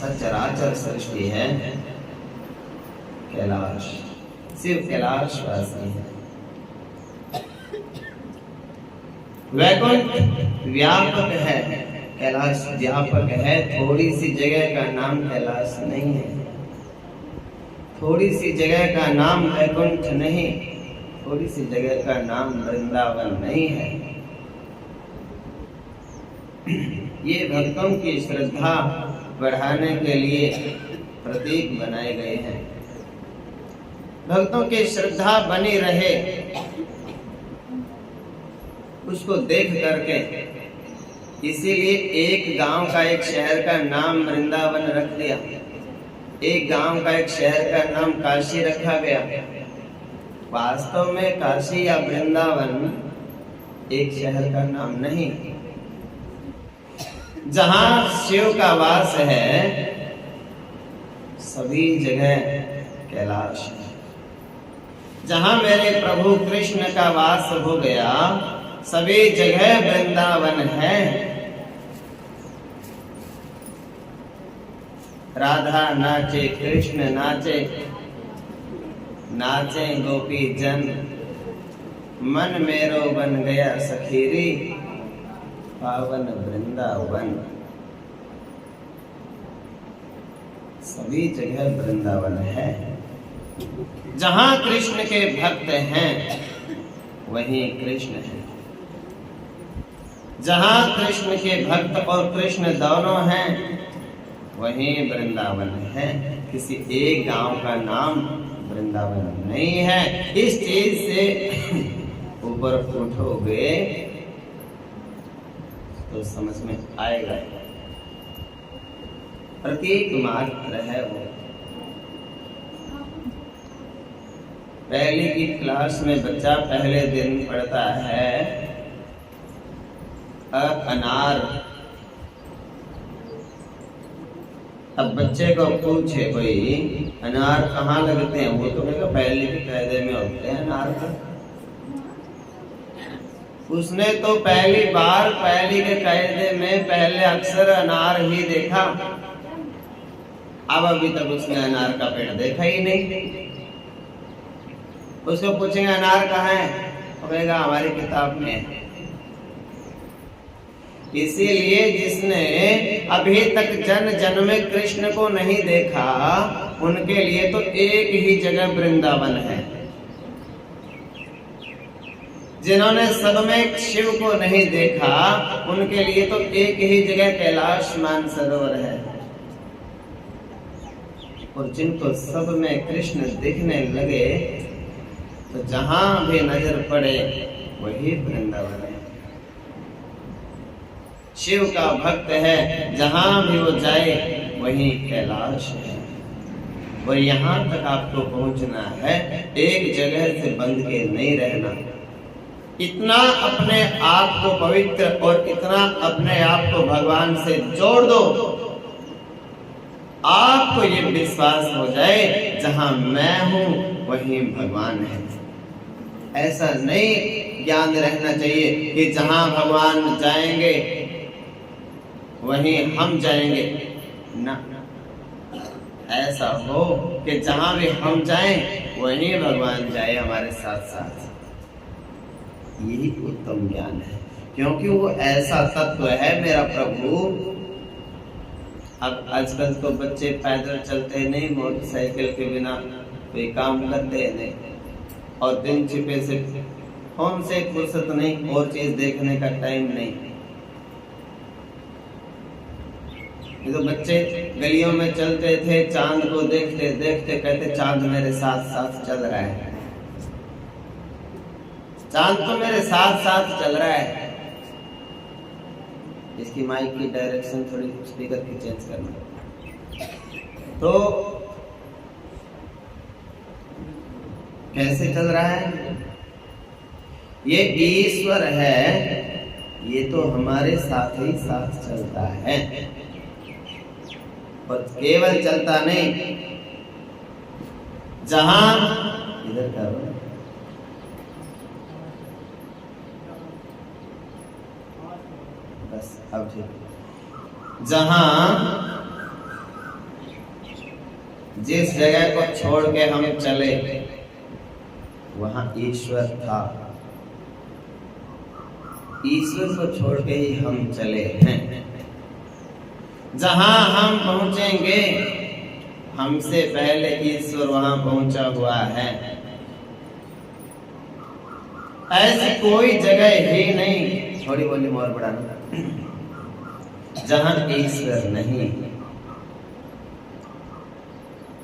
सचराचर सृष्टि है कैलाश, सिर्फ कैलाश वासी है। वैकुंठ व्यापक है, कैलाश व्यापक है। थोड़ी सी जगह का नाम कैलाश नहीं है, थोड़ी सी जगह का नाम वैकुंठ नहीं, थोड़ी सी जगह का नाम वृंदावन नहीं है। ये भक्तों की श्रद्धा बढ़ाने के लिए प्रतीक बनाए गए हैं। भक्तों की श्रद्धा बनी रहे उसको देख करके, इसीलिए एक गांव का, एक शहर का नाम वृंदावन रख दिया, एक गांव का, एक शहर का नाम काशी रखा गया। वास्तव में काशी या वृंदावन एक शहर का नाम नहीं। जहां शिव का वास है सभी जगह कैलाश है। जहां मेरे प्रभु कृष्ण का वास हो गया सभी जगह वृंदावन है। राधा नाचे कृष्ण नाचे, नाचे गोपी जन, मन मेरो बन गया सखीरी, पावन वृंदावन। सभी जगह वृंदावन है। जहां कृष्ण के भक्त हैं वहीं कृष्ण है। जहां कृष्ण के भक्त और कृष्ण दोनों हैं वहीं वृंदावन है। किसी एक गांव का नाम वृंदावन नहीं है। इस चीज से ऊपर उठोगे तो समझ में आएगा। प्रतीक मात्र है वो। पहली की क्लास में बच्चा पहले दिन पढ़ता है अनार। अब बच्चे को पूछे कोई अनार कहाँ लगते हैं, वो तो कहेगा पहले के कायदे में होते हैं अनार का। उसने तो पहली बार पहली के कायदे में पहले अक्सर अनार ही देखा। अब अभी तक उसने अनार का पेड़ देखा ही नहीं। उसको पूछेंगे अनार कहाँ है, वो कहेगा हमारी किताब में है। इसीलिए जिसने अभी तक जन जन में कृष्ण को नहीं देखा उनके लिए तो एक ही जगह वृंदावन है। जिन्होंने सब में शिव को नहीं देखा उनके लिए तो एक ही जगह कैलाश मानसरोवर है। और जिनको सब में कृष्ण दिखने लगे तो जहां भी नजर पड़े वही वृंदावन है। शिव का भक्त है, जहां भी वो जाए वही कैलाश है। और यहाँ तक आपको पहुंचना है, एक जगह से बंध के नहीं रहना। इतना अपने आप को पवित्र और इतना अपने आप को भगवान से जोड़ दो, आपको ये विश्वास हो जाए जहां मैं हूं वहीं भगवान है। ऐसा नहीं ज्ञान रहना चाहिए कि जहां भगवान जाएंगे वहीं हम जाएंगे ना। ऐसा हो कि जहां भी हम जाएं वहीं भगवान जाए हमारे साथ साथ। यही उत्तम ज्ञान है, क्योंकि वो ऐसा तत्व है मेरा प्रभु। अब आजकल तो बच्चे पैदल चलते नहीं, मोटरसाइकिल के बिना कोई काम करते नहीं, और दिन छिपे से फोन से फुर्सत नहीं, और चीज देखने का टाइम नहीं। ये तो बच्चे गलियों में चलते थे, चांद को देखते देखते कहते चांद मेरे साथ साथ चल रहा है, चांद तो मेरे साथ साथ चल रहा है। इसकी माइक की डायरेक्शन थोड़ी स्पीकर की चेंज करना। तो कैसे चल रहा है? ये ईश्वर है, ये तो हमारे साथ ही साथ चलता है। और केवल चलता नहीं, जहां इधर करो, बस अब ठीक। जहां जिस जगह को छोड़ के हम चले वहां ईश्वर था। ईश्वर को छोड़ के ही हम चले हैं। जहां हम पहुंचेंगे हमसे पहले ईश्वर वहां पहुंचा हुआ है। ऐसी कोई जगह ही नहीं, थोड़ी वॉल्यूम और बढ़ाना, जहां ईश्वर नहीं।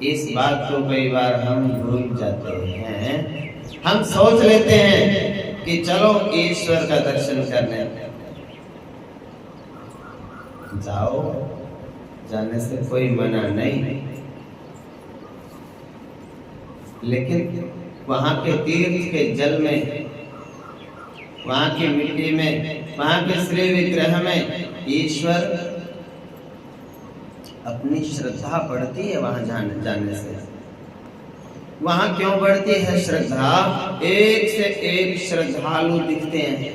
इस बात को कई बार हम भूल जाते हैं। हम सोच लेते हैं कि चलो ईश्वर का दर्शन करने जाओ, जाने से कोई मना नहीं, लेकिन वहां के तीर्थ के जल में, वहां की मिट्टी में, वहां के श्री विग्रह में ईश्वर अपनी श्रद्धा बढ़ती है। वहां जाने से वहां क्यों बढ़ती है श्रद्धा? एक से एक श्रद्धालु दिखते हैं,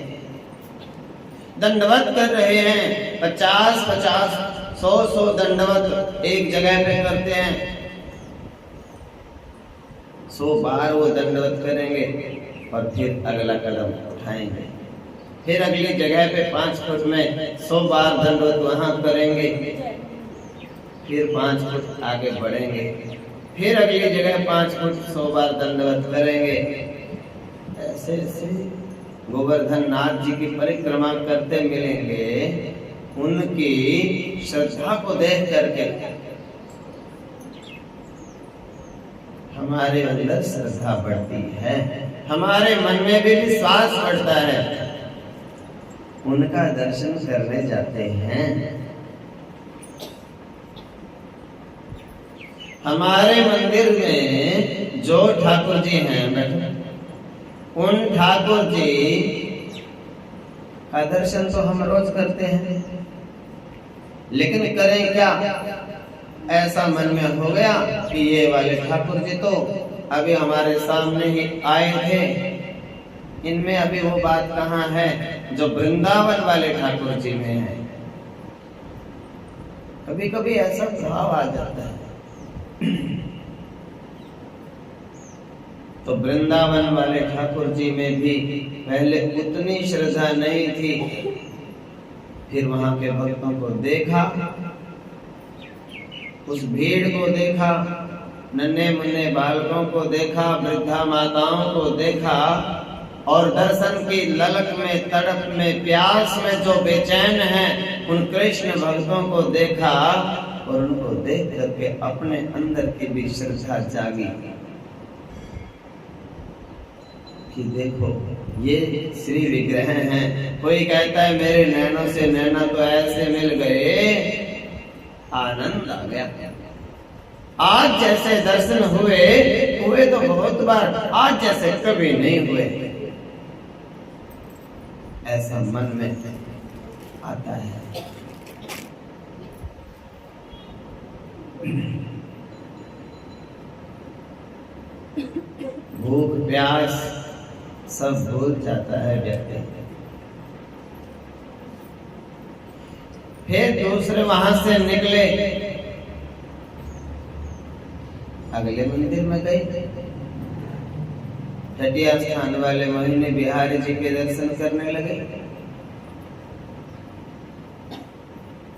दंडवत कर रहे हैं, 50-50, 100-100 दंडवत एक जगह पे करते हैं। 100 बार वो दंडवत करेंगे और फिर अगला कदम उठाएंगे। फिर अगली जगह पे 5 फुट में 100 बार दंडवत वहां करेंगे, फिर 5 फुट आगे बढ़ेंगे, फिर अगली जगह 5 फुट 100 बार दंडवत करेंगे। ऐसे ऐसे गोवर्धन नाथ जी की परिक्रमा करते मिलेंगे। उनकी श्रद्धा को देख करके हमारे अंदर श्रद्धा बढ़ती है, हमारे मन में भी विश्वास बढ़ता है। उनका दर्शन करने जाते हैं। हमारे मंदिर में जो ठाकुर जी हैं, उन ठाकुर जी का दर्शन तो हम रोज करते हैं, लेकिन करें क्या? ऐसा मन में हो गया कि ये वाले ठाकुर जी तो अभी हमारे सामने ही आए थे, इनमें अभी वो बात कहाँ है जो वृंदावन वाले ठाकुर जी में है। कभी कभी ऐसा भाव आ जाता है। तो वृंदावन वाले ठाकुर जी में भी पहले उतनी श्रद्धा नहीं थी। फिर वहां के भक्तों को देखा, उस भीड़ को देखा, नन्हे मुन्ने बालकों को देखा, वृद्धा माताओं को देखा, और दर्शन की ललक में, तड़प में, प्यास में जो बेचैन हैं उन कृष्ण भक्तों को देखा, और उनको देख करके अपने अंदर की भी श्रद्धा जागी कि देखो ये श्री विग्रह हैं। कोई कहता है मेरे नैनों से नैना तो ऐसे मिल गए, आनंद आ गया। आज जैसे दर्शन हुए तो बहुत बार, आज जैसे कभी नहीं हुए, ऐसा मन में आता है। भूख प्यास सब भूल जाता है व्यक्ति। फिर दूसरे वहां से निकले, अगले मंदिर में गए। तटिया स्थान वाले मोहिनी बिहारी जी के दर्शन करने लगे।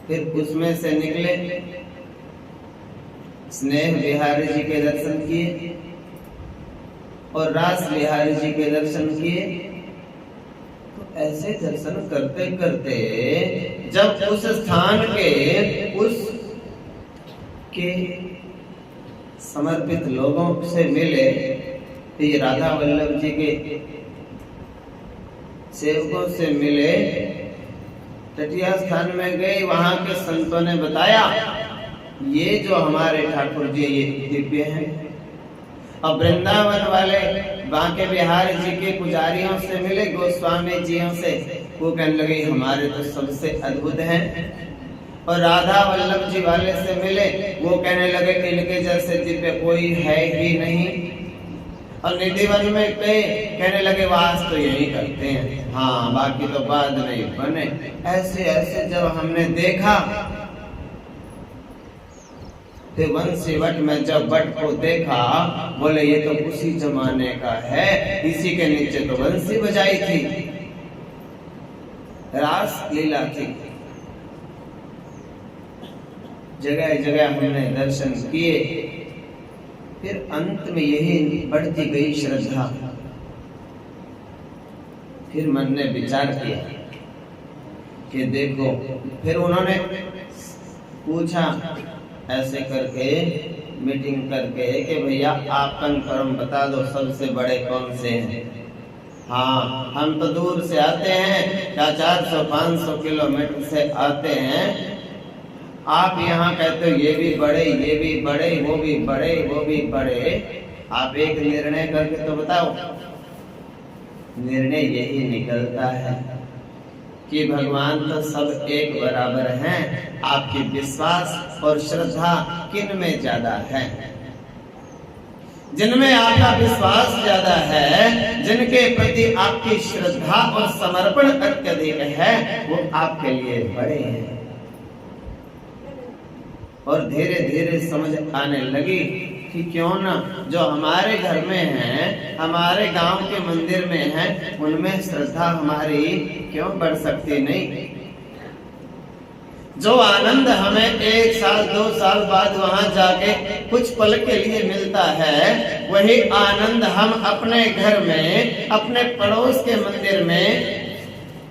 फिर उसमें से निकले, स्नेह बिहारी जी के दर्शन किए और रास बिहारी जी के दर्शन किए। तो ऐसे दर्शन करते करते जब उस स्थान के समर्पित लोगों से मिले, तो ये राधा वल्लभ जी के सेवकों से मिले, तटिया स्थान में गए। वहां के संतों ने बताया ये जो हमारे ठाकुर जी ये दिव्य हैं। अब वृंदावन वाले बांके बिहारी जी के पुजारियों से मिले, गोस्वामी जियों से, वो कहने लगे हमारे तो सबसे अद्भुत हैं। और राधा वल्लभ जी वाले से मिले, वो कहने लगे इनके जैसे दिव्य कोई है ही नहीं। और निधिवन में गए, कहने लगे वास तो यही करते हैं, हाँ बाकी तो बाद नहीं बने। ऐसे ऐसे जब हमने देखा फिर वंशी वट में जब वट को देखा, बोले ये तो उसी जमाने का है, इसी के नीचे तो वंशी बजाई थी, रास लीला थी। जगह जगह हमने दर्शन किए। फिर अंत में यही बढ़ती गई श्रद्धा। फिर मन ने विचार किया कि देखो, फिर उन्होंने पूछा ऐसे करके, मीटिंग करके कि भैया आप कंफर्म बता दो सबसे बड़े कौन से हैं। हाँ, हम तो दूर से आते हैं, क्या 400-500 किलोमीटर से आते हैं, आप यहाँ कहते हो ये भी बड़े, ये भी बड़े, वो भी बड़े, वो भी बड़े। आप एक निर्णय करके तो बताओ। निर्णय यही निकलता है कि भगवान तो सब एक बराबर हैं। आपकी विश्वास और श्रद्धा किन में ज्यादा है? जिनमें आपका विश्वास ज्यादा है, जिनके प्रति आपकी श्रद्धा और समर्पण अत्यधिक है, वो आपके लिए बड़े हैं। और धीरे धीरे समझ आने लगी कि क्यों ना जो हमारे घर में है, हमारे गांव के मंदिर में है, उनमें श्रद्धा हमारी क्यों बढ़ सकती नहीं। जो आनंद हमें 1 साल 2 साल बाद वहां जाके कुछ पल के लिए मिलता है, वही आनंद हम अपने घर में, अपने पड़ोस के मंदिर में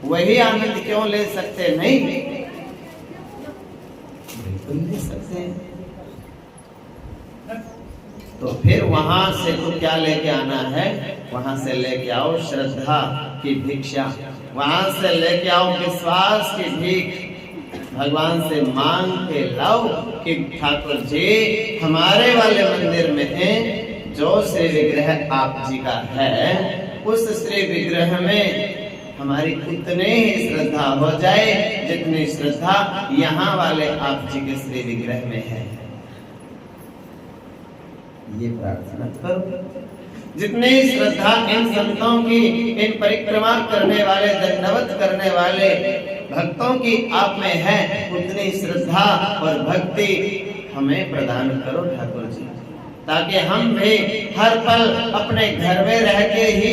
वही आनंद क्यों ले सकते नहीं? बिल्कुल ले सकते हैं। तो फिर वहां से तो क्या लेके आना है? वहां से लेके आओ श्रद्धा की भिक्षा, वहां से लेके आओ विश्वास की भीख। भगवान से मांग के लाओ कि ठाकुर जी हमारे वाले मंदिर में जो श्री विग्रह आप जी का है, उस श्री विग्रह में हमारी उतने ही श्रद्धा हो जाए जितनी श्रद्धा यहाँ वाले आप जी के श्री विग्रह में है। ये प्रार्थना करो। जितनी श्रद्धा इन संतों की, इन परिक्रमा करने वाले, दंडवत करने वाले भक्तों की आप में है, उतनी श्रद्धा और भक्ति हमें प्रदान करो ठाकुर जी, ताकि हम भी हर पल अपने घर में रह के ही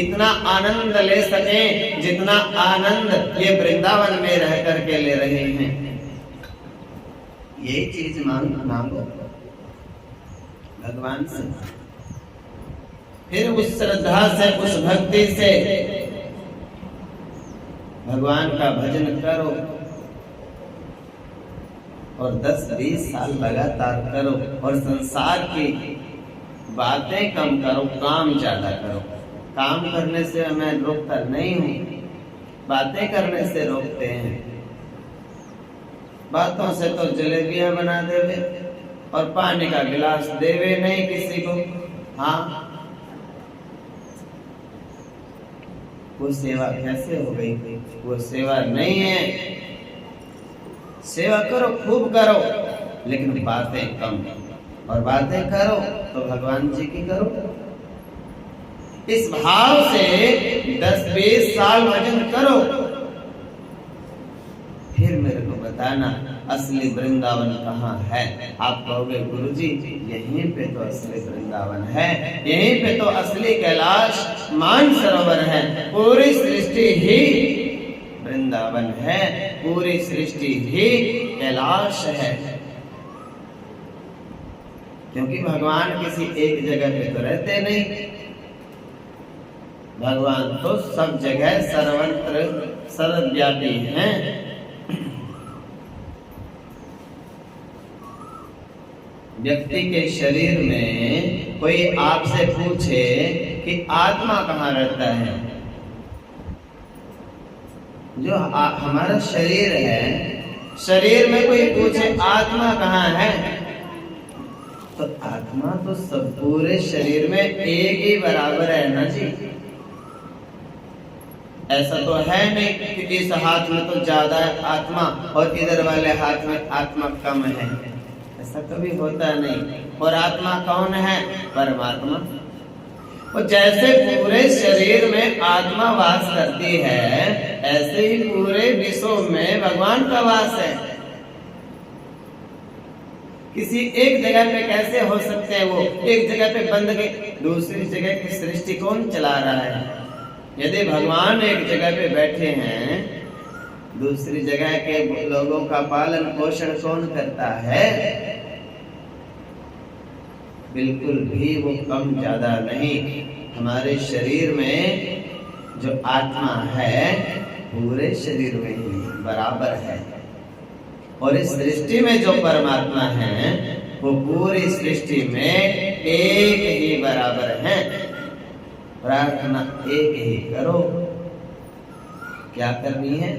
इतना आनंद ले सकें जितना आनंद ये वृंदावन में रह करके ले रहे हैं। यही चीज मांगो भगवान से। फिर उस श्रद्धा से, उस भक्ति से भगवान का भजन करो और 10-20 साल लगातार करो। और संसार की बातें कम करो, काम ज्यादा करो। काम करने से मैं रोकता नहीं हूँ, बातें करने से रोकते हैं। बातों से तो जलेबियां बना देवे और पानी का गिलास देवे नहीं किसी को। हाँ, वो सेवा कैसे हो गई? वो सेवा नहीं है। सेवा करो, खूब करो, लेकिन बातें कम, और बातें करो तो भगवान जी की करो। इस भाव से 10-20 साल भजन करो, फिर मेरे को बताना असली वृंदावन कहाँ है। आप कहोगे गुरुजी यहीं पे तो असली वृंदावन है, यहीं पे तो असली कैलाश मानसरोवर है। पूरी सृष्टि ही वृंदावन है, पूरी सृष्टि ही कैलाश है। क्योंकि भगवान किसी एक जगह पे तो रहते नहीं, भगवान तो सब जगह सर्वत्र सर्वव्यापी हैं। व्यक्ति के शरीर में कोई आपसे पूछे कि आत्मा कहाँ रहता है, जो हमारा शरीर है, शरीर में कोई पूछे आत्मा कहाँ है, तो आत्मा तो सब पूरे शरीर में एक ही बराबर है ना जी। ऐसा तो है नहीं कि इस हाथ में तो ज्यादा है आत्मा और इधर वाले हाथ में आत्मा कम है, ऐसा कभी होता नहीं। और आत्मा कौन है? परमात्मा। और जैसे पूरे शरीर में आत्मा वास करती है, ऐसे ही पूरे विश्व में भगवान का वास है। किसी एक जगह पे कैसे हो सकते हैं? वो एक जगह पे बंद के दूसरी जगह की सृष्टि कौन चला रहा है? यदि भगवान एक जगह पे बैठे हैं, दूसरी जगह के लोगों का पालन पोषण कौन करता है? बिल्कुल भी वो कम ज्यादा नहीं। हमारे शरीर में जो आत्मा है पूरे शरीर में ही बराबर है, और इस सृष्टि में जो परमात्मा है वो पूरी सृष्टि में एक ही बराबर है। प्रार्थना एक ही करो। क्या करनी है?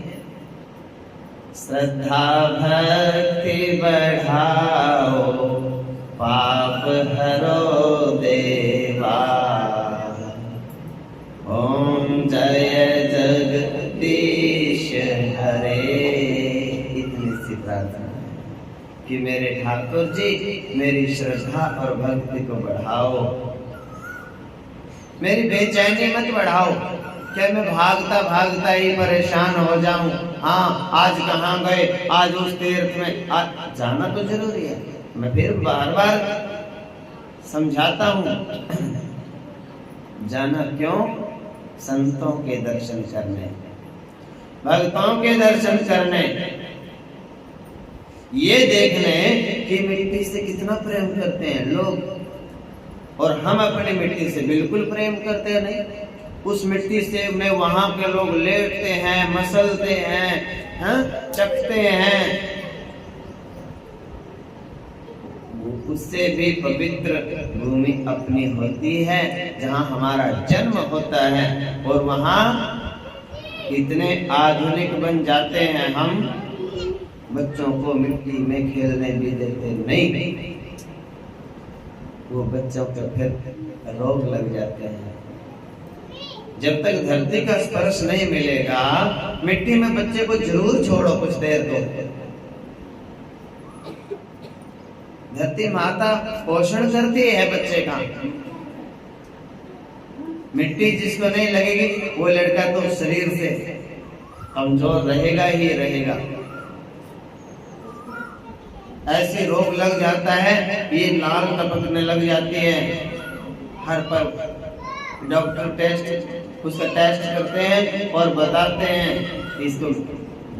श्रद्धा भक्ति बढ़ाओ, पाप हरो देवा, ओम जय जगदीश हरे। इतनी सी प्रार्थना कि मेरे ठाकुर जी मेरी श्रद्धा और भक्ति को बढ़ाओ, मेरी बेचैनी मत बढ़ाओ। क्या मैं भागता भागता ही परेशान हो जाऊं? हाँ, आज कहाँ गए, आज उस तीर्थ में, आज जाना तो जरूरी है। मैं फिर बार बार समझाता हूँ, जाना क्यों? संतों के दर्शन करने, भक्तों के दर्शन करने, ये देखने कि मिट्टी से कितना प्रेम करते हैं लोग, और हम अपनी मिट्टी से बिल्कुल प्रेम करते नहीं। उस मिट्टी से में वहां के लोग लेटते हैं, मसलते हैं, चखते हैं। उससे भी पवित्र भूमि अपनी होती है जहां हमारा जन्म होता है, और वहां इतने आधुनिक बन जाते हैं हम, बच्चों को मिट्टी में खेलने भी देते नहीं। वो बच्चों को फिर रोग लग जाते हैं। जब तक धरती का स्पर्श नहीं मिलेगा, मिट्टी में बच्चे को जरूर छोड़ो कुछ देर तो। धरती माता पोषण करती है बच्चे का। मिट्टी जिसको नहीं लगेगी वो लड़का तो शरीर से कमजोर रहेगा ही रहेगा। ऐसे रोग लग जाता है, ये लाल टपकने लग जाती है। हर पर डॉक्टर उसका टेस्ट करते हैं और बताते हैं इसको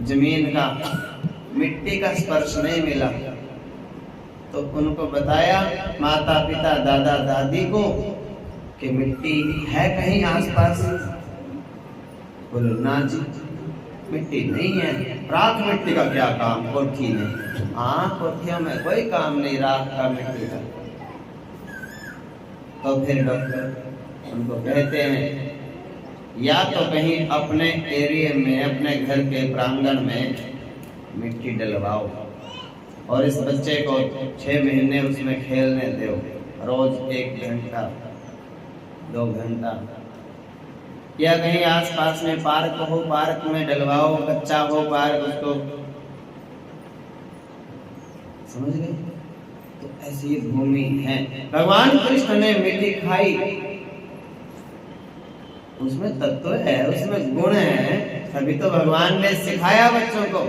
जमीन का, मिट्टी का स्पर्श नहीं मिला। तो उनको बताया माता पिता दादा दादी को कि मिट्टी है कहीं आसपास? बोले ना जी, मिट्टी नहीं है। राख मिट्टी का क्या काम? कोठी में? हाँ, कोठियों में कोई काम नहीं राख का, मिट्टी का। तो फिर डॉक्टर उनको कहते हैं या तो कहीं अपने एरिया में, अपने घर के प्रांगण में मिट्टी डलवाओ, और इस बच्चे को 6 महीने उसमें खेलने दो, रोज 1 घंटा 2 घंटा। या कहीं आसपास में पार्क हो, पार्क में डलवाओ, कच्चा हो पार्क, उसको समझ गए? तो ऐसी भूमि है। भगवान कृष्ण ने मिट्टी खाई, उसमें तत्व है, उसमें गुण है, तभी तो भगवान ने सिखाया बच्चों को।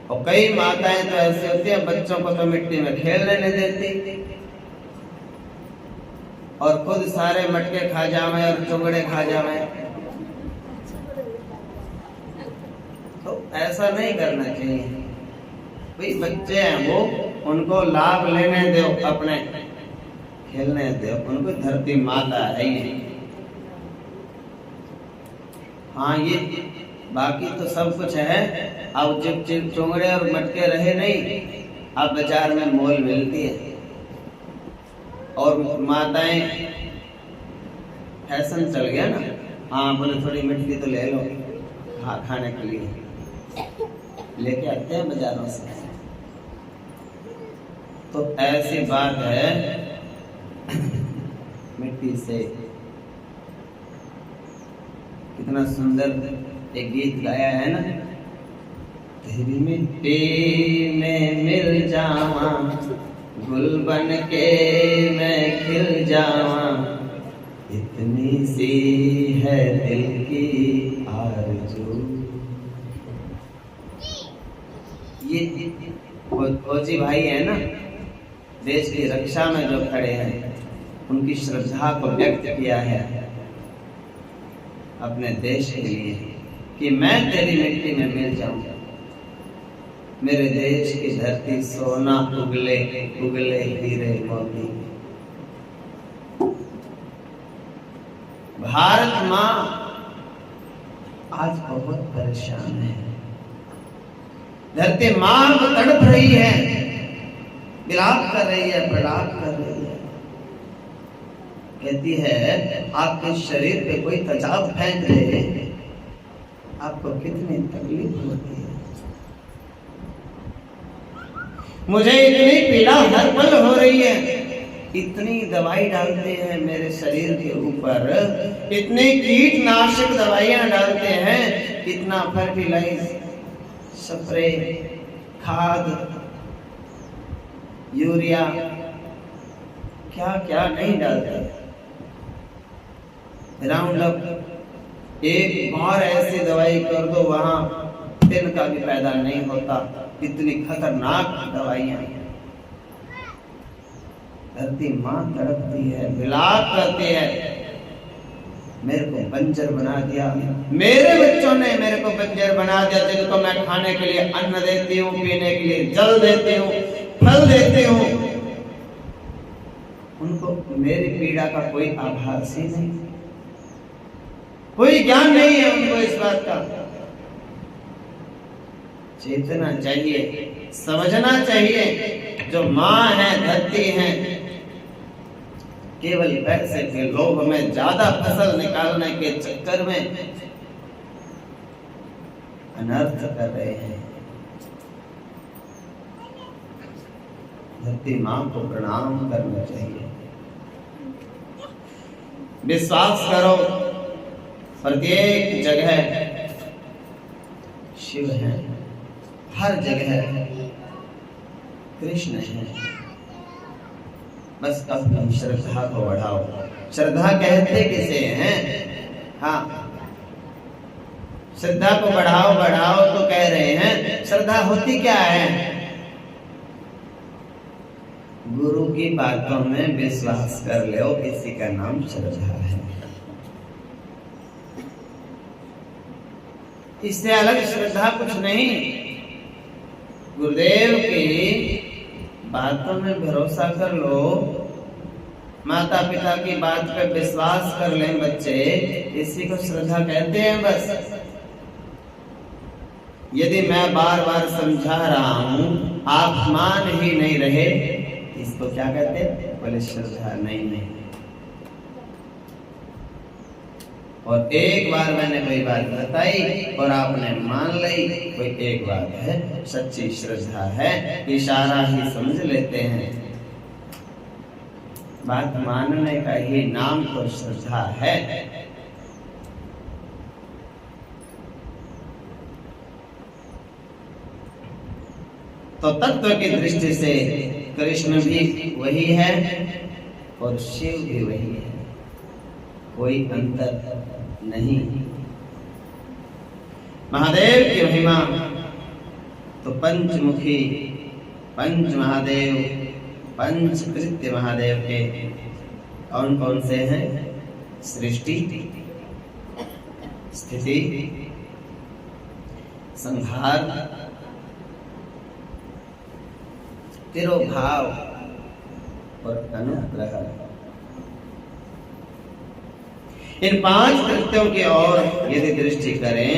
और कई माताएं तो ऐसी होती है, बच्चों को तो मिट्टी में खेलने नहीं देती, और खुद सारे मटके खा जावे और चुंगड़े खा जावे। तो ऐसा नहीं करना चाहिए भाई। बच्चे हैं वो, उनको लाभ लेने दो, अपने खेलने दो, उनको धरती माता है ये। हाँ, ये बाकी तो सब कुछ है। अब जब चुंगड़े और मटके रहे नहीं, अब बाजार में मोल मिलती है, और माताएं फैशन चल गया ना। हाँ, बोले थोड़ी मिट्टी तो ले लो, हाँ, खाने के लिए लेके आते हैं बाजारों से। तो ऐसी बात है, मिट्टी से कितना सुंदर एक गीत गाया है ना, तेरी मिट्टी में मिल जावा, गुल बन के मैं खिल जावा, इतनी सी है दिल की आरज़ू। ये वो फौजी भाई है ना, देश की रक्षा में जो खड़े हैं, उनकी श्रद्धा को व्यक्त किया है अपने देश के लिए कि मैं तेरी मिट्टी में मिल जाऊंगा। मेरे देश की धरती सोना उगले उगले हीरे मोती। भारत माँ आज बहुत परेशान है। धरती माँ तो तड़प रही है, विलाप कर रही है, प्रलाप कर रही है। कहती है आपके शरीर पे कोई तेजाब फेंक दे, आपको कितनी तकलीफ होती है। मुझे इतनी पीड़ा हर पल हो रही है, इतनी दवाई डालते हैं मेरे शरीर के ऊपर, इतनी कीटनाशक दवाइयां डालते हैं, इतना फर्टिलाइज, स्प्रे, खाद, यूरिया, क्या क्या नहीं डालते। राउंड अप एक बार ऐसी दवाई कर दो वहां तिल का भी पैदा नहीं होता। इतनी खतरनाक दवाइयां। धरती माँ तड़पती है, विलाप करती है, मेरे को बंजर बना दिया, मेरे बच्चों ने मेरे को बंजर बना दिया, जिनको मैं खाने के लिए अन्न देती हूँ, पीने के लिए जल देती हूँ, फल देती हूँ, उनको मेरी पीड़ा का कोई आभास ही नहीं, कोई ज्ञान नहीं है उनको इस बात का। चेतना चाहिए, समझना चाहिए, जो माँ है, धरती है, केवल पैसे के लोभ में, ज्यादा फसल निकालने के चक्कर में अनर्थ कर रहे हैं। धरती माँ को प्रणाम करना चाहिए। विश्वास करो, प्रत्येक जगह शिव है, हर जगह कृष्ण है। बस अपनी श्रद्धा को बढ़ाओ। श्रद्धा कहते किसे हैं? हाँ, श्रद्धा को बढ़ाओ बढ़ाओ तो कह रहे हैं। श्रद्धा होती क्या है? गुरु की बातों में विश्वास कर लो, इसी का नाम श्रद्धा है। इससे अलग श्रद्धा कुछ नहीं। गुरुदेव की बातों में भरोसा कर लो, माता पिता की बात पे विश्वास कर लें बच्चे, इसी को श्रद्धा कहते हैं। बस यदि मैं बार बार समझा रहा हूं, आप मान ही नहीं रहे, इसको क्या कहते हैं? बोले श्रद्धा नहीं। और एक बार मैंने कोई बात बताई और आपने मान ली, कोई एक बात है, सच्ची श्रद्धा है। इशारा ही समझ लेते हैं, बात मानने का ही नाम तो श्रद्धा है। तो तत्व की दृष्टि से कृष्ण भी वही है और शिव भी वही है, कोई अंतर नहीं। महादेव की महिमा तो पंचमुखी, पंच महादेव, पंचकृत्य महादेव के कौन कौन से हैं? सृष्टि, स्थिति, संहार, तिरोभाव और अनुग्रह। इन 5 कृत्यों की ओर यदि दृष्टि करें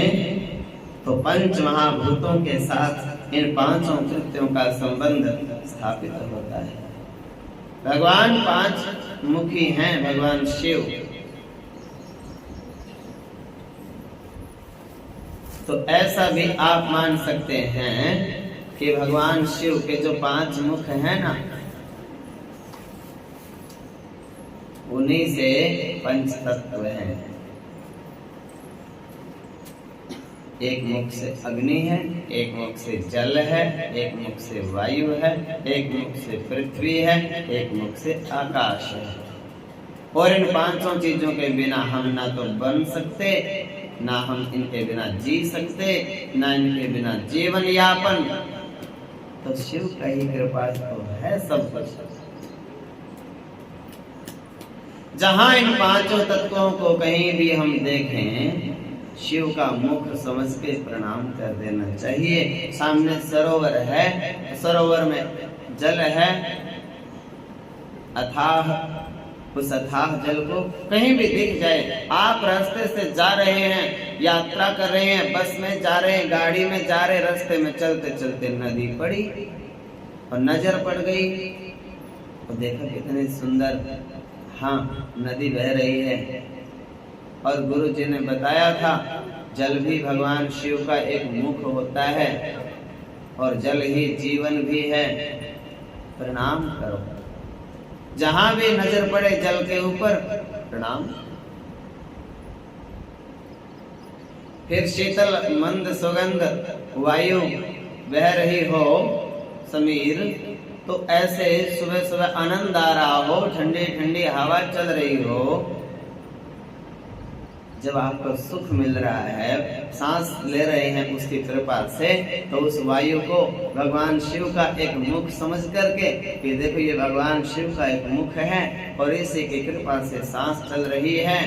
तो पंच महाभूतों के साथ इन 5 कृत्यों का संबंध स्थापित होता है। भगवान 5 मुखी हैं, भगवान शिव। तो ऐसा भी आप मान सकते हैं कि भगवान शिव के जो 5 मुख हैं ना, उन्हीं से पंच तत्व हैं। एक मुख से अग्नि है, एक मुख से जल है, एक मुख से वायु है, एक मुख से पृथ्वी है, एक मुख से आकाश है। और इन 5 चीजों के बिना हम ना तो बन सकते, ना हम इनके बिना जी सकते, ना इनके बिना जीवन यापन तो शिव का ही कृपा तो है सब कुछ। जहां इन पांचों तत्वों को कहीं भी हम देखें, शिव का मुख समझ के प्रणाम कर देना चाहिए। सामने सरोवर है, सरोवर में जल है अथाह, उस अथाह जल को कहीं भी दिख जाए, आप रास्ते से जा रहे हैं, यात्रा कर रहे हैं, बस में जा रहे हैं, गाड़ी में जा रहे, रास्ते में चलते चलते नदी पड़ी और नजर पड़ गई, और देखा कितनी सुंदर नदी बह रही है। और गुरु जी ने बताया था जल भी भगवान शिव का एक मुख होता है और जल ही जीवन भी है। प्रणाम करो, जहां भी नजर पड़े जल के ऊपर प्रणाम। फिर शीतल मंद सुगंध वायु बह रही हो समीर, तो ऐसे सुबह सुबह आनंद आ रहा हो, ठंडी ठंडी हवा चल रही हो, जब आपको सुख मिल रहा है, सांस ले रहे हैं उसकी कृपा से, तो उस वायु को भगवान शिव का एक मुख समझ करके कि देखो ये भगवान शिव का एक मुख है और इसी की कृपा से सांस चल रही है,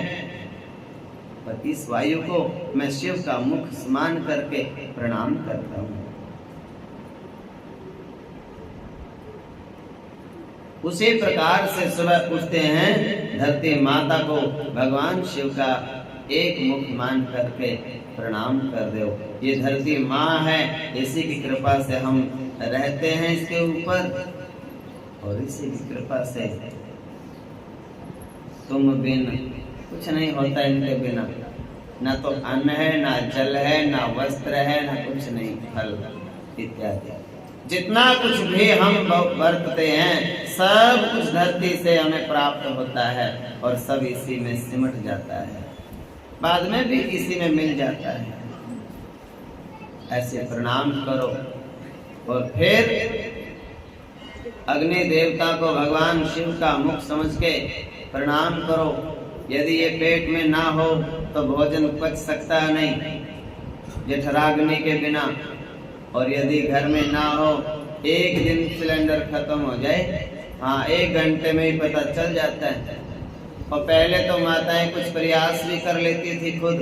पर इस वायु को मैं शिव का मुख मान करके प्रणाम करता हूँ। उसी प्रकार से सुबह उठते हैं, धरती माता को भगवान शिव का एक मुख मान करके प्रणाम कर दो। ये धरती माँ है, इसी की कृपा से हम रहते हैं इसके ऊपर, और इसी की कृपा से तुम बिन कुछ नहीं होता इनके बिना। ना तो अन्न है, ना जल है, ना वस्त्र है, ना कुछ नहीं, फल इत्यादि। जितना कुछ भी हम बरतते हैं सब कुछ धरती से हमें प्राप्त होता है और सब इसी में सिमट जाता है, बाद में भी इसी में मिल जाता है। ऐसे प्रणाम करो। और फिर अग्नि देवता को भगवान शिव का मुख समझ के प्रणाम करो। यदि ये पेट में ना हो तो भोजन पच सकता नहीं जठराग्नि के बिना, और यदि घर में ना हो, एक दिन सिलेंडर खत्म हो जाए, 1 घंटे में ही पता चल जाता है। और पहले तो माताएं कुछ प्रयास भी कर लेती थी खुद,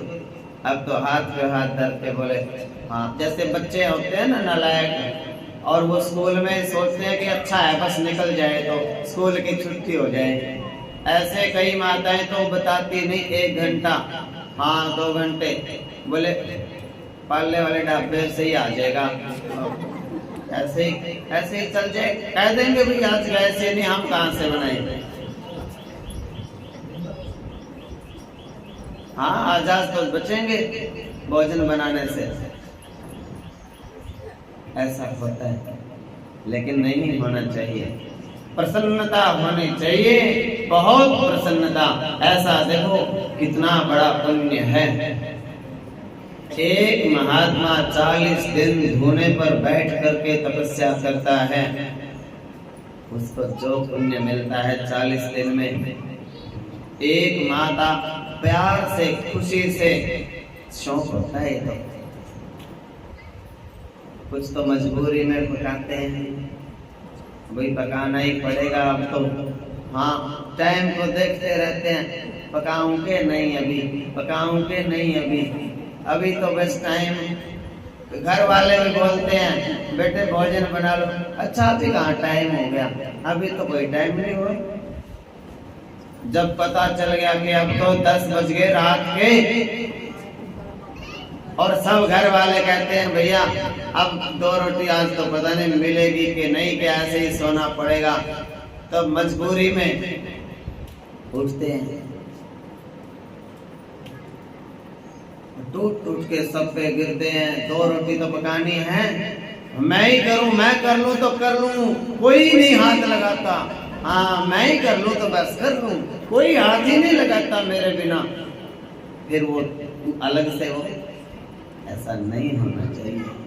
अब तो हाथ पे हाथ धर के बोले जैसे बच्चे होते हैं ना नालायक, और वो स्कूल में सोचते हैं कि अच्छा है बस निकल जाए तो स्कूल की छुट्टी हो जाए। ऐसे कई माताएं तो बताती नहीं 1 घंटा 2 घंटे, बोले पालने वाले ढाबे से ही आ जाएगा, ऐसे ही चल जाए, कह देंगे भाई आज ऐसे नहीं, हम कहाँ से बनाएंगे। आजाद तो बचेंगे भोजन बनाने से, ऐसा होता है। लेकिन नहीं होना चाहिए, प्रसन्नता होनी चाहिए, बहुत प्रसन्नता। ऐसा देखो कितना बड़ा पुण्य है। एक महात्मा 40 दिन धूने पर बैठ करके तपस्या करता है, उसको जो पुण्य मिलता है 40 दिन में। एक माता प्यार से खुशी से, शौक होता है तो कुछ तो मजबूरी में पकाते हैं, वही पकाना ही पड़ेगा अब तो। टाइम को देखते रहते हैं, पकाऊं के नहीं अभी, पकाऊं के नहीं अभी तो बस टाइम। घर वाले भी बोलते हैं बेटे भोजन बना लो, अच्छा अभी कहाँ टाइम हो गया, अभी तो कोई टाइम नहीं हुआ। जब पता चल गया कि अब तो 10 बज गए रात के, और सब घर वाले कहते हैं भैया अब 2 रोटी आज तो पता नहीं मिलेगी कि नहीं, कि ऐसे ही सोना पड़ेगा, तब मजबूरी में उठते हैं, टूट टूट के सब पे गिरते हैं। 2 रोटी तो पकानी है, मैं ही करूं, मैं कर लूं तो कर लूं, कोई नहीं हाथ लगाता। मैं ही कर लूं तो बस कर लूं, कोई हाथ ही नहीं लगाता मेरे बिना। फिर वो अलग से हो, ऐसा नहीं होना चाहिए।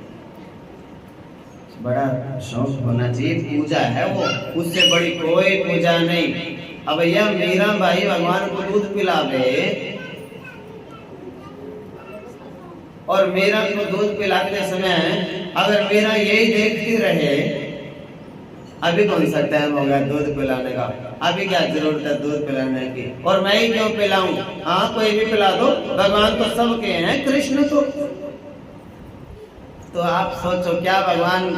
बड़ा शौक होना चाहिए, पूजा है वो, उससे बड़ी कोई पूजा नहीं। अब भैया मीरा बाई भगवान को दूध पिलावे, और मीरा को दूध पिलाते समय अगर मेरा यही देखती रहे, अभी कौन सा टाइम हो गया दूध पिलाने का, अभी क्या जरूरत है दूध पिलाने की, और मैं ही क्यों पिलाऊं? हाँ कोई भी पिला दो, भगवान तो सबके हैं, कृष्ण तो आप सोचो क्या भगवान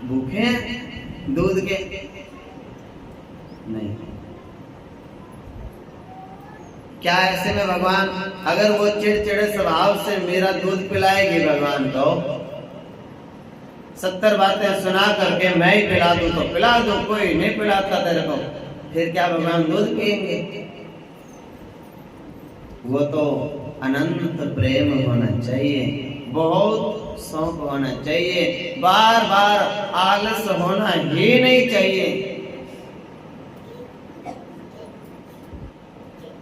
भूखे हैं दूध के? नहीं। क्या ऐसे में भगवान, अगर वो चिड़चिड़े स्वभाव से मेरा दूध पिलाएगी भगवान को, 70 बातें सुना करके मैं ही पिला दूं तो पिला दूं, कोई नहीं पिलाता तेरे को, फिर क्या भगवान दूध पिएंगे? वो तो अनंत प्रेम होना चाहिए, बहुत शौक होना चाहिए, बार बार आलस होना ही नहीं चाहिए।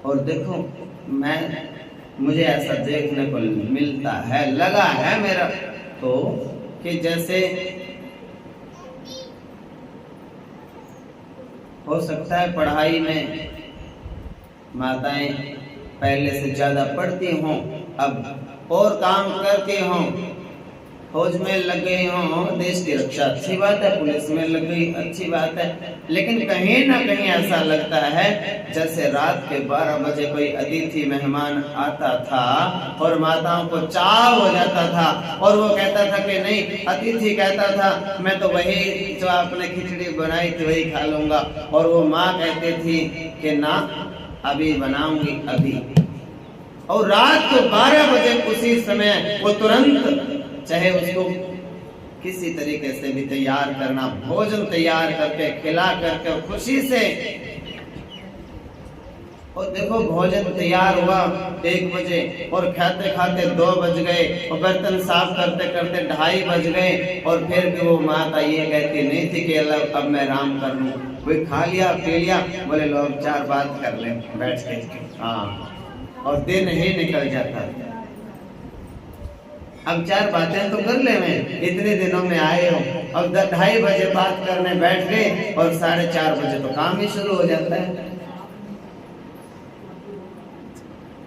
और देखो मुझे ऐसा देखने को मिलता है, लगा है मेरा तो, कि जैसे हो सकता है पढ़ाई में माताएं पहले से ज्यादा पढ़ती हों, अब और काम करती हों, फौज में लग गई हों, देश की रक्षा अच्छी बात है, पुलिस में लग गई अच्छी बात है, लेकिन कहीं ना कहीं ऐसा लगता है जैसे रात के 12 बजे कोई अतिथि मेहमान आता था और माताओं को चाव हो जाता था, और वो कहता था कि नहीं, अतिथि कहता था मैं तो वही जो आपने खिचड़ी बनाई थी वही खा लूंगा, और वो माँ कहती थी कि ना अभी बनाऊंगी अभी, और रात को 12 बजे उसी समय वो तुरंत, चाहे उसको किसी तरीके से भी तैयार करना, भोजन तैयार करके खिला करके खुशी से, और देखो भोजन तैयार हुआ 1 बजे और खाते खाते 2 बज गए, और बर्तन साफ करते करते 2:30 बज गए, और फिर भी वो माता ये कहती नहीं थी कि अब मैं आराम कर लूं, कोई खा लिया पी लिया, बोले लोग 4 बात कर ले बैठ के, हाँ, और दिन ही निकल जाता। अब 4 बातें तो कर ले, मैं इतने दिनों में आए हो, अब 2:30 बजे बात करने बैठ गए और 4:30 बजे तो काम ही शुरू हो जाता है।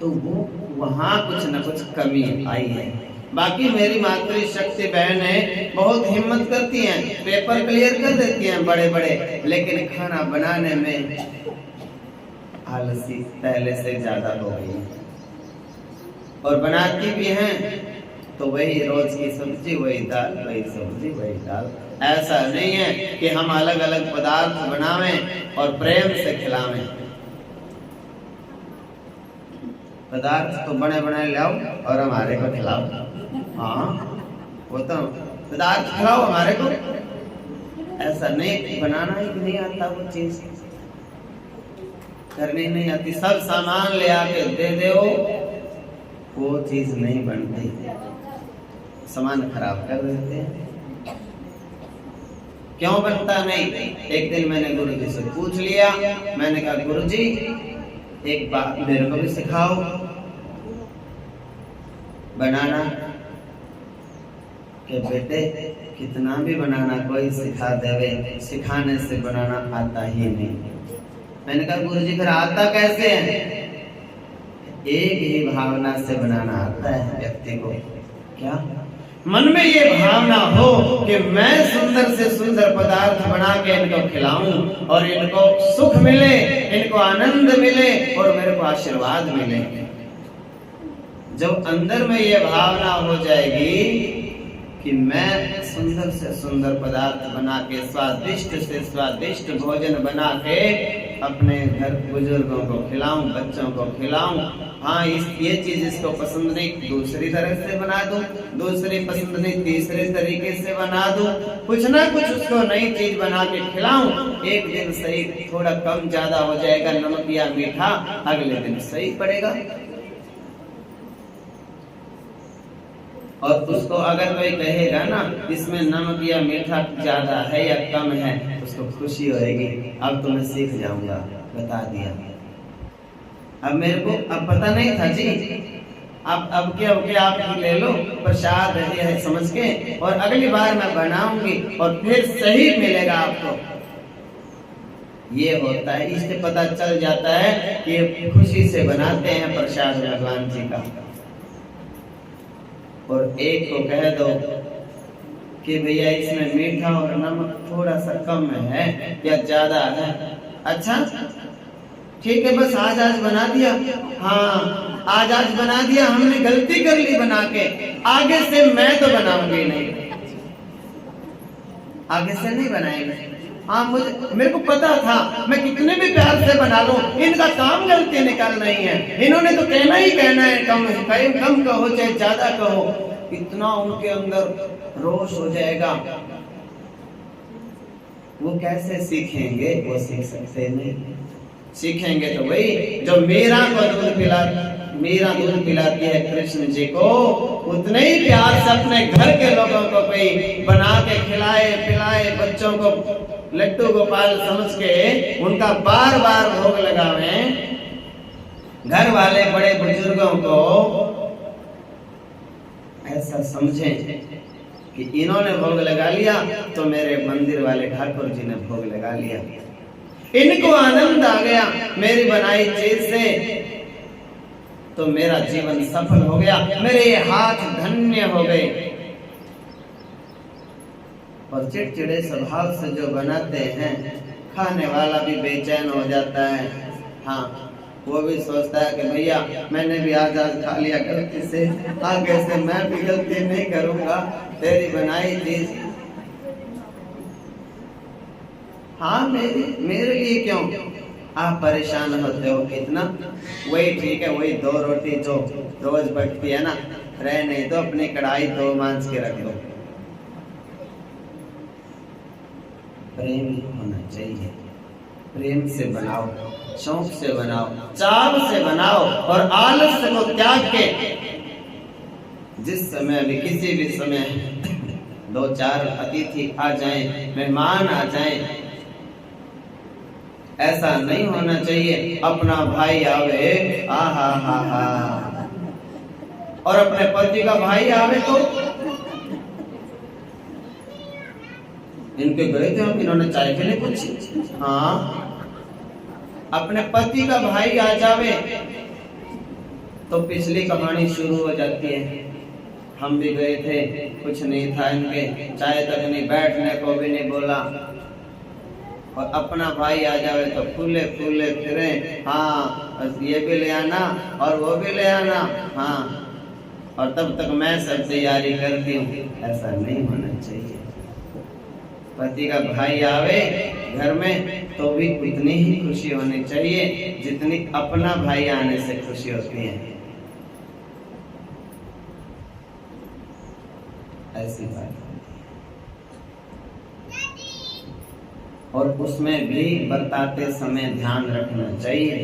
तो वो वहां कुछ न कुछ कमी आई है। बाकी मेरी मातृशक्ति बहनें बहुत हिम्मत करती हैं, पेपर क्लियर कर देती हैं बड़े बड़े, लेकिन खाना बनाने में आलसी पहले से ज्यादा हो गई है, और बनाती भी हैं तो वही रोज की सब्जी, वही दाल, वही सब्जी, वही दाल। ऐसा नहीं है कि हम अलग अलग पदार्थ बनावें और प्रेम से खिलावें। पदार्थ तो बने बनाए लाओ और हमारे को खिलाओ, हाँ वो तो पदार्थ खिलाओ हमारे को, ऐसा नहीं, बनाना ही नहीं आता, वो चीज करनी नहीं आती, सब सामान ले आके दे दो, वो चीज नहीं बनती, सामान खराब कर देते हैं। क्यों बनता नहीं? एक दिन मैंने गुरुजी से पूछ लिया, मैंने कहा गुरुजी एक बात मेरे को भी सिखाओ बनाना, कि बेटे कितना भी बनाना कोई सिखा देवे, सिखाने से बनाना आता ही नहीं। मैंने कहा गुरुजी फिर आता कैसे है? एक ही भावना से बनाना आता है व्यक्ति को। क्या? मन में ये भावना हो कि मैं सुंदर से सुंदर पदार्थ बना के इनको खिलाऊं और इनको सुख मिले, इनको आनंद मिले और मेरे को आशीर्वाद मिले। जब अंदर में ये भावना हो जाएगी कि मैं सुंदर से सुंदर पदार्थ बना के, स्वादिष्ट से स्वादिष्ट भोजन बना के अपने घर बुजुर्गों को खिलाऊं, बच्चों को खिलाऊं, हाँ ये चीज इसको पसंद नहीं दूसरी तरह से बना दूं, दूसरी पसंद नहीं तीसरे तरीके से बना दूं, कुछ ना कुछ उसको नई चीज बना के खिलाऊं। एक दिन सही थोड़ा कम ज्यादा हो जाएगा नमक या मीठा, अगले दिन सही पड़ेगा। और उसको अगर कोई कहेगा ना इसमें नमक या मीठा ज्यादा है या कम है, उसको खुशी होएगी, अब तो मैं सीख जाऊंगा, बता दिया। अब मेरे को अब पता नहीं था जी, अब के आप ले लो प्रसाद है समझ के, और अगली बार मैं बनाऊंगी और फिर सही मिलेगा आपको। ये होता है, इससे पता चल जाता है कि खुशी से बनाते हैं प्रसाद भगवान जी का। और एक को कह दो कि भैया इसमें मीठा और नमक थोड़ा सा कम है या ज्यादा है। अच्छा ठीक है, बस आज बना दिया। हाँ आज बना दिया, हमने गलती कर ली बना के, आगे से मैं तो बनाऊंगी नहीं, आगे से नहीं बनाएंगे। हाँ मेरे को पता था, मैं कितने भी प्यार से बना लूं, इनका काम गलती निकाल नहीं है, इन्होंने तो कहना ही कहना है, कम कहो चाहे ज्यादा कहो। इतना उनके अंदर रोष हो जाएगा, वो कैसे सीखेंगे? वो सीख सकते नहीं। सीखेंगे तो वही जो मीरा दूध पिलाती है कृष्ण जी को, उतने ही प्यार से अपने घर के लोगों को कोई बना के खिलाए पिलाए, बच्चों को लड्डू गोपाल समझ के उनका बार बार भोग लगावे। घर वाले बड़े बुजुर्गों को ऐसा समझें कि इन्होंने भोग लगा लिया तो मेरे मंदिर वाले ठाकुर जी ने भोग लगा लिया, इनको आनंद आ गया मेरी बनाई चीज से, तो मेरा जीवन सफल हो गया, मेरे ये हाथ धन्य हो गए। और चिड़चिड़े स्वभाव से जो बनाते हैं, खाने वाला भी बेचैन हो जाता है। हाँ वो भी सोचता है कि भैया मैंने भी आज खा लिया गलती से, आगे से मैं भी गलती नहीं करूंगा, तेरी बनाई चीज। हाँ मेरे लिए क्यों आप परेशान होते हो इतना? वही ठीक है, वही 2 रोटी जो रोज बचती है ना, रहने दो, अपनी कढ़ाई 2 मांस के रख दो। प्रेम होना चाहिए, प्रेम से बनाओ, शौक से बनाओ, चाव से बनाओ, और आलस्य को त्याग के जिस समय भी किसी भी समय 2-4 अतिथि आ जाएं, मेहमान आ जाएं, ऐसा नहीं होना चाहिए अपना भाई आवे हा और अपने पति का भाई आवे तो इनके गए थे हम, इन्होंने चाय के लिए पूछी। हाँ अपने पति का भाई आ जावे तो पिछली कहानी शुरू हो जाती है। हम भी गए थे, कुछ नहीं था इनके, चाय तक नहीं, बैठने को भी नहीं बोला, और अपना भाई आ जावे तो फूले फूले फिरे। हाँ बस ये भी ले आना और वो भी ले आना, हाँ और तब तक मैं सब तैयारी करती हूँ। ऐसा नहीं होना चाहिए। पति का भाई आवे घर में तो भी उतनी ही खुशी होनी चाहिए जितनी अपना भाई आने से खुशी होती है। ऐसी बात, और उसमें भी बरताते समय ध्यान रखना चाहिए।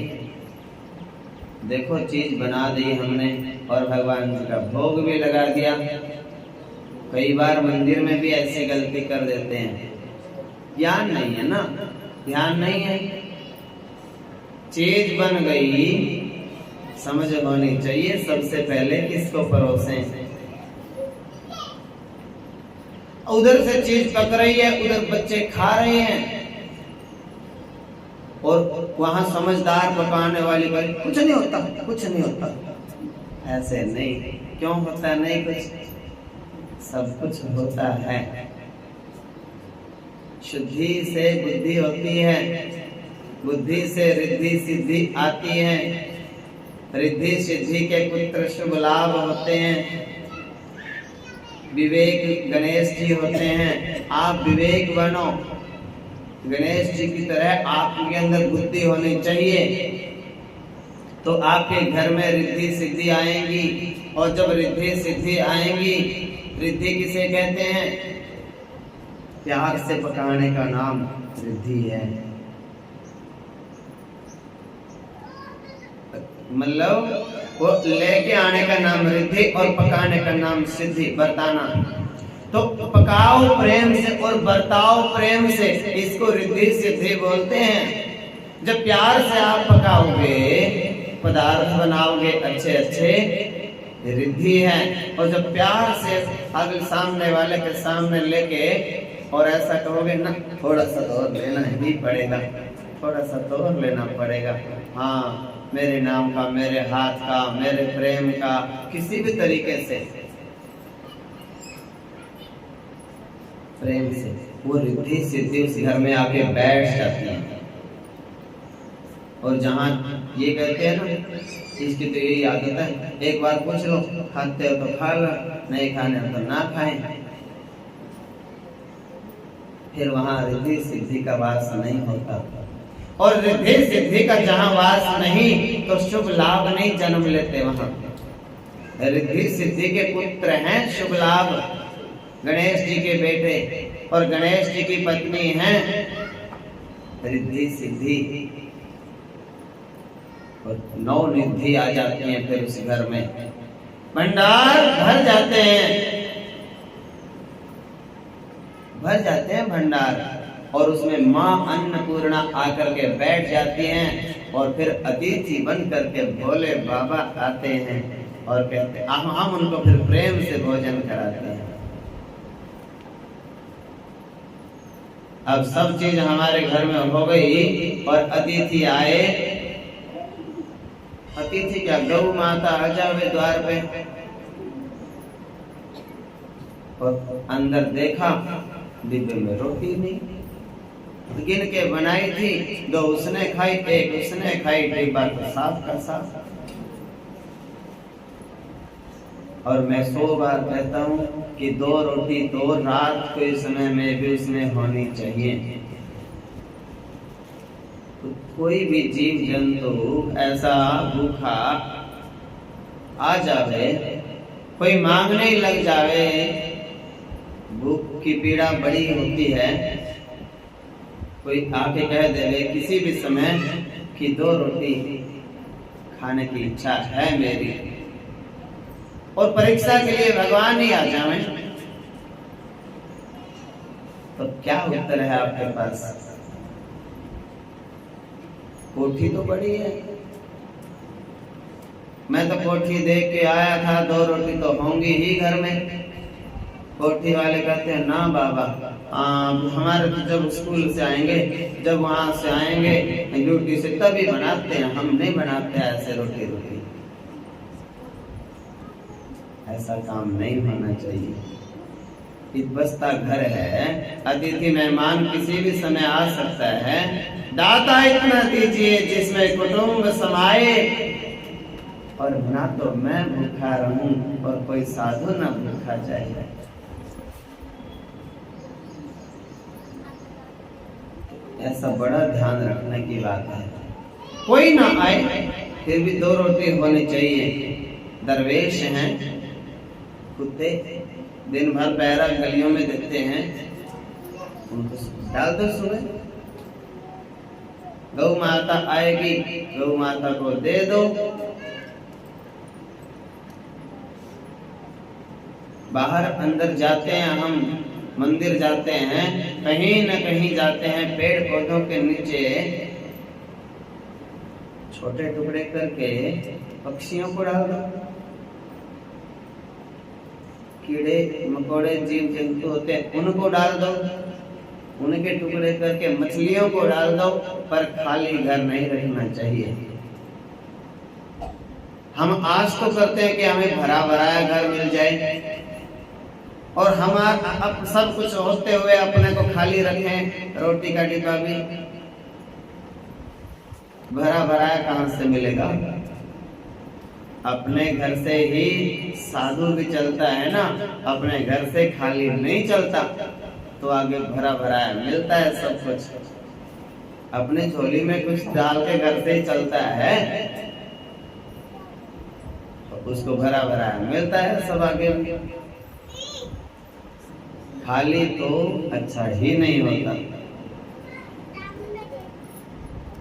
देखो चीज बना दी हमने और भगवान जी का भोग भी लगा दिया। कई बार मंदिर में भी ऐसी गलती कर देते हैं, ध्यान नहीं है ना, ध्यान नहीं है, चीज बन गई, समझ होनी चाहिए सबसे पहले किसको परोसें। उधर से चीज पक रही है, उधर बच्चे खा रहे हैं, और वहां समझदार पकाने वाली भाई कुछ नहीं होता, कुछ नहीं होता। ऐसे नहीं, क्यों होता नहीं कुछ? सब कुछ होता है। शुद्धि से बुद्धि होती है, बुद्धि से रिद्धि सिद्धि आती है, रिद्धि सिद्धि के पुत्र शुभ लाभ होते हैं, विवेक गणेश जी होते हैं। आप विवेक बनो, गणेश जी की तरह आपके अंदर बुद्धि होनी चाहिए, तो आपके घर में रिद्धि सिद्धि आएंगी। और जब रिद्धि सिद्धि आएंगी, रिद्धि किसे कहते हैं? प्यार से पकाने का नाम रिद्धि है। मतलब वो लेके आने का नाम रिद्धि और पकाने का नाम सिद्धि, बरताना। तो पकाओ प्रेम से और बरताओ प्रेम से, इसको रिद्धि सिद्धि बोलते हैं। जब प्यार से आप पकाओगे, पदार्थ बनाओगे अच्छे अच्छे, रिद्धि है। और जब प्यार से अगले सामने वाले के सामने लेके और ऐसा कहोगे ना, थोड़ा सा तो और लेना ही पड़ेगा, थोड़ा सा तो और लेना पड़ेगा, हाँ मेरे नाम का, मेरे हाथ का, मेरे प्रेम का, किसी भी तरीके से प्रेम से, वो रिद्धि सिद्धि उस घर में आके बैठ जाती है। और जहाँ ये कहते हैं ना, इसकी तो यही आदत है, एक बार पूछ लो, खाते हो तो खा लो, नहीं खाने हो तो ना खाएं। फिर वहाँ रिद्धि सिद्धि का वास नहीं होता। और रिद्धि सिद्धि का जहाँ वास नहीं तो शुभ लाभ नहीं जन्म लेते। वहाँ रिद्धि सिद्धि के पुत्र हैं शुभ लाभ, गणेश जी के बेटे, और गणेश जी की पत्नी हैं रिद्धि सिद्धि, और नौ निधि आ जाती हैं। फिर उस घर में भंडार भर जाते हैं, भर जाते हैं भंडार, और उसमें माँ अन्नपूर्णा आकर के बैठ जाती हैं, और फिर अतिथि बन करके भोले बाबा आते हैं और कहते हैं, हम उनको फिर प्रेम से भोजन कराते हैं। अब सब चीज हमारे घर में हो गई और अतिथि आए। अतिथि क्या, गौ माता आ जावे द्वार पे, और अंदर देखा डिब्बे में रोटी नहीं, गिन के बनाई थी, दो उसने खाई, एक उसने खाई, डिब्बा तो साफ का साफ। और मैं 100 बार कहता हूँ कि 2 रोटी तो रात के समय में भी उसमें होनी चाहिए। तो कोई भी जीव जंतु ऐसा भूखा आ जावे, कोई मांगने ही लग जावे, भूख की पीड़ा बड़ी होती है, कोई आके कह दे किसी भी समय कि 2 रोटी खाने की इच्छा है मेरी, और परीक्षा के लिए भगवान ही आ जाए, तो क्या उत्तर है आपके पास? कोठी तो बड़ी है, मैं तो कोठी देख के आया था, 2 रोटी तो होंगी ही घर में। कोठी वाले कहते हैं ना बाबा, हमारे तो जब स्कूल से आएंगे, जब वहां से आएंगे ड्यूटी से, तभी बनाते हैं, हम नहीं बनाते ऐसे रोटी रोटी। ऐसा काम नहीं होना चाहिए। बस्ता घर है, अतिथि मेहमान किसी भी समय आ सकता है, दाता इतना दीजिए जिसमें कुटुंब समाये, और ना तो मैं भूखा रहूं और कोई साधु ना भूखा जाए। ऐसा बड़ा ध्यान रखने की बात है। कोई ना आए फिर भी 2 रोटी होनी चाहिए। दरवेश हैं, कुत्ते दिन भर पहरा गलियों में देते हैं, उनको डाल दो सुबह। गौ माता आएगी, गौ माता को दे दो। बाहर अंदर जाते हैं हम, मंदिर जाते हैं, कहीं न कहीं जाते हैं, पेड़ पौधों के नीचे छोटे टुकड़े करके पक्षियों को डाल दो। कीड़े मकोड़े जीव जंतु होते हैं उनको डाल दो, उनके टुकड़े करके मछलियों को डाल दो, पर खाली घर नहीं रखना चाहिए। हम आस तो करते हैं कि हमें भरा भराया घर मिल जाए, और हमारा अब सब कुछ होते हुए अपने को खाली रखें, रोटी का डिब्बा भी भरा भराया कहां से मिलेगा? अपने घर से ही साधु भी चलता है ना, अपने घर से खाली नहीं चलता, तो आगे भरा भराया मिलता है सब कुछ। अपने झोली में कुछ डाल के घर से ही चलता है, तो उसको भरा भराया मिलता है सब आगे। खाली तो अच्छा ही नहीं होता।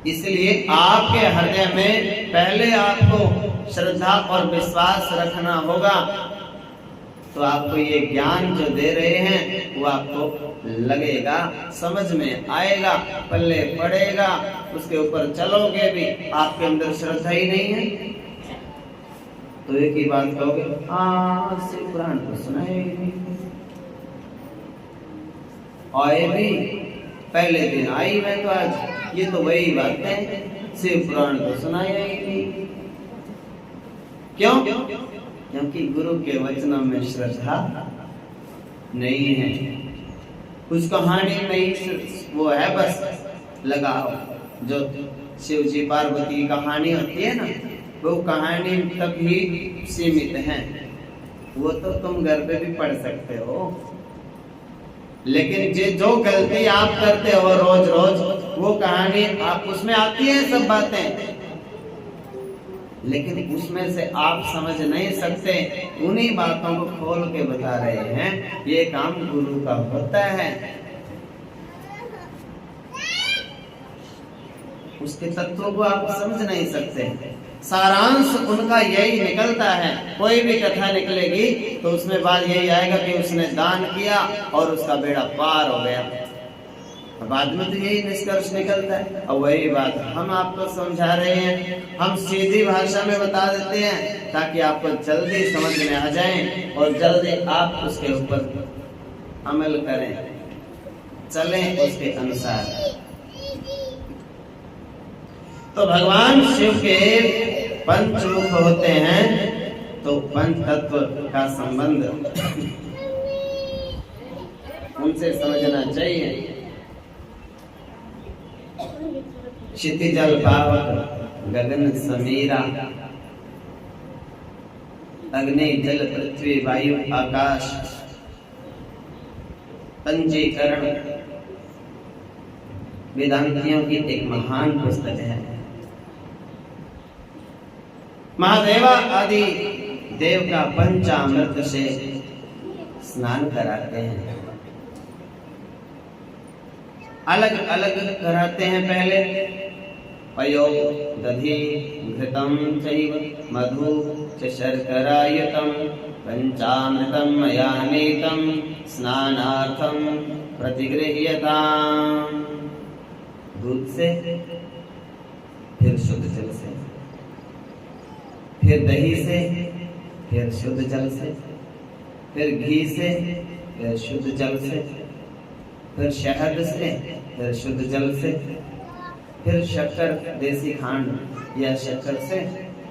इसलिए आपके हृदय में पहले आपको श्रद्धा और विश्वास रखना होगा, तो आपको ये ज्ञान जो दे रहे हैं वो आपको लगेगा, समझ में आएगा, पल्ले पड़ेगा, उसके ऊपर चलोगे भी। आपके अंदर श्रद्धा ही नहीं है तो एक ही बात कहोगे, शिव पुराण तो सुनाए आए भी, पहले दिन आई मैं तो आज, ये तो वही बात है, शिव पुराण तो सुनाया ही नहीं। क्यों? क्योंकि गुरु के वचनों में श्रद्धा नहीं है। उस कहानी में ही वो है बस लगाओ। जो शिव जी पार्वती की कहानी होती है ना, वो कहानी तक ही सीमित है। वो तो तुम घर पे भी पढ़ सकते हो, लेकिन जो गलती आप करते हो रोज रोज, वो कहानी आप उसमें आती है सब बातें, लेकिन उसमें से आप समझ नहीं सकते। उन्हीं बातों को खोल के बता रहे हैं। ये काम गुरु का होता है। उसके तत्वों को आप समझ नहीं सकते। सारांश उनका यही निकलता है। कोई भी कथा निकलेगी तो उसमें बात यही आएगा कि उसने दान किया और उसका बेड़ा पार हो गया। बाद में तो यही निष्कर्ष निकलता है। और वही बात हम आपको समझा रहे हैं। हम सीधी भाषा में बता देते हैं ताकि आपको जल्दी समझ में आ जाए और जल्दी आप उसके ऊपर अमल करें, चलें उसके अनुसार। तो भगवान शिव के पंचमुख होते हैं, तो पंच तत्व का संबंध उनसे समझना चाहिए। क्षितिजल पावक गगन समीरा, अग्नि जल पृथ्वी वायु आकाश, पंजीकरण वेदांतियों की एक महान पुस्तक है। महादेवा आदि देव का पंचामृत से स्नान कराते हैं। अलग अलग कराते हैं। पहले पयो दधि घृतम चैव मधु च शर्करायुतम पंचामृतम मया नीतम स्नानार्थम प्रतिगृह्यताम्। दूध से, फिर शुद्ध जल से, फिर दही से, फिर शुद्ध जल से, फिर घी से, फिर शुद्ध जल से, फिर शहद से, फिर शुद्ध जल से, फिर शक्कर देसी खांड या शक्कर से,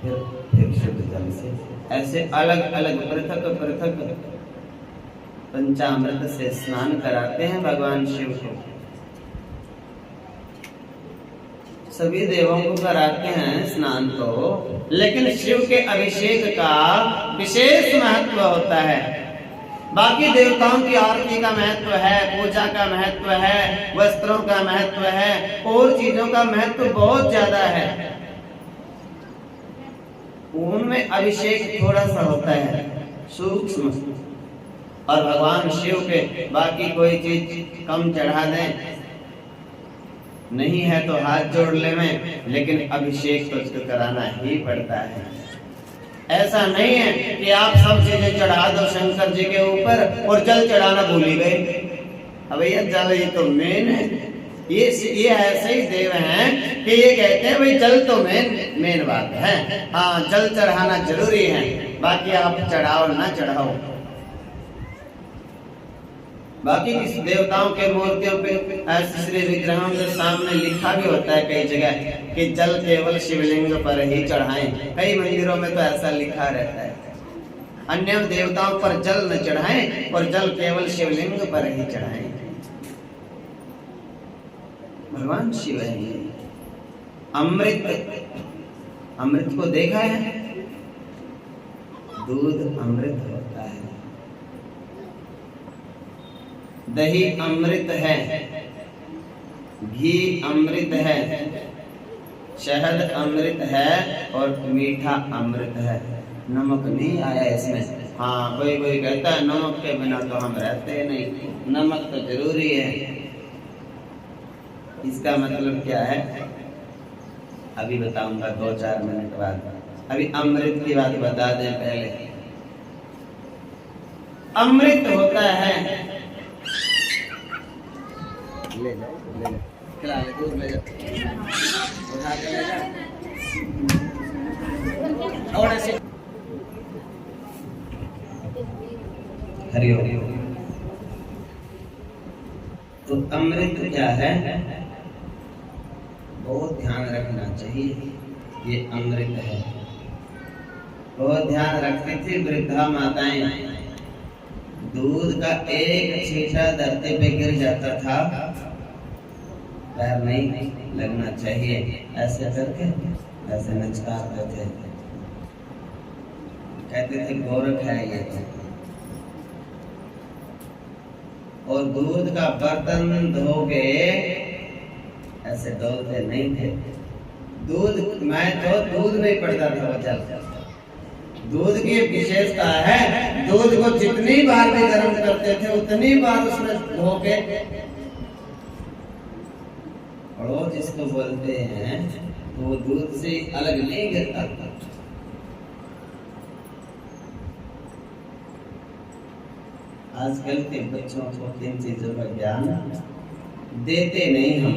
फिर शुद्ध जल से। ऐसे अलग अलग पृथक पृथक पंचामृत से स्नान कराते हैं भगवान शिव को। सभी देवों को कराते हैं स्नान तो, लेकिन शिव के अभिषेक का विशेष महत्व होता है। बाकी देवताओं की आरती का महत्व है, पूजा का महत्व है, वस्त्रों का महत्व है, और चीजों का महत्व बहुत ज्यादा है। उनमें अभिषेक थोड़ा सा होता है सूक्ष्म, और भगवान शिव के बाकी कोई चीज कम चढ़ा दें, नहीं है तो हाथ जोड़ ले में, लेकिन अभिषेक तो उसको कराना ही पड़ता है। ऐसा नहीं है कि आप सब चीजें चढ़ा दो शंकर जी के ऊपर और जल चढ़ाना भूल ही गए। अब भैया जल ये तो मेन है। ये ऐसे ही देव हैं कि ये कहते हैं भाई जल तो मेन बात है। हाँ, जल चढ़ाना जरूरी है, बाकी आप चढ़ाओ ना चढ़ाओ। बाकी किस देवताओं के मूर्तियों पे ऐसे श्री विग्रहों के सामने लिखा भी होता है कई जगह कि जल केवल शिवलिंग पर ही चढ़ाएं। कई मंदिरों में तो ऐसा लिखा रहता है, अन्य देवताओं पर जल न चढ़ाएं और जल केवल शिवलिंग पर ही चढ़ाएं। भगवान शिव है। अमृत को देखा है, दूध अमृत होता है, दही अमृत है, घी अमृत है, शहद अमृत है और मीठा अमृत है। नमक नहीं आया इसमें। हाँ, कोई कहता है नमक के बिना तो हम रहते नहीं, नमक तो जरूरी है। इसका मतलब क्या है अभी बताऊंगा 2-4 मिनट बाद। अभी अमृत की बात बता दें पहले। अमृत होता है, ले जा खिला ले, दूध ले जा, उठा के ले जा, और ऐसे हरिओम। तो अमृत क्या है, बहुत ध्यान रखना चाहिए। ये अमृत है, बहुत ध्यान रखती थी वृद्धा माताएं। दूध का एक छींटा धरती पे गिर जाता था, पैर नहीं लगना चाहिए, ऐसे करके ऐसे नचकारते थे, कहते थे गोरख है ये तो। और दूध का बर्तन धो के ऐसे डोलते नहीं थे। दूध मैं तो दूध नहीं पड़ता था बच्चा। दूध की विशेषता है, दूध को जितनी बार भी गर्म करते थे उतनी बार उसमें धो के, और वो जिसको बोलते हैं वो दूध से अलग नहीं गिरता था। आजकल के बच्चों को किन चीजों का ज्ञान देते नहीं, हम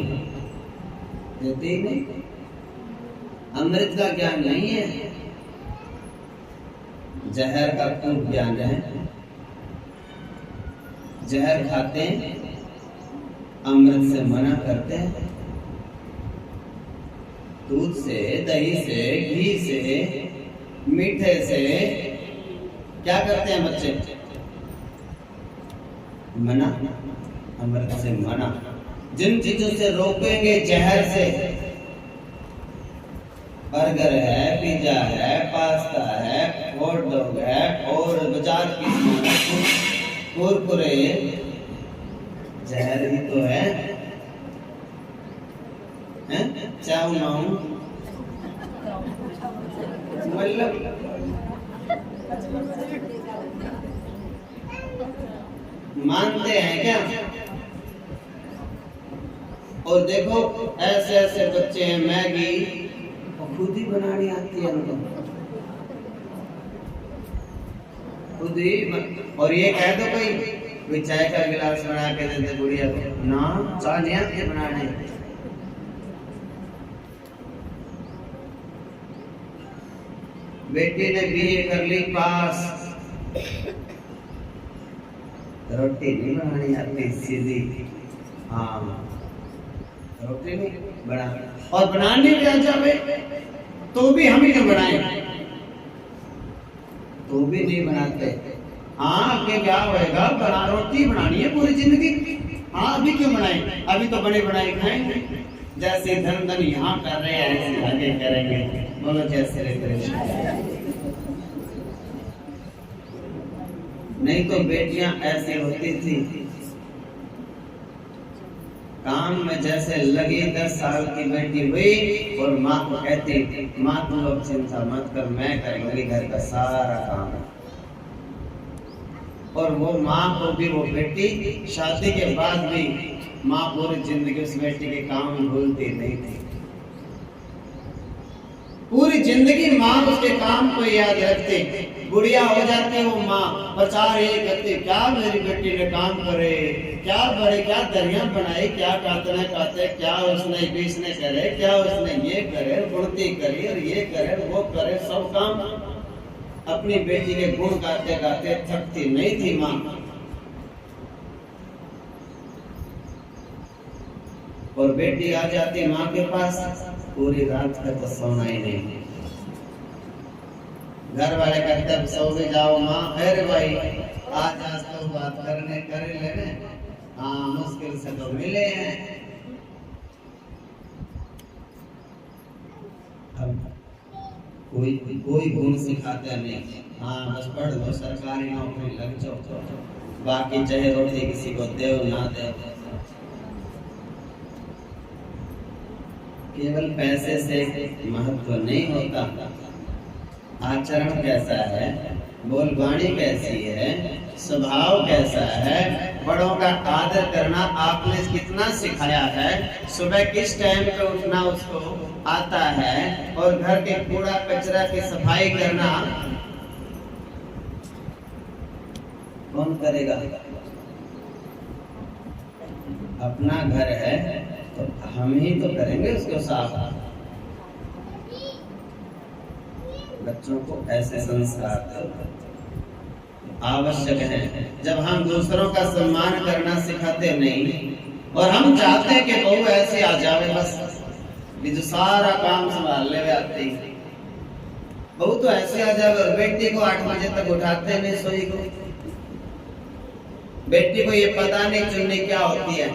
देते ही नहीं। अमृत का ज्ञान नहीं है, जहर का खूब ज्ञान है। जहर खाते हैं, अमृत से मना करते हैं। दूध से, दही से, घी से, मीठे से क्या करते हैं बच्चे? मना, अमृत से मना। जिन चीजों से रोकेंगे, जहर से, बर्गर है, पिज्जा है, पास्ता है, हॉट डॉग है, और बाजार की कुरकुरे, जहर ही तो है, चाउ माऊ, मतलब मानते हैं क्या? और देखो ऐसे ऐसे बच्चे हैं, मैगी खुद ही बनानी आती है उनको, खुद ही। और ये कह दो कोई चाय का गिलास बना के दे दे गुड़िया को, ना चाय नहीं आती बनाने। बेटी ने बीए कर ली पास, रोटी नहीं बनानी आती सीधी, हाँ रोटी नहीं बना, और बनाने भी आ जावे तो भी हम ही नहीं बनाए, तो भी नहीं बनाते। हाँ आगे क्या होएगा, बना रोटी बनानी है पूरी जिंदगी। हाँ अभी क्यों बनाए, अभी तो बड़े बनाए खाएंगे। जैसे धन धन यहाँ कर रहे हैं ऐसे आगे करेंगे, बोलो जैसे नहीं तो बेटियां ऐसे होती थी, काम में जैसे लगी, 10 साल की बेटी हुई और माँ को कहती, माँ तुम अब चिंता मत कर, मैं कर लूंगी घर का सारा काम। और वो माँ को भी, वो बेटी शादी के बाद भी माँ पूरी जिंदगी उस बेटी के काम भूलती नहीं थी। पूरी जिंदगी माँ उसके काम को याद रखती। गुड़िया हो जाती वो माँ प्रचार ये करती, क्या मेरी बेटी ने काम करे, क्या बड़े क्या दरिया बनाए, क्या कातने काते, क्या उसने बीसने करे, क्या उसने ये करे, बुनती करी और ये करे वो करे, सब काम अपनी बेटी के गुण गाते गाते थकती नहीं थी माँ। और बेटी आ जाती माँ के पास, पूरी रात का तो सोना ही नहीं। घर वाले कहते अब सो भी जाओ माँ, अरे भाई आज तो बात करने कर लेने, हाँ मुश्किल से तो मिले हैं। कोई गुण सिखाते नहीं, हाँ बस पढ़ लो सरकारी नौकरी लग जाओ, बाकी चाहे रोटी किसी को दे ना दे। केवल पैसे से महत्व नहीं होता, आचरण कैसा है, बोलबाणी कैसी है, स्वभाव कैसा है, बड़ों का आदर करना आपने कितना सिखाया है, सुबह किस टाइम पे उठना उसको आता है, और घर के कूड़ा कचरा की सफाई करना कौन करेगा? अपना घर है तो हम ही तो करेंगे उसको साफ। बच्चों को ऐसे संस्कार आवश्यक है। जब हम दूसरों का सम्मान करना सिखाते नहीं, और हम चाहते हैं कि बहू ऐसे आ जावे बस कि जो सारा काम संभालने में आती, बहू तो ऐसे आ जावे, और बेटी को 8 बजे तक उठाते नहीं सोई को, बेटी को ये पता नहीं चुन्नी क्या होती है,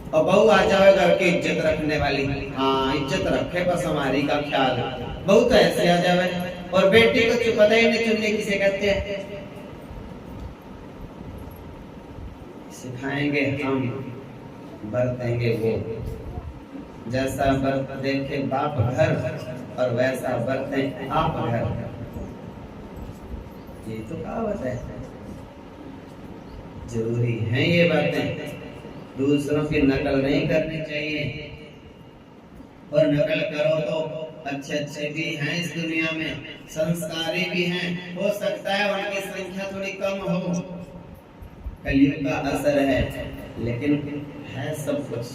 और बहू आ जाए घर की इज्जत रखने वाली, हाँ इज्जत रखे बस हमारी का ख्याल, बहू तो ऐसे आ जाए। और बेटी को पता ही नहीं चुन्नी किसे कहते हैं। सिखाएंगे हम, बरतेंगे वो, जैसा बर्त देखे बाप घर और वैसा बरते आप घर, ये तो कहावत है। जरूरी है ये बातें, दूसरों की नकल नहीं करनी चाहिए। और नकल करो तो अच्छे अच्छे भी हैं इस दुनिया में, संस्कारी भी हैं, हो सकता है उनकी संख्या थोड़ी कम हो, कलयुग का असर है, लेकिन है सब कुछ,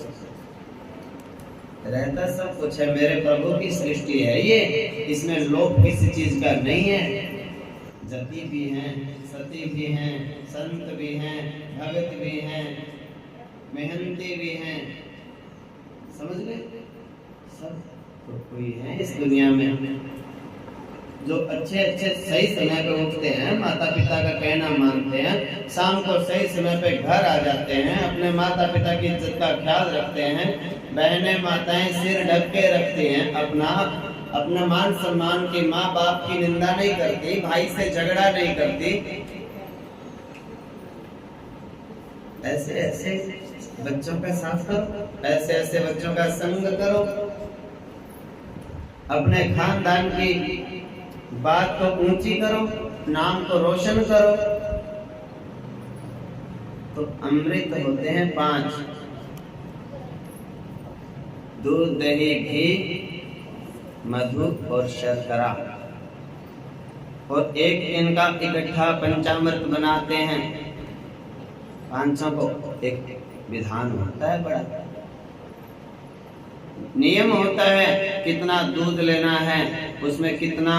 रहता सब कुछ है। मेरे प्रभु की सृष्टि है ये, इसमें लोभ किसी चीज का नहीं है। जति भी हैं, सती भी हैं, संत भी हैं, भगत भी हैं, मेहनती भी हैं, समझ गए, सब तो कोई है इस दुनिया में जो अच्छे अच्छे सही समय पे उठते हैं, माता पिता का कहना मानते हैं, शाम को सही समय पे घर आ जाते हैं, अपने माता पिता की इज्जत का ख्याल रखते हैं, बहनें माताएं सिर ढक के रखती हैं, अपना मान सम्मान की, माँ बाप की निंदा नहीं करती, भाई से झगड़ा नहीं करती। ऐसे ऐसे बच्चों का साथ करो, ऐसे ऐसे बच्चों का संग करो, अपने खानदान की बात को ऊंची करो, नाम को रोशन करो। तो अमृत होते हैं 5, दूध दही घी मधु और शर्करा, और एक इनका इकट्ठा पंचामृत बनाते हैं। 500 को एक विधान होता है, बड़ा नियम होता है, कितना दूध लेना है, उसमें कितना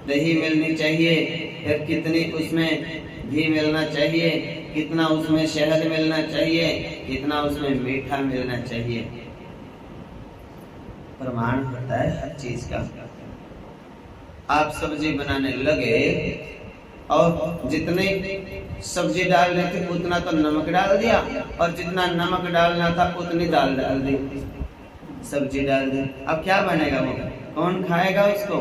दही मिलनी चाहिए, फिर कितनी उसमें घी मिलना चाहिए, कितना उसमें शहद मिलना चाहिए, कितना उसमें मीठा मिलना चाहिए, प्रमाण होता है हर चीज का। आप सब्जी बनाने लगे और जितने सब्जी डालने थे उतना तो नमक डाल दिया, और जितना नमक डालना था उतनी दाल डाल दी, सब्जी डाल दी, अब क्या बनेगा, वो कौन खाएगा उसको?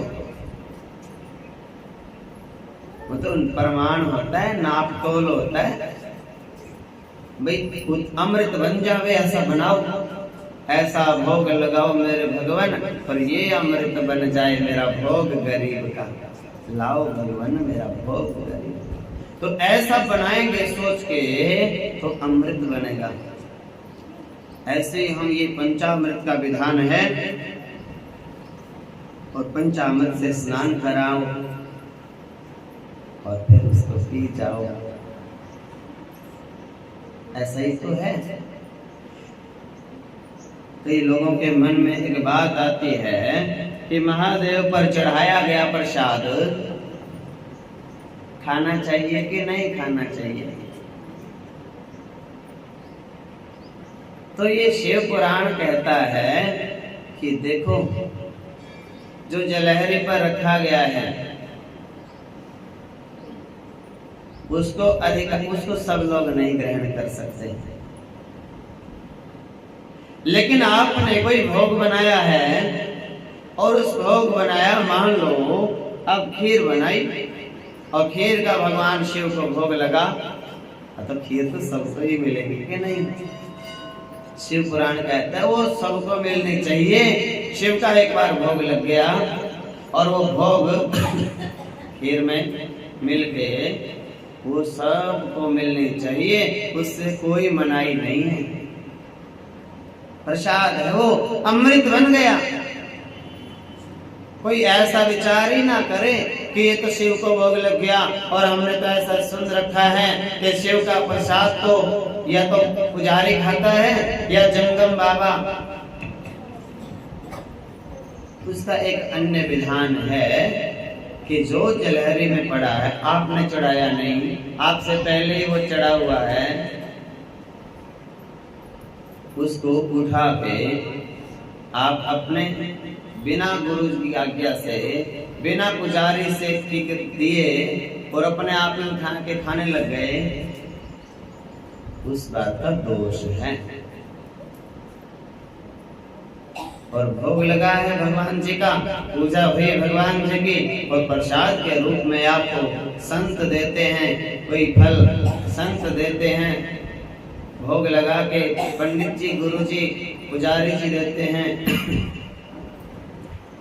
वो तो प्रमाण होता है, नाप तोल होता है। भाई अमृत बन जावे ऐसा बनाओ, ऐसा भोग लगाओ मेरे भगवान, पर ये अमृत बन जाए मेरा भोग गरीब का, लाओ भगवान मेरा भोग गरीब। तो ऐसा बनाएंगे सोच के तो अमृत बनेगा। ऐसे ही हम, ये पंचामृत का विधान है, और पंचामृत से स्नान कराओ और फिर उसको पी जाओ, ऐसा ही तो है। कई लोगों के मन में एक बात आती है कि महादेव पर चढ़ाया गया प्रसाद खाना चाहिए कि नहीं खाना चाहिए। तो ये शिव पुराण कहता है कि देखो, जो जलहरी पर रखा गया है उसको सब लोग नहीं ग्रहण कर सकते, लेकिन आपने कोई भोग बनाया है, और उस भोग बनाया, मान लो अब खीर बनाई, और खीर का भगवान शिव को भोग लगा, तो खीर तो सबको ही मिलेगी कि नहीं? शिव पुराण कहता है वो सबको मिलनी चाहिए। शिव का एक बार भोग लग गया और वो भोग खीर में मिल गए, वो सबको मिलनी चाहिए, उससे कोई मनाही नहीं है। प्रसाद है वो, अमृत बन गया। कोई ऐसा विचार ही ना करे कि ये तो शिव को भोग लग गया और हमने तो ऐसा सुन रखा है कि शिव का प्रसाद तो या तो पुजारी खाता है या जंगम बाबा। उसका एक अन्य विधान है कि जो जलहरी में पड़ा है, आपने चढ़ाया नहीं, आपसे पहले ही वो चढ़ा हुआ है, उसको उठा के आप अपने बिना गुरु की आज्ञा से, बिना पुजारी से टिक दिए और अपने आप में उठा के खाने लग गए, उस बात का दोष है। और भोग लगा है भगवान जी का, पूजा हुई भगवान जी की, और प्रसाद के रूप में आपको संत देते हैं, कोई फल संत देते हैं, भोग लगा के पंडित जी, गुरु जी, पुजारी जी देते हैं।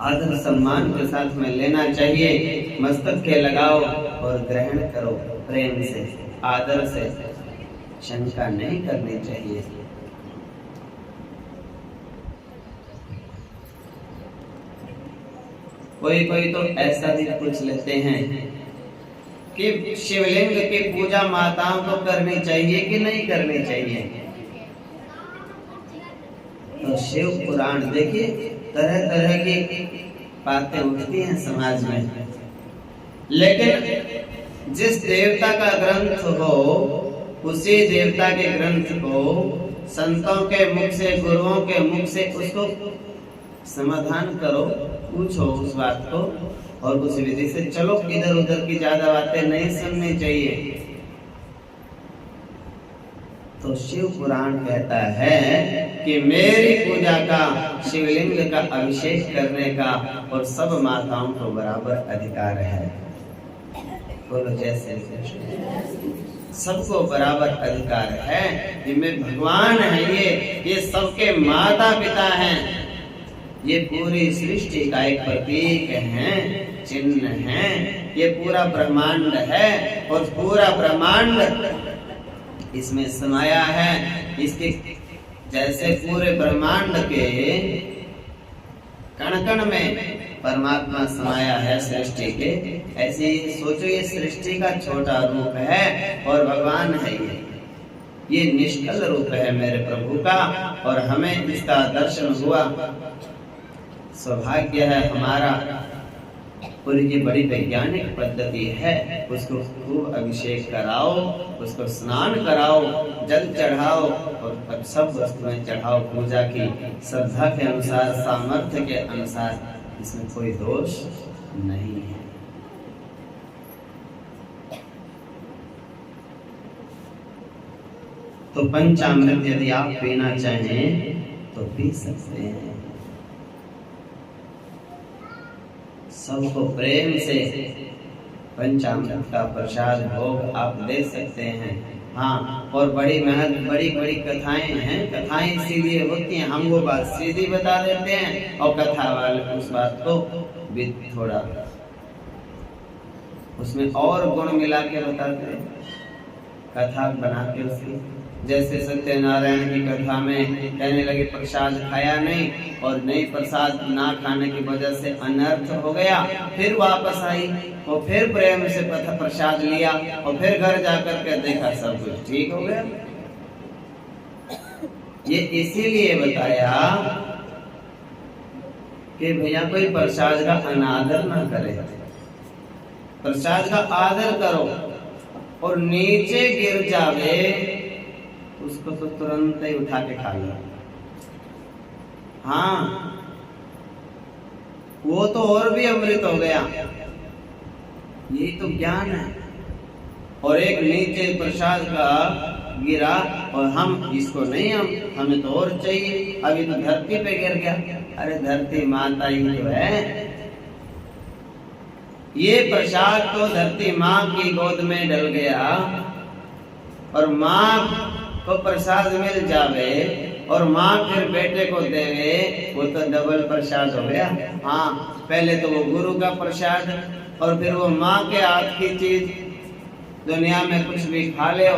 आदर सम्मान के साथ में लेना चाहिए, मस्तक के लगाओ और ग्रहण करो प्रेम से, आदर से, शंका नहीं करनी चाहिए। कोई कोई तो ऐसा भी पूछ लेते हैं कि शिवलिंग की पूजा माताओं को करनी चाहिए कि नहीं करनी चाहिए। तो शिव पुराण देखिए, तरह तरह की बातें उठती हैं समाज में, लेकिन जिस देवता का ग्रंथ हो, उसी देवता के ग्रंथ को संतों के मुख से, गुरुओं के मुख से उसको समाधान करो, पूछो उस बात को, और उस विधि से चलो। इधर उधर की ज्यादा बातें नहीं सुननी चाहिए। तो शिव पुराण कहता है कि मेरी पूजा का, शिवलिंग का अभिषेक करने का और सब माताओं को बराबर अधिकार है। बोलो जैसे सबको बराबर अधिकार है। जिनमें भगवान है, ये सबके माता पिता हैं, ये पूरी सृष्टि का एक प्रतीक है, चिन्ह है, ये पूरा ब्रह्मांड है, और पूरा ब्रह्मांड इसमें समाया है। इसके जैसे पूरे ब्रह्मांड के कण कण में परमात्मा समाया है सृष्टि के, ऐसे ही सोचो ये सृष्टि का छोटा रूप है और भगवान है। ये निष्कल रूप है मेरे प्रभु का, और हमें इसका दर्शन हुआ। सौभाग्य है हमारा। और ये बड़ी वैज्ञानिक पद्धति है, उसको खूब अभिषेक कराओ, उसको स्नान कराओ, जल चढ़ाओ, और सब वस्तुएं चढ़ाओ पूजा की, श्रद्धा के अनुसार, सामर्थ्य के अनुसार। इसमें कोई दोष नहीं है। तो पंचामृत यदि आप पीना चाहें तो पी सकते हैं। सबको प्रेम से पंचामृत का प्रसाद भोग आप दे सकते हैं। हाँ, और बड़ी मेहनत, बड़ी बड़ी कथाएं हैं, कथाएं इसीलिए होती हैं, हम वो बात सीधी बता देते हैं और कथा वाले उस बात को भी थोड़ा उसमें और गुण मिला के बताते हैं, कथा बना के उसकी। जैसे सत्यनारायण की कथा में कहने लगे प्रसाद खाया नहीं, और नहीं प्रसाद ना खाने की वजह से अनर्थ हो गया, फिर वापस आई और फिर प्रेम से प्रसाद लिया, और फिर घर जाकर के देखा सब कुछ ठीक हो गया। ये इसीलिए बताया कि भैया कोई प्रसाद का अनादर ना करे, प्रसाद का आदर करो, और नीचे गिर जावे उसको तो तुरंत ही उठा के खा लो। हाँ, वो तो और भी अमृत हो गया। यही तो ज्ञान है। और एक नीचे प्रसाद का गिरा और हम इसको नहीं, हमें तो और चाहिए, अभी तो धरती पे गिर गया। अरे धरती माता ही तो है। ये प्रसाद तो धरती माँ की गोद में डल गया, और माँ को प्रसाद मिल जावे और माँ फिर बेटे को देवे, वो तो डबल प्रसाद हो गया। हाँ, पहले तो वो गुरु का प्रसाद, और फिर वो माँ के हाथ की चीज। दुनिया में कुछ भी खा ले,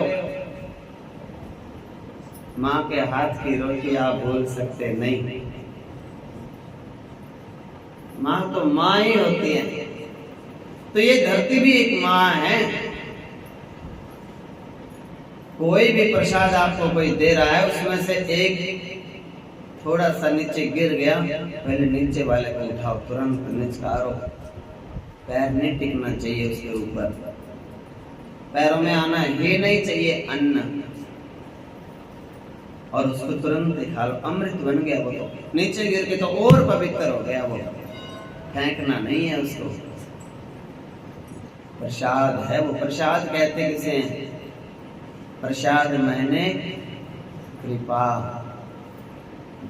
माँ के हाथ की रोटी आप भूल सकते नहीं। माँ तो माँ ही होती है। तो ये धरती भी एक माँ है। कोई भी प्रसाद आपको कोई दे रहा है, उसमें से एक थोड़ा सा नीचे गिर गया, पहले नीचे वाले को उठाओ, तुरंत निचकारो। पैर नहीं टिकना चाहिए उसके ऊपर, पैरों में आना ही नहीं चाहिए अन्न, और उसको तुरंत खा लो। अमृत बन गया वो तो, नीचे गिर के तो और पवित्र हो गया वो, फेंकना नहीं है उसको। प्रसाद है वो। प्रसाद कहते किसे हैं? प्रसाद माने कृपा।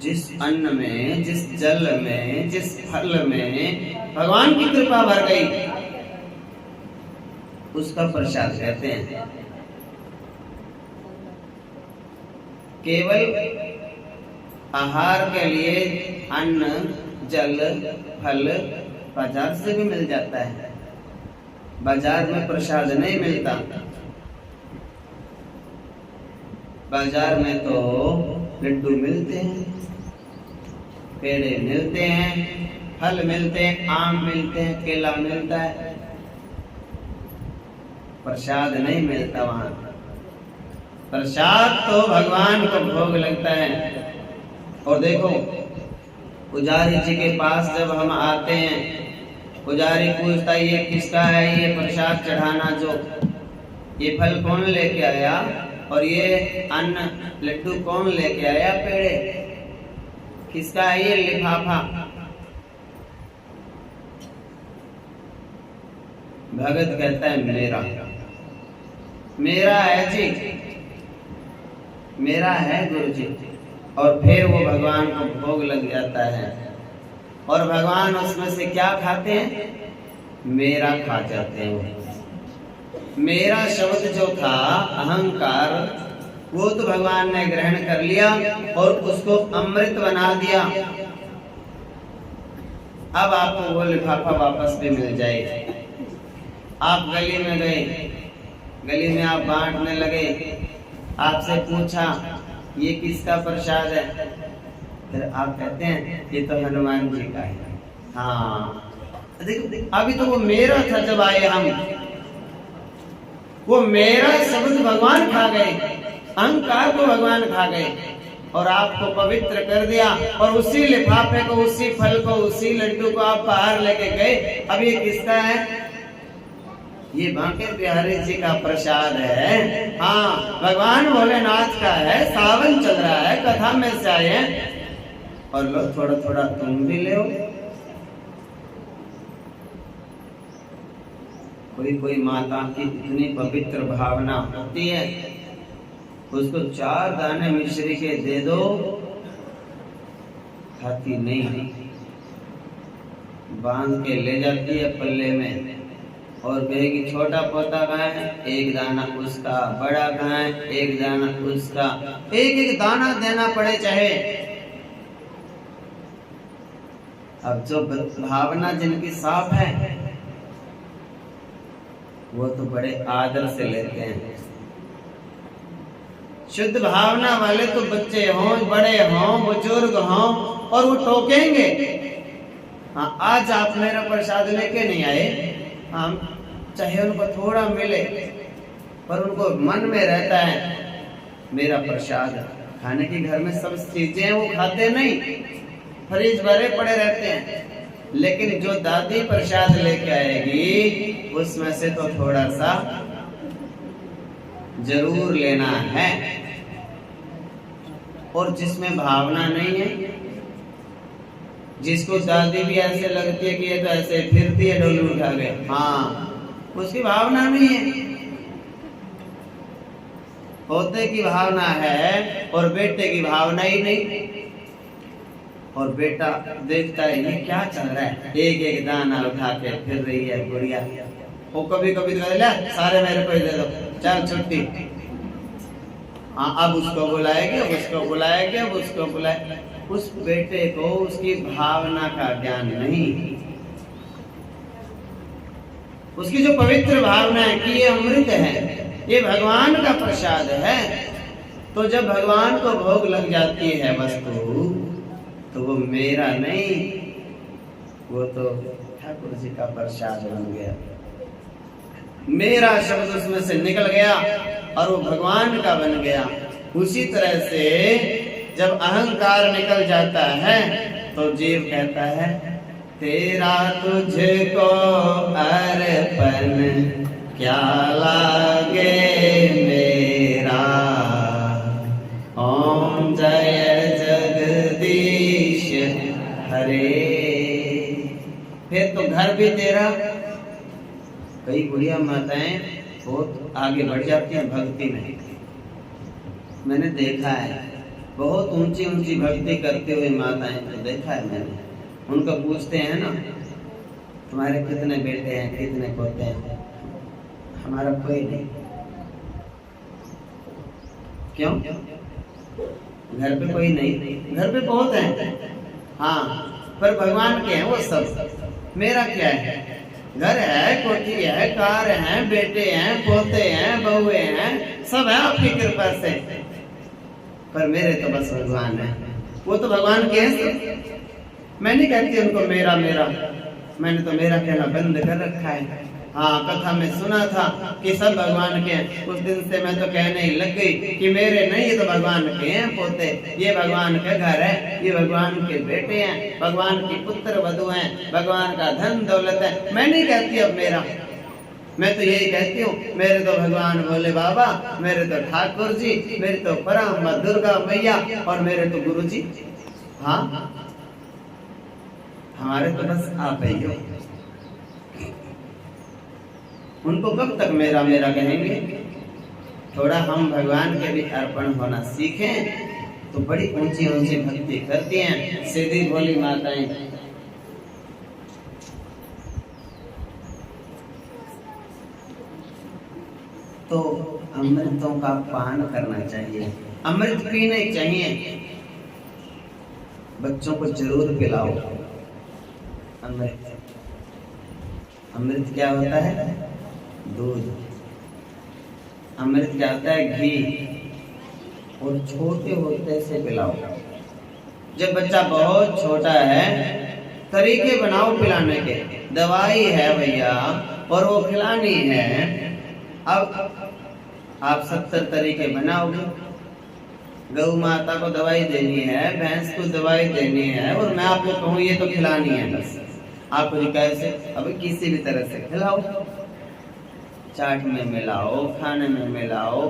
जिस अन्न में, जिस जल में, जिस फल में भगवान की कृपा भर गई, उसका प्रसाद कहते हैं। केवल आहार के लिए अन्न, जल, फल बाजार से भी मिल जाता है। बाजार में प्रसाद नहीं मिलता। बाजार में तो लड्डू मिलते हैं, पेड़े मिलते हैं, फल मिलते हैं, आम मिलते हैं, केला मिलता है, प्रसाद नहीं मिलता वहां। प्रसाद तो भगवान को भोग लगता है। और देखो, पुजारी जी के पास जब हम आते हैं, पुजारी पूछता है ये किसका है, ये प्रसाद चढ़ाना, जो ये फल कौन लेके आया, और ये अन्न लड्डू कौन लेके आया, पेड़े किसका है, ये लिफाफा। भगत कहता है मेरा, मेरा है जी, मेरा है गुरु जी। और फिर वो भगवान को भोग लग जाता है। और भगवान उसमें से क्या खाते हैं? मेरा खा जाते हैं। मेरा शब्द जो था अहंकार, वो तो भगवान ने ग्रहण कर लिया और उसको अमृत बना दिया। अब आपको वो लिफाफा वापस भी मिल जाएगा। आप गली में गए, गली में आप बांटने लगे, आपसे पूछा ये किसका प्रसाद है, फिर आप कहते हैं ये तो हनुमान जी का है। हाँ, देखो अभी तो वो मेरा था जब आए हम, वो मेरा शब्द भगवान खा गए, अहंकार को भगवान खा गए और आपको पवित्र कर दिया। और उसी लिफाफे को, उसी फल को, उसी लड्डू को आप बाहर लेके गए। अब ये किसका है? ये बांके बिहारी जी का प्रसाद है। हाँ, भगवान भोलेनाथ का है। सावन चल रहा है, कथा में से आए हैं और लो थोड़ा थोड़ा तुम भी ले। कोई कोई माता की इतनी पवित्र भावना होती है, उसको 4 दाने मिश्री के दे दो, खाती नहीं, बांध के ले जाती है पल्ले में और कहेगी छोटा पोता कहाँ है, 1 दाना उसका, बड़ा कहाँ है, 1 दाना उसका, एक एक दाना देना पड़े चाहे। अब जो भावना जिनकी साफ है वो तो बड़े आदर से लेते हैं। शुद्ध भावना वाले तो बच्चे हों, बड़े हों, बुजुर्ग हों, और वो टोकेंगे। हाँ, आज आप मेरा प्रसाद लेके नहीं आए, हम चाहे उनको थोड़ा मिले, पर उनको मन में रहता है मेरा प्रसाद खाने की। घर में सब चीजें वो खाते नहीं, फ्रिज भरे पड़े रहते हैं, लेकिन जो दादी प्रसाद लेके आएगी उसमें से तो थोड़ा सा जरूर लेना है। और जिसमें भावना नहीं है, जिसको दादी भी ऐसे लगती है कि ये तो ऐसे फिरती है डोली उठा के, हाँ, उसकी भावना नहीं है। पोते की भावना है और बेटे की भावना ही नहीं। और बेटा देखता है ये क्या चल रहा है, एक एक दाना उठा के फिर रही है गुड़िया। वो कभी कभी तो ले सारे मेरे को दे दो, चल छुट्टी। हाँ, अब उसको बुलाएगी, अब उसको बुलाएगी, अब उसको बुलाए। उस बेटे को उसकी भावना का ज्ञान नहीं, उसकी जो पवित्र भावना है कि ये अमृत है, ये भगवान का प्रसाद है। तो जब भगवान को भोग लग जाती है वस्तु, तो वो मेरा नहीं, वो तो ठाकुर जी का प्रसाद बन गया। मेरा शब्द उसमें से निकल गया और वो भगवान का बन गया। उसी तरह से जब अहंकार निकल जाता है तो जीव कहता है तेरा तुझको अर्पण क्या लागे मेरा, ओम जय जगदीश हरे। फिर तो घर भी तेरा, कई बुढ़िया माताएं बहुत आगे बढ़ जाती हैं भक्ति में, मैंने देखा है। बहुत ऊंची ऊंची भक्ति करते हुए माताएं तो देखा है मैंने। उनको पूछते हैं ना, तुम्हारे कितने बेटे हैं, कितने पोते हैं? हमारा कोई नहीं। क्यों? घर पे कोई नहीं। घर पे बहुत हैं, हाँ, पर भगवान के हैं वो सब। मेरा क्या है? घर है, कोठी है, कार है, बेटे हैं, पोते हैं, बहुए हैं, सब है आपकी कृपा से। पर मेरे तो बस भगवान है। वो तो भगवान के हैं। मैं नहीं कहती उनको मेरा मेरा, मैंने तो मेरा कहना बंद कर रखा है। हाँ, कथा में सुना था कि सब भगवान के हैं। उस दिन से मैं तो कहने ही लग गई कि मेरे नहीं, ये तो भगवान के हैं पोते, ये भगवान का घर है, ये भगवान के बेटे हैं, भगवान की पुत्र वधु हैं, भगवान का धन दौलत है। मैं नहीं कहती अब मेरा, मैं तो यही कहती हूँ मेरे तो भगवान भोले बाबा, मेरे तो ठाकुर जी, मेरी तो परम माँ दुर्गा मैया और मेरे तो गुरु जी। हाँ, हमारे तो बस आप ही हो। उनको कब तक मेरा मेरा कहेंगे? थोड़ा हम भगवान के भी अर्पण होना सीखें तो बड़ी ऊंची ऊंची भक्ति करती हैं सीधी भोली माताएं। तो अमृतों का पान करना चाहिए, अमृत पीने चाहिए। बच्चों को जरूर पिलाओ अमृत। अमृत क्या होता है? दूध। अमृत क्या होता है? घी। और छोटे होते से पिलाओ। जब बच्चा बहुत छोटा है, तरीके बनाओ पिलाने के। दवाई है भैया और वो खिलानी है। अब आप 70 तरीके बनाओगे। गौ माता को दवाई देनी है, भैंस को दवाई देनी है, और मैं आपको कहूँ ये तो खिलानी है बस। आप कैसे? अब किसी भी तरह से खिलाओ, चाट में मिलाओ, खाने में मिलाओ,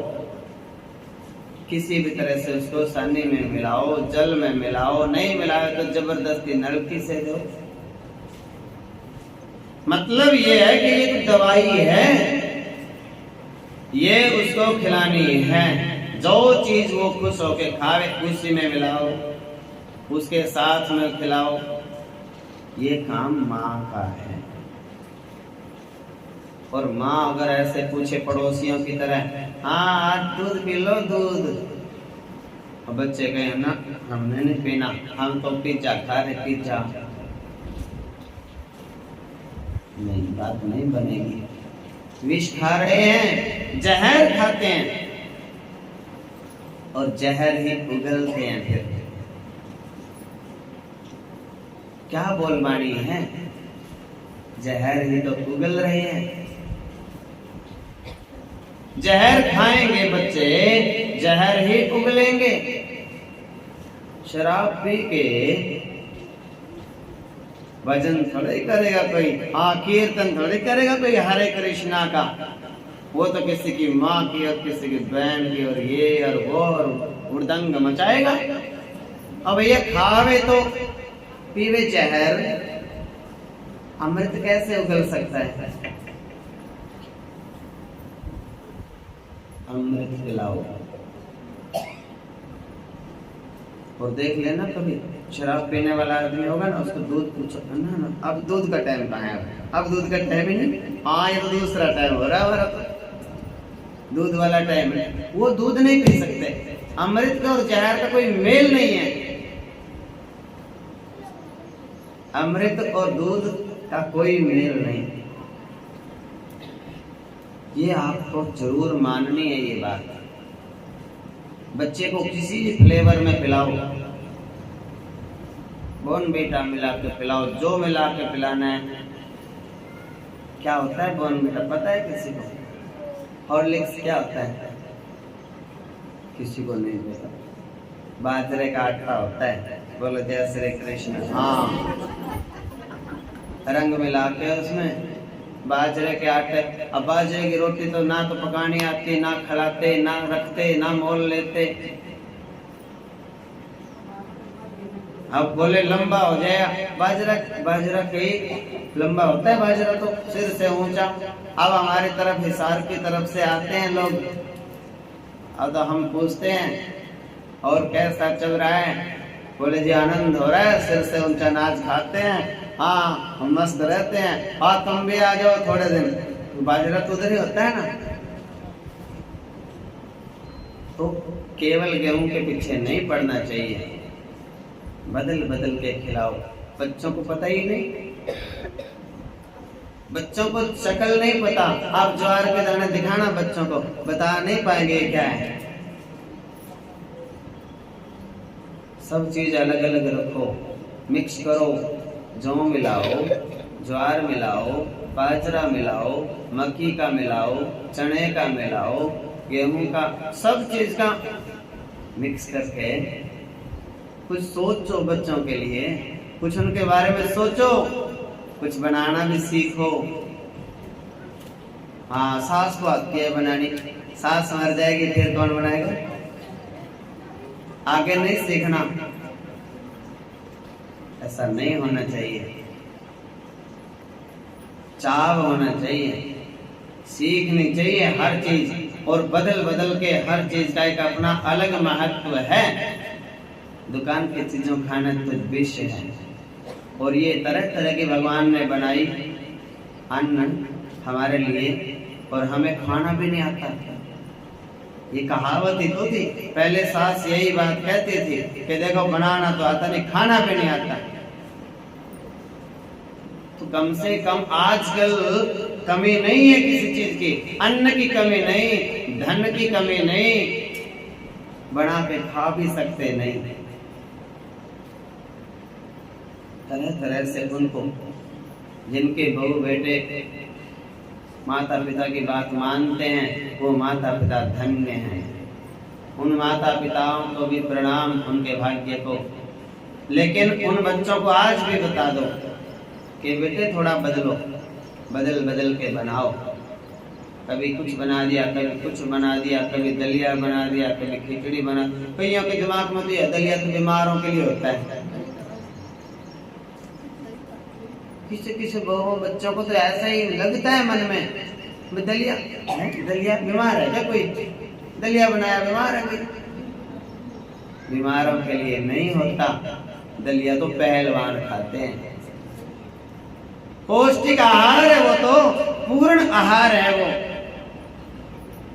किसी भी तरह से उसको सानी में मिलाओ, जल में मिलाओ, नहीं मिलाओ तो जबरदस्ती नलकी से दो। मतलब ये है कि ये तो दवाई है, ये उसको खिलानी है। जो चीज वो खुश होके खावे उसी में मिलाओ, उसके साथ में खिलाओ। ये काम माँ का है। और माँ अगर ऐसे पूछे पड़ोसियों की तरह, हाँ आज दूध पी लो दूध, और बच्चे कहे ना हमने नहीं पीना, हम तो पिज्जा खा रहे पिज्जा, नहीं बात नहीं बनेगी। विष खा रहे हैं, जहर खाते हैं और जहर ही उगलते हैं। फिर क्या बोलबानी है? जहर ही तो उगल रहे हैं। जहर खाएंगे बच्चे, जहर ही उगलेंगे। शराब पी के भजन थोड़े करेगा कोई, हाँ कीर्तन थोड़े करेगा कोई हरे कृष्णा का। वो तो किसी की माँ की और किसी की बहन की और ये और वो और उड़दंग मचाएगा। अब ये खावे तो पीवे जहर, अमृत कैसे उगल सकता है? अमृत पिलाओ। और देख लेना कभी शराब पीने वाला आदमी होगा ना, उसको दूध पूछो ना, अब दूध का टाइम कहाँ है? अब दूध का टाइम ही नहीं। हाँ ये तो दूसरा टाइम हो रहा है हमारा, तो दूध वाला टाइम है। वो दूध नहीं पी सकते। अमृत का और जहर का कोई मेल नहीं है। अमृत और दूध का कोई मेल नहीं। ये आपको जरूर माननी है ये बात। बच्चे को किसी भी फ्लेवर में पिलाओ, बॉर्नवीटा मिला के पिलाओ, जो मिला के पिलाना है। क्या होता है बॉर्नवीटा पता है किसी को? हॉर्लिक्स क्या होता है? किसी को नहीं पता। बाजरे का आटा होता है। बोलो जय श्री कृष्ण। हाँ, रंग मिला के उसमें बाजरे के आटे। अब बाजरे की रोटी तो ना तो पकानी आती, ना खिलाते, ना रखते, ना मोल लेते। अब बोले लंबा हो जाएगा बाजरा, बाजरा कहीं लंबा होता है बाजरा तो सिर से ऊंचा। अब हमारी तरफ हिसार की तरफ से आते हैं लोग, अब तो हम पूछते हैं और कैसा चल रहा है, बोले जी आनंद हो रहा है, सिर से ऊंचा नाच खाते हैं, हाँ हम मस्त रहते हैं, हाँ तुम भी आ जाओ थोड़े दिन। तो बाजरा तो उधर ही होता है ना। तो केवल गेहूं के पीछे नहीं पड़ना चाहिए, बदल बदल के खिलाओ। बच्चों को पता ही नहीं, बच्चों को शक्ल नहीं पता। आप ज्वार के दाने दिखाना बच्चों को, बता नहीं पाएंगे क्या है। सब चीज अलग अलग रखो, मिक्स करो, जौ मिलाओ, ज्वार मिलाओ, बाजरा मिलाओ, मक्की का मिलाओ, चने का मिलाओ, गेहूं का, सब चीज का मिक्स करके कुछ सोचो बच्चों के लिए, कुछ उनके बारे में सोचो, कुछ बनाना भी सीखो। हाँ सास को आती है बनानी, सास मर जाएगी फिर कौन बनाएगा, आगे नहीं सीखना। ऐसा नहीं होना चाहिए, चाव होना चाहिए, सीखनी चाहिए हर चीज, और बदल बदल के हर चीज का एक अपना अलग महत्व है। दुकान की चीजों खाना तो विष है, और ये तरह तरह की भगवान ने बनाई अन्न हमारे लिए, और हमें खाना भी नहीं आता। ये कहावत ही तो थी, पहले सास यही बात कहती थी कि देखो बनाना तो आता नहीं, खाना भी नहीं आता। तो कम से कम आजकल कमी नहीं है किसी चीज की, अन्न की कमी नहीं, धन की कमी नहीं, बना के खा भी सकते नहीं। तरह तरह से उनको, जिनके बहू बेटे माता पिता की बात मानते हैं, वो माता पिता धन्य हैं। उन माता पिताओं को भी प्रणाम, उनके भाग्य को। लेकिन उन बच्चों को आज भी बता दो कि बेटे थोड़ा बदलो, बदल बदल के बनाओ। कभी कुछ बना दिया, कभी कुछ बना दिया, कभी दलिया बना दिया, कभी खिचड़ी बना। कईयों के दिमाग में तो यह दलिया तो बीमारों के लिए होता है। किसी किसी बहुओं बच्चों को तो ऐसा ही लगता है मन में, दलिया दलिया बीमार है क्या कोई, दलिया बनाया बीमार है कोई। बीमारों के लिए नहीं होता, दलिया तो पहलवान खाते हैं। पौष्टिक आहार है वो, तो पूर्ण आहार है वो।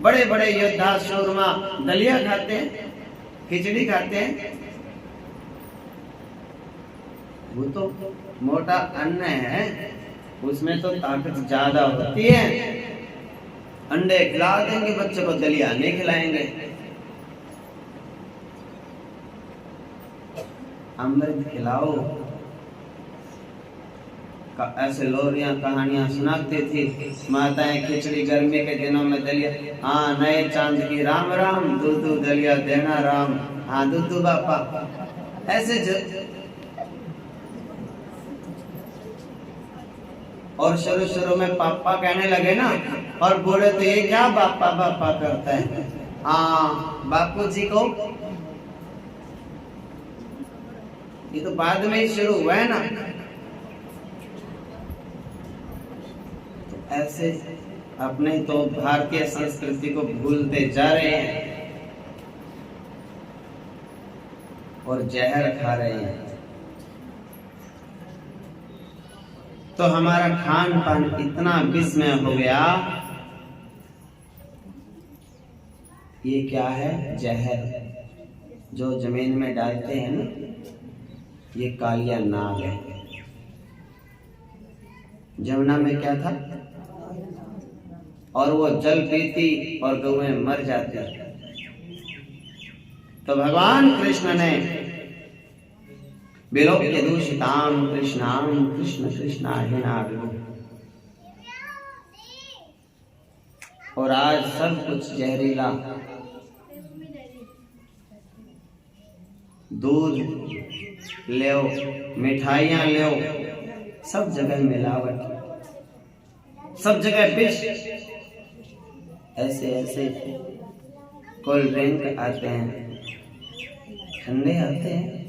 बड़े बड़े योद्धा शूरमा दलिया खाते हैं, खिचड़ी खाते हैं। वो तो मोटा अन्न है, उसमें तो ताकत ज्यादा होती है। अंडे खिला देंगे बच्चे को, दलिया नहीं खिलाएंगे। अमृत खिलाओ। ऐसे लोरियां कहानियां सुनाती थी माताएं, खिचड़ी गर्मी के दिनों में दलिया, हाँ नए चांद की राम राम, दूधू दलिया देना राम, हाँ दूधू बापा। ऐसे और शुरू शुरू में पापा कहने लगे ना, और बोले तो ये क्या बापा बापा करता है, हाँ बापू जी को। ये तो बाद में ही शुरू हुआ है ना। तो ऐसे अपने तो भारतीय संस्कृति को भूलते जा रहे हैं और जहर खा रहे हैं। तो हमारा खान पान इतना विस्मय हो गया। ये क्या है, जहर जो जमीन में डालते हैं ना, ये कालिया नाग है। जमुना में क्या था, और वो जल पीती और गौएं मर जाती। तो भगवान कृष्ण ने विलोक्य दूषिताम कृष्णाम कृष्ण कृष्णाहिनाभिः, और आज सब कुछ जहरीला, दूध ले, मिठाइयां ले, सब जगह मिलावट, सब जगह विष। ऐसे ऐसे कोल्ड ड्रिंक आते हैं, ठंडे आते हैं,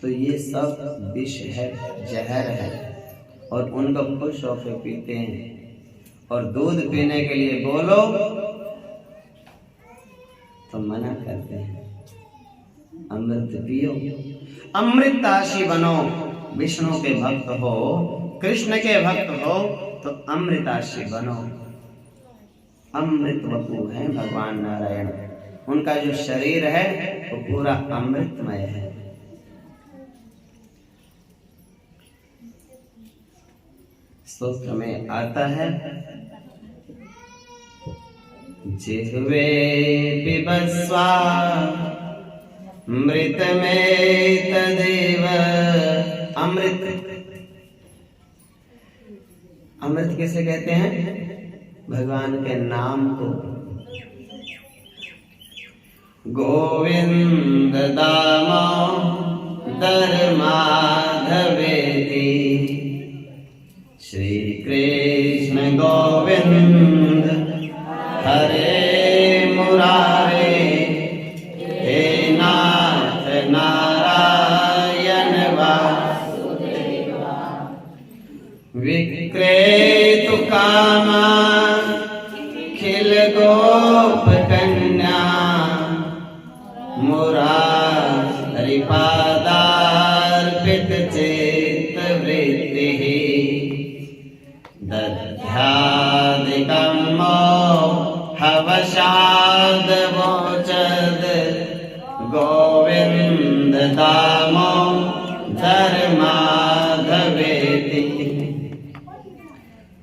तो ये सब विष है, जहर है, और उनको खुश होकर पीते हैं। और दूध पीने के लिए बोलो तो मना करते हैं। अमृत पियो, अमृताशी बनो। विष्णु के भक्त हो, कृष्ण के भक्त हो तो अमृताशी बनो। अमृत वपु है भगवान नारायण। उनका जो शरीर है वो पूरा अमृतमय है। स्तोत्र में आता है, जिह्वे पिबस्वा मृत में तदेव। अमृत, अमृत किसे कहते हैं? भगवान के नाम को। गोविंद दामोदर माधवेति, श्री कृष्ण गोविंद हरे मुरारे, हे नाथ नारायण वासुदेवा। विक्रेतु कामा खिल गोप कन्या, मुरारी पादार्पित चेत वृत्ति। दध्यादिकं हवशाद वोचद, गोविंद दामोदर माधवेति।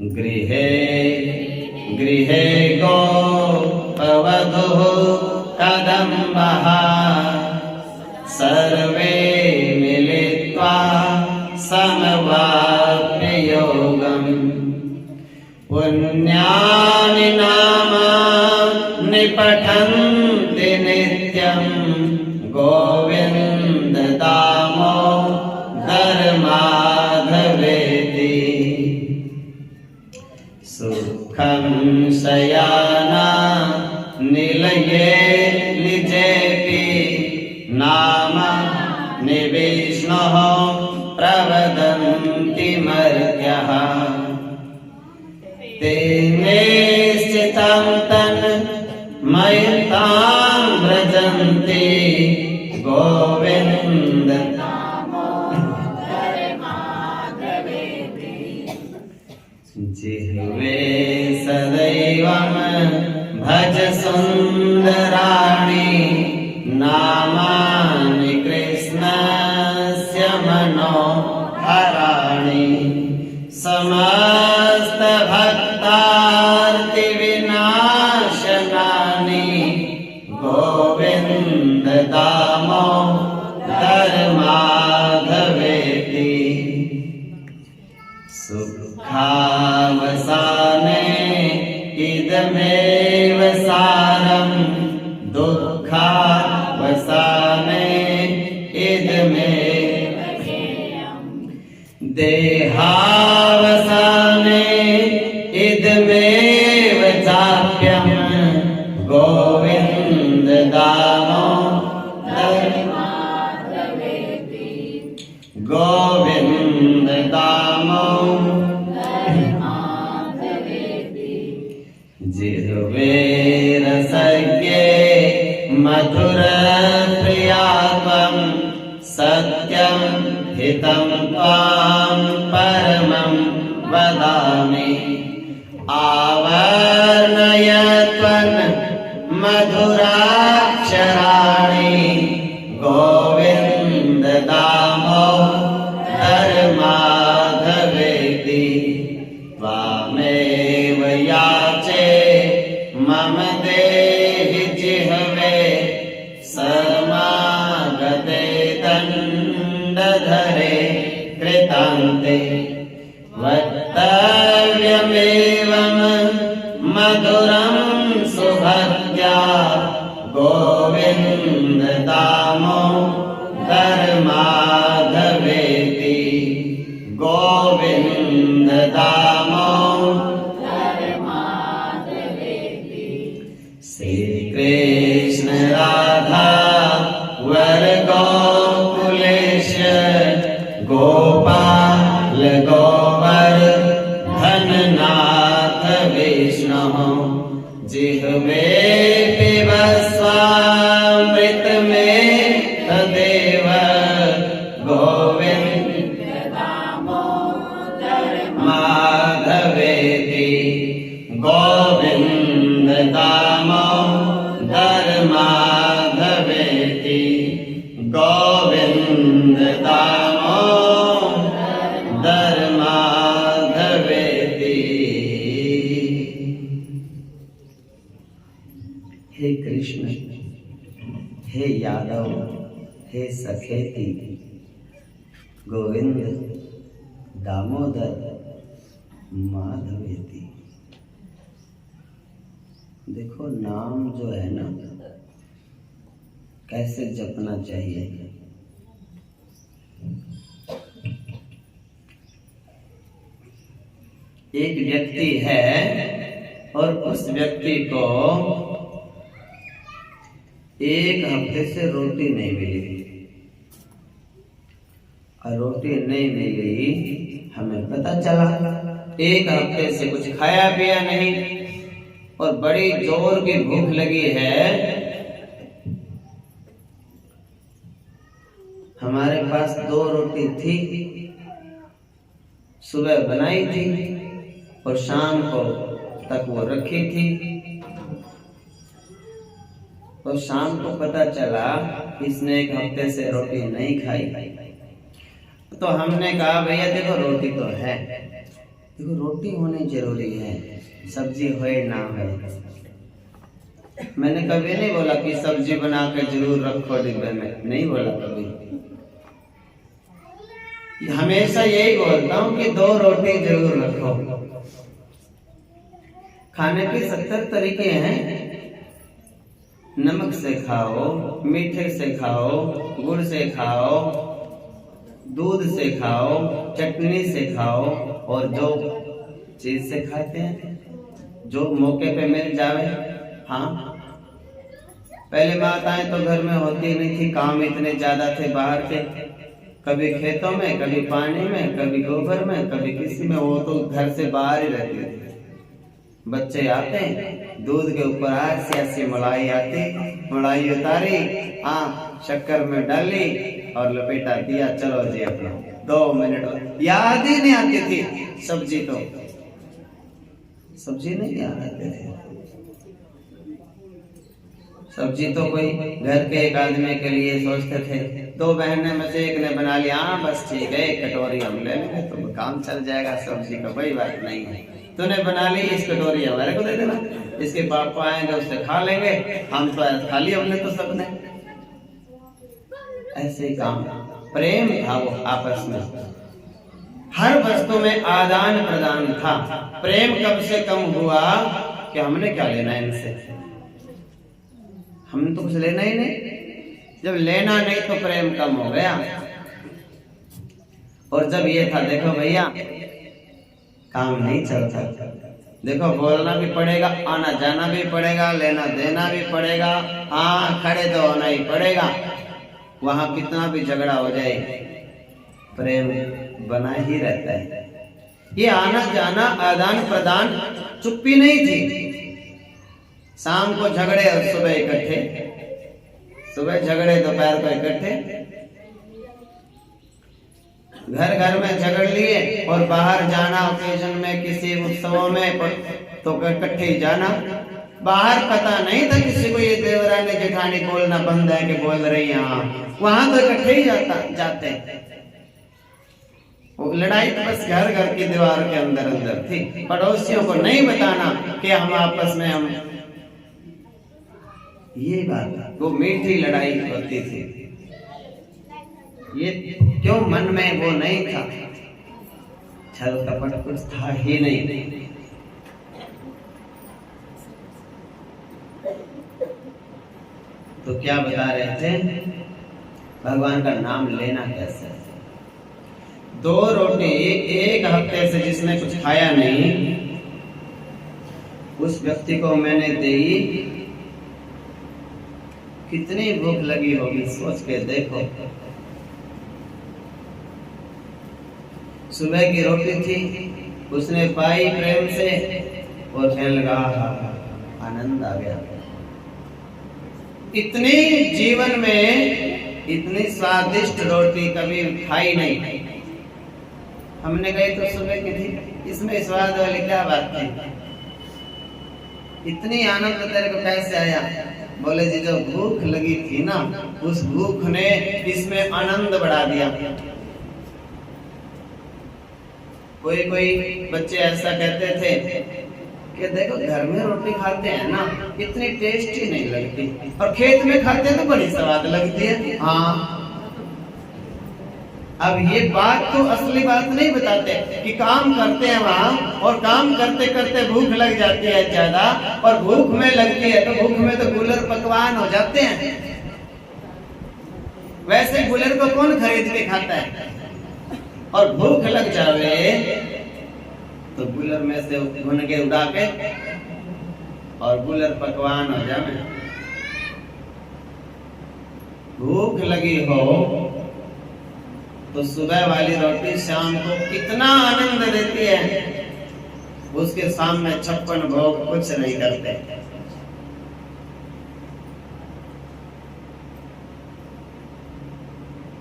गृहे गृहे गोपवधूः कदम्बः, सर्वे मिलित्वा समवाप्य योगम्। पुण्यानि नामानि पठन्ति नित्यं, गोविन्द दामोदर माधवेति। सुखं शयाना निलये निजेपि, नाम निविष्णोः प्रवदन्ति मर्त्यः। तेने स्थितं तन्मयतां व्रजन्ति, गोविन्द दामोदर माधवेति। जिह्वे सदैवं भज सुन्दराणि, नामानि कृष्णस्य मनोहराणि। समस्त भक्तार्ति विनाशनानि, गोविन्द दामोदर माधवेति। सुखावसाने इदमेव सारम्, दुःखावसाने इदमेव ज्ञेयम्। देहावसाने इदमेव चाप्यम्, गोविन्द दामोदर माधवेति। गोविन्द दामोदर माधवेति। जिह्वे रसज्ञे मधुर प्रियात्वं, सत्यं हितं त्वां परमं वदामि। आवर्णय त्वन् मधुराक्षराणि, गोविन्द दामोदर माधवेति। त्वामेव याचे मम देहि जिह्वे, समागते दण्डधरे कृतान्ते। वक्तव्यमेवं मधुरं सुभद्या, गोविन्द दामोदर माधवेति। गोविन्द दामोदर माधवेति। श्री कृष्ण राधा वर गोकुलेश, में तदेव गोविंद माधवेति गोविंद दामोदर माधवेति गोविंद दामोदर माधवेति। हे कृष्ण, हे यादव, हे सखेती, गोविंद दामोदर माधवेति। देखो नाम जो है ना कैसे जपना चाहिए। एक व्यक्ति है और उस व्यक्ति को एक हफ्ते से रोटी नहीं मिली, और रोटी नहीं मिली हमें पता चला, एक हफ्ते से कुछ खाया पिया नहीं और बड़ी जोर की भूख लगी है। हमारे पास 2 रोटी थी, सुबह बनाई थी और शाम को तक वो रखी थी, और शाम को पता चला इसने एक हफ्ते से रोटी नहीं खाई। तो हमने कहा भैया देखो रोटी तो है, देखो रोटी होनी जरूरी है, सब्जी होए ना होए। मैंने कभी नहीं बोला कि सब्जी बना के जरूर रखो डिब्बे में, नहीं बोला कभी। हमेशा यही बोलता हूँ कि 2 रोटी जरूर रखो। खाने के 70 तरीके हैं, नमक से खाओ, मीठे से खाओ, गुड़ से खाओ, दूध से खाओ, चटनी से खाओ, और जो चीज से खाते हैं जो मौके पे मिल जावे। हाँ, पहले माताएं तो घर में होती नहीं थी, काम इतने ज्यादा थे बाहर के, कभी खेतों में, कभी पानी में, कभी गोबर में, कभी किसी में, वो तो घर से बाहर ही रहती थी। बच्चे आते दूध के ऊपर ऐसी मलाई आती, मलाई उतारी, हाँ शक्कर में डाली और लपेटा दिया, चलो जी अपना 2 मिनट। याद ही नहीं आती थी सब्जी, तो सब्जी नहीं याद आते थे। सब्जी तो कोई घर के एक आदमी के लिए सोचते थे, 2 बहनें में से एक ने बना लिया, हाँ बस ठीक है, 1 कटोरी हम ले लेंगे तो काम चल जाएगा, सब्जी का कोई बात नहीं है। तूने बना ली, इस कटोरी हमारे को दे देना, इसके पापा आएंगे उससे खा लेंगे, हम तो खा लिया हमने तो सबने। ऐसे काम, प्रेम था वो आपस में, हर वस्तु में आदान प्रदान था। प्रेम कब से कम हुआ कि हमने क्या लेना इनसे, हमने तो कुछ लेना ही नहीं। जब लेना नहीं तो प्रेम कम हो गया। और जब ये था, देखो भैया काम नहीं चलता, देखो बोलना भी पड़ेगा, आना जाना भी पड़ेगा, लेना देना भी पड़ेगा, हाँ खड़े तो होना ही पड़ेगा, वहां कितना भी झगड़ा हो जाए प्रेम बना ही रहता है। ये आना जाना आदान प्रदान चुप्पी नहीं थी। शाम को झगड़े और सुबह इकट्ठे, सुबह झगड़े दोपहर को इकट्ठे, घर घर में झगड़ लिए और बाहर जाना ओकेजन में, किसी उत्सवों में तो इकट्ठे ही जाना। बाहर पता नहीं था किसी को ये देवरानी जेठानी बोलना बंद है कि बोल रही है, वहां तो इकट्ठे ही जाते। वो लड़ाई तो बस घर घर की दीवार के अंदर अंदर थी, पड़ोसियों को नहीं बताना कि हम आपस में हम, ये बात वो मीठी लड़ाई होती थी। ये क्यों मन में वो नहीं था, छल कपट कुछ था ही नहीं। तो क्या बता रहे थे, भगवान का नाम लेना कैसे। 2 रोटी 1 हफ्ते से जिसने कुछ खाया नहीं, उस व्यक्ति को मैंने दी, कितनी भूख लगी होगी सोच के देखो। सुबह की रोटी थी, उसने पाई प्रेम से और कहने लगा आनंद आ गया। इतनी जीवन में इतनी स्वादिष्ट रोटी कभी खाई नहीं। हमने कही तो सुबह की थी, इसमें स्वाद वाली क्या बात थी? इतनी आनंद तेरे को कैसे आया? बोले जी जो भूख लगी थी ना, उस भूख ने इसमें आनंद बढ़ा दिया। कोई कोई बच्चे ऐसा कहते थे कि देखो घर में रोटी खाते हैं ना इतनी टेस्टी नहीं लगती, और खेत में खाते हैं तो बड़ी स्वाद लगती है। हाँ, अब ये बात तो असली बात नहीं बताते कि काम करते हैं वहां, और काम करते करते भूख लग जाती है ज्यादा, और भूख में लगती है तो भूख में तो गुलर पकवान हो जाते हैं। वैसे गुलर को कौन खरीद के खाता है? और भूख लग जावे तो गुलर में से भुन के उड़ा के और गुलर पकवान हो जावे। भूख लगी हो तो सुबह वाली रोटी शाम को कितना आनंद देती है, उसके सामने 56 भोग कुछ नहीं करते।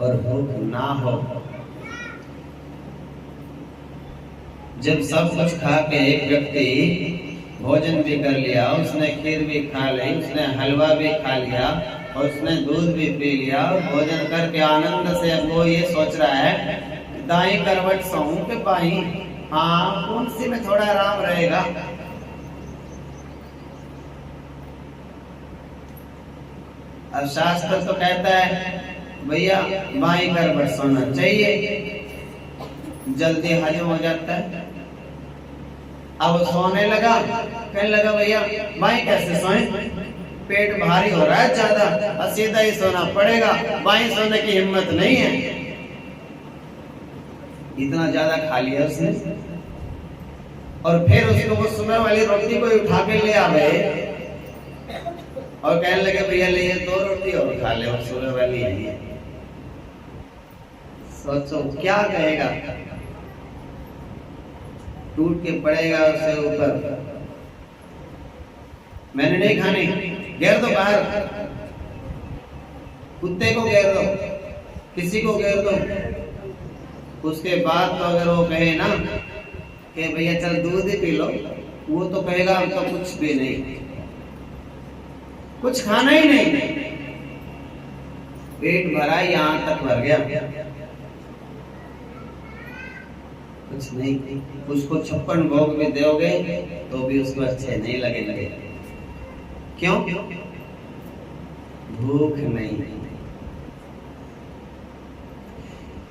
और भूख ना हो, जब सब कुछ खा के एक व्यक्ति भोजन भी कर लिया, उसने खीर भी खा ली, उसने हलवा भी खा लिया, और उसने दूध भी पी लिया, और भोजन करके आनंद से अब वो ये सोच रहा है दाई करवट सोऊं कि बाई, हाँ कौन सी में थोड़ा आराम रहेगा। अब शास्त्र तो कहता है भैया बाई करवट सोना चाहिए, जल्दी हजम हो जाता है। अब सोने लगा, कहने लगा भैया बाई कैसे सोए, पेट भारी हो रहा है ज्यादा, और सीधा ही सोना पड़ेगा, बाई सोने की हिम्मत नहीं है। इतना ज्यादा खा लिया उसने, और फिर उसको वो सुबह वाली रोटी को उठा के ले आवे और कहने लगे भैया ले 2 रोटी और खा ले, और सुबह वाली है। सोचो क्या कहेगा, टूट के पड़ेगा उससे ऊपर। मैंने नहीं खानी, घेर दो बाहर, कुत्ते को घेर दो, किसी को घेर दो। उसके बाद तो अगर वो कहे ना कि भैया चल दूध ही पी लो, वो तो कहेगा अब तो कुछ भी नहीं, कुछ खाना ही नहीं, पेट भरा यहां तक भर गया, कुछ नहीं। उसको 56 भोग भी दोगे तो भी उसको अच्छे नहीं लगे। क्यों? भूख नहीं।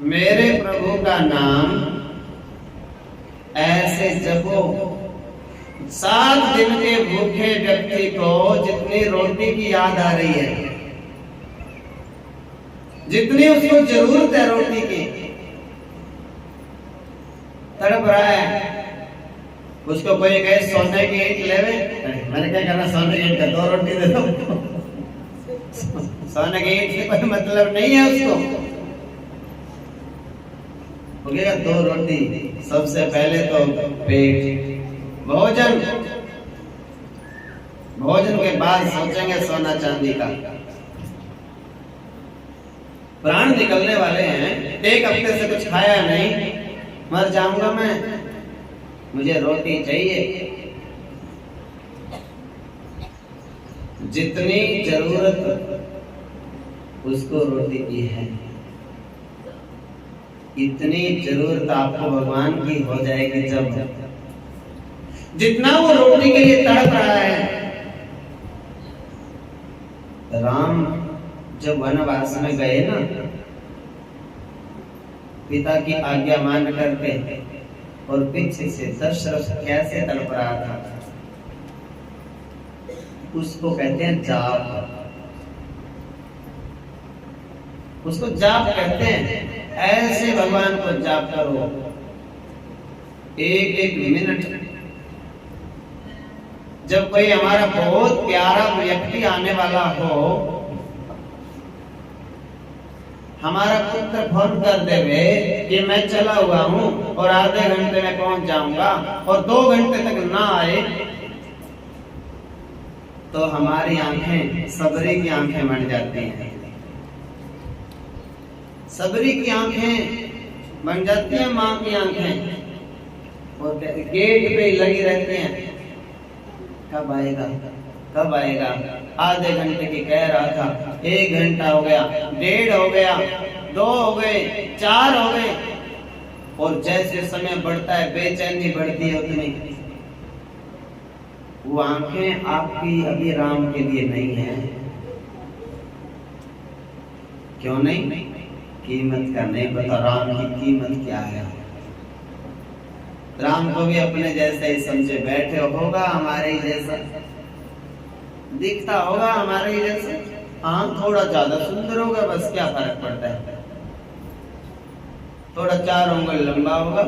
मेरे प्रभु का नाम ऐसे जपो, 7 दिन के भूखे व्यक्ति को जितनी रोटी की याद आ रही है, जितनी उसको जरूरत है रोटी की, तड़प रहा है, उसको कोई कहे सोने की ईंट ले, मैंने क्या करना, सोने की ईंट का 2 रोटी दे दो। सोने की ईंट से कोई मतलब नहीं है उसको, हो गया 2 रोटी। सबसे पहले तो पेट, भोजन के बाद सोचेंगे सोना चांदी का। प्राण निकलने वाले हैं, 1 हफ्ते से कुछ खाया नहीं, मर जाऊंगा मैं, मुझे रोटी चाहिए। जितनी जरूरत उसको रोटी की है, इतनी जरूरत आपको भगवान की हो जाएगी जब जितना वो रोटी के लिए तड़प रहा है। राम जब वनवास में गए ना, पिता की आज्ञा मान करके, और पीछे से दशरथ कैसे तड़प रहा था, उसको कहते हैं जाप, उसको जाप कहते हैं। ऐसे भगवान को जाप करो, 1-1 मिनट। जब कोई हमारा बहुत प्यारा व्यक्ति आने वाला हो, हमारा पुत्र फोन कर देवे कि मैं चला हुआ हूं और आधे घंटे में पहुंच जाऊंगा, और 2 घंटे तक ना आए, तो हमारी आंखें सबरी की आंखें बन जाती हैं। सबरी की आंखें बन जाती हैं, माँ की आंखें, और गेट पे लगी रहती हैं, कब आएगा कब आएगा। आधे घंटे की कह रहा था, 1 घंटा हो गया, 1.5 हो गया, 2 हो गए, 4 हो गए, और जैसे समय बढ़ता है बेचैनी बढ़ती है उतनी। वो आंखें आपकी अभी राम के लिए नहीं है। क्यों नहीं? कीमत का नहीं पता, राम की कीमत क्या है। राम को भी अपने जैसे ही समझे बैठे, होगा हमारे ही जैसा, दिखता होगा हमारे ही जैसे, हाँ थोड़ा ज्यादा सुंदर होगा, बस क्या फर्क पड़ता है, थोड़ा 4 उंगल लंबा होगा।